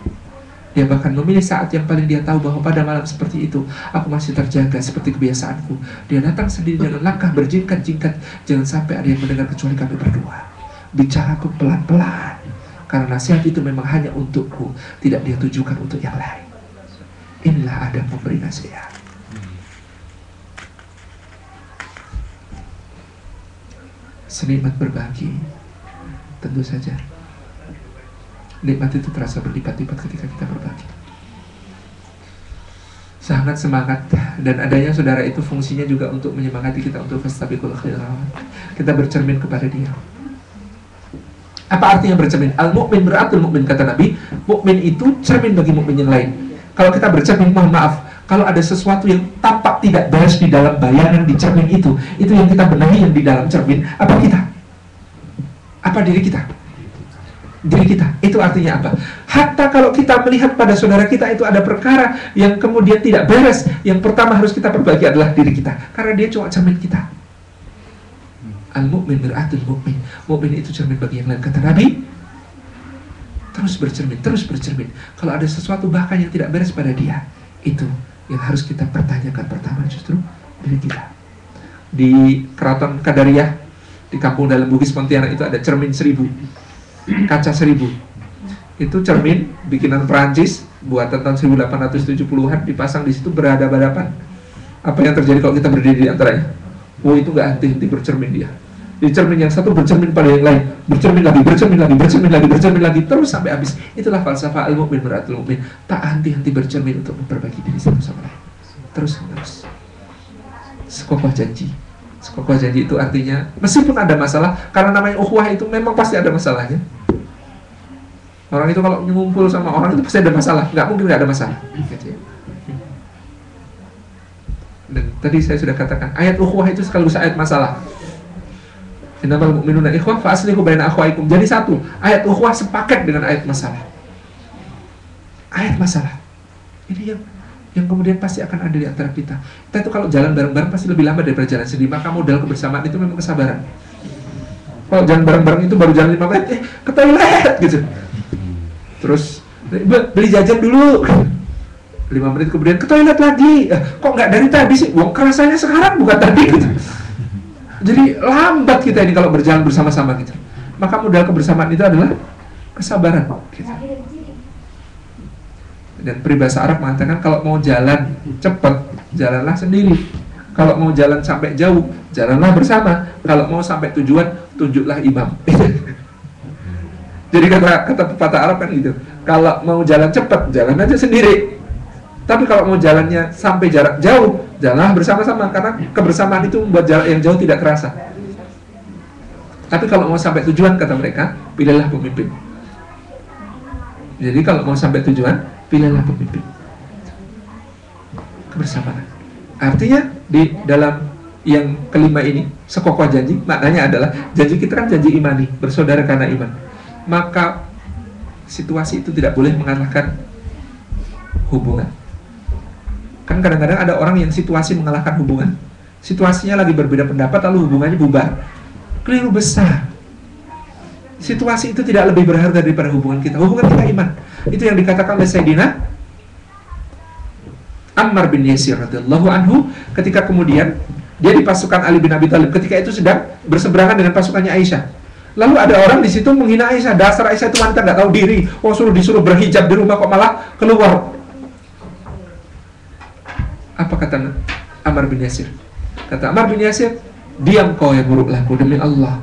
Dia bahkan memilih saat yang paling dia tahu bahwa pada malam seperti itu aku masih terjaga seperti kebiasaanku. Dia datang sendiri dengan langkah berjingkat-jingkat. Jangan sampai ada yang mendengar kecuali kami berdua. Bicaraku pelan-pelan, karena nasihat itu memang hanya untukku, tidak dia tujukan untuk yang lain. Inilah adab memberi nasihat. Senikmat berbagi, tentu saja nikmat itu terasa berlipat-lipat ketika kita berbagi. Sangat semangat, dan adanya saudara itu fungsinya juga untuk menyemangati kita untuk fastabiqul khairat. Kita bercermin kepada dia. Apa artinya bercermin? Al-mu'min beratul mu'min, kata Nabi. Mu'min itu cermin bagi mu'min yang lain. Kalau kita bercermin, mohon maaf, kalau ada sesuatu yang tampak tidak beres di dalam bayangan di cermin itu yang kita benahi yang di dalam cermin. Apa kita? Apa diri kita? Diri kita. Itu artinya apa? Hatta kalau kita melihat pada saudara kita itu ada perkara yang kemudian tidak beres, yang pertama harus kita perbaiki adalah diri kita, karena dia cuma cermin kita. Al-mu'min mir'atul mu'min. Mu'min itu cermin bagi yang lain, kata Nabi. Terus bercermin, terus bercermin. Kalau ada sesuatu bahkan yang tidak beres pada dia, itu yang harus kita pertanyakan pertama, justru diri kita. Di Keraton Qadariyah, di kampung dalam Bugis Pontianak itu ada cermin 1000, kaca 1000. Itu cermin bikinan Perancis, buatan tahun 1870-an, dipasang di situ berhadapan-hadapan. Apa yang terjadi kalau kita berdiri di antaranya? Oh, itu nggak henti-henti bercermin dia. Di cermin yang satu bercermin pada yang lain, bercermin lagi, bercermin lagi, bercermin lagi, bercermin lagi, terus sampai habis. Itulah falsafah al-mu'min beratul mu'min. Tak henti-henti bercermin untuk memperbaiki diri satu sama lain. Terus. Sekokoh janji. Sekokoh janji itu artinya meskipun ada masalah, karena namanya ukhuwah itu memang pasti ada masalahnya. Orang itu kalau ngumpul sama orang itu pasti ada masalah, nggak mungkin nggak ada masalah. Gitu ya. Dan tadi saya sudah katakan, ayat ukhuwah itu sekaligus ayat masalah. Innamal mu'minuna ikhwah fa aslihu baina akhwaikum. Jadi satu, ayat ukhuwah sepaket dengan ayat masalah. Ayat masalah. Ini yang kemudian pasti akan ada di antara kita. Kita itu kalau jalan bareng-bareng pasti lebih lama daripada jalan sendiri. Maka modal kebersamaan itu memang kesabaran. Kalau jalan bareng-bareng itu baru jalan 5 menit, ke toilet gitu. Terus beli jajan dulu. 5 menit kemudian ke toilet lagi. Kok nggak dari tadi sih? Wong kerasanya sekarang bukan tadi gitu. Jadi lambat kita ini kalau berjalan bersama-sama gitu. Maka modal kebersamaan itu adalah kesabaran gitu. Dan peribahasa Arab mengatakan kalau mau jalan cepat, jalanlah sendiri. Kalau mau jalan sampai jauh, jalanlah bersama. Kalau mau sampai tujuan, tunjuklah imam. Jadi kata pepatah Arab kan gitu. Kalau mau jalan cepat, jalan aja sendiri. Tapi kalau mau jalannya sampai jarak jauh, jalanlah bersama-sama, karena kebersamaan itu membuat jarak yang jauh tidak kerasa. Tapi kalau mau sampai tujuan, kata mereka, pilihlah pemimpin. Jadi kalau mau sampai tujuan, pilihlah pemimpin. Kebersamaan. Artinya di dalam yang kelima ini, sekokoh janji, maknanya adalah janji kita kan janji imani, bersaudara karena iman. Maka situasi itu tidak boleh mengalahkan hubungan. Kan kadang-kadang ada orang yang situasi mengalahkan hubungan. Situasinya lagi berbeda pendapat, lalu hubungannya bubar. Keliru besar. Situasi itu tidak lebih berharga daripada hubungan kita. Hubungan kita iman. Itu yang dikatakan oleh Sayyidina Ammar bin Yasir radhiyallahu anhu, ketika kemudian dia di pasukan Ali bin Abi Thalib, ketika itu sedang berseberangan dengan pasukannya Aisyah. Lalu ada orang di situ menghina Aisyah, dasar Aisyah itu wanita nggak tahu diri. Disuruh berhijab di rumah kok malah keluar. Apa kata Ammar bin Yasir? Kata Ammar bin Yasir, diam kau yang buruk laku, demi Allah,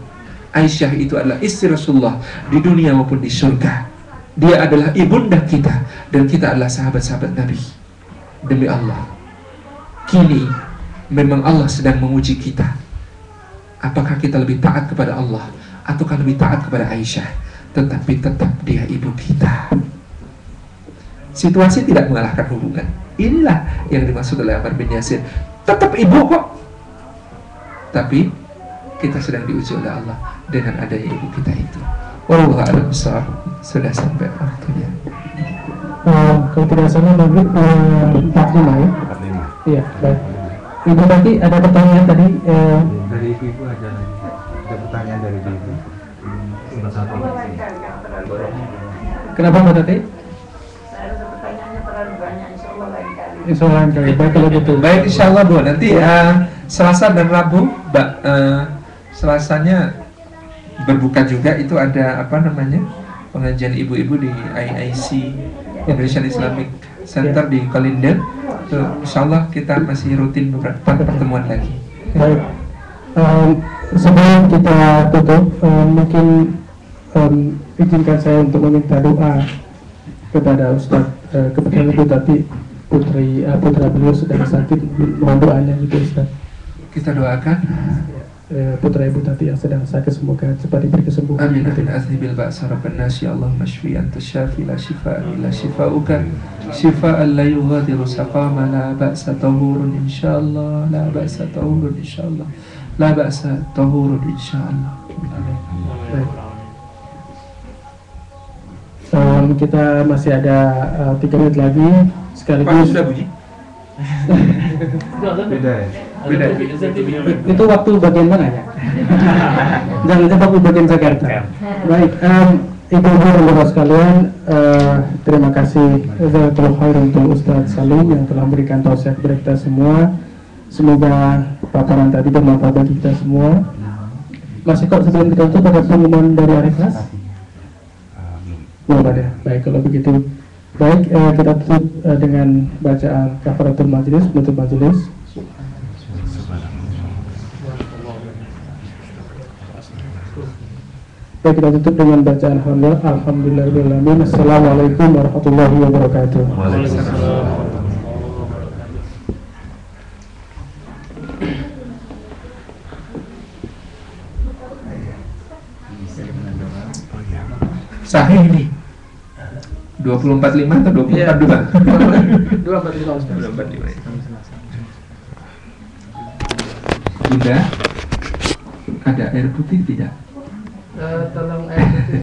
Aisyah itu adalah istri Rasulullah di dunia maupun di surga. Dia adalah ibunda kita, dan kita adalah sahabat-sahabat Nabi. Demi Allah, kini memang Allah sedang menguji kita. Apakah kita lebih taat kepada Allah ataukah lebih taat kepada Aisyah? Tetapi tetap dia ibu kita. Situasi tidak mengalahkan hubungan. Inilah yang dimaksud oleh Ammar bin Yasir. Tetap ibu kok, tapi kita sedang diuji oleh Allah dengan adanya ibu kita itu. Wallahu a'lam bishawab. Sudah sampai waktunya. Kalau tidak salah maghrib 45 ya? 45. Iya, baik. Ibu tadi ada pertanyaan tadi. Dari ibu aja lagi. Ada pertanyaan dari ibu. Kenapa Mbak Tati? Insya Allah lain kali. Baik kalau gitu. Baik, insya Allah Bu. Nanti Selasa dan Rabu, Selasanya berbuka juga, itu ada apa namanya, pengajian ibu-ibu di IIC Indonesian Islamic Center di Kalinden. Insya Allah kita masih rutin beberapa pertemuan lagi. Baik. Sebelum kita tutup, mungkin izinkan saya untuk meminta doa kepada Ustaz, kepada Ibu Tati, putra beliau sedang sakit, mohon doanya gitu Ustaz. Kita doakan. putra ibu tadi yang sedang sakit, semoga cepat diberi kesembuhan. Amin amin. Azhibil ba'sa rabban nas, ya Allah mashfi anta syafi la shifaa illa shifauka shifaan la yughadiru saqama. La ba'sa tahurun insyaallah, la ba'sa tahurun insyaallah, la ba'sa tahurun insyaallah. Baik. Kita masih ada 3 menit lagi sekaligus. Sudah bunyi? Beda ya? Beda. Itu waktu bagian mana ya? Jangan waktu bagian Jakarta. Baik, ibu-ibu dan bapak sekalian, terima kasih jazakallahu khairan untuk Ustadz Salim yang telah memberikan tausiah kepada kita semua. Semoga paparan tadi bermanfaat bagi kita semua. Masih kok sebelum kita tutup ada pengumuman dari Arifas? Belum ada. Baik, kalau begitu baik, kita tutup dengan bacaan kafaratul majelis, penutup majelis. Baik, kita tutup dengan bacaan alhamdulillahirabbil. Assalamualaikum warahmatullahi wabarakatuh. Sahih ini 24.5 atau 24.2? 245 Ustaz. 24.5 ya. Bunda, ada air putih tidak? Tolong air putih.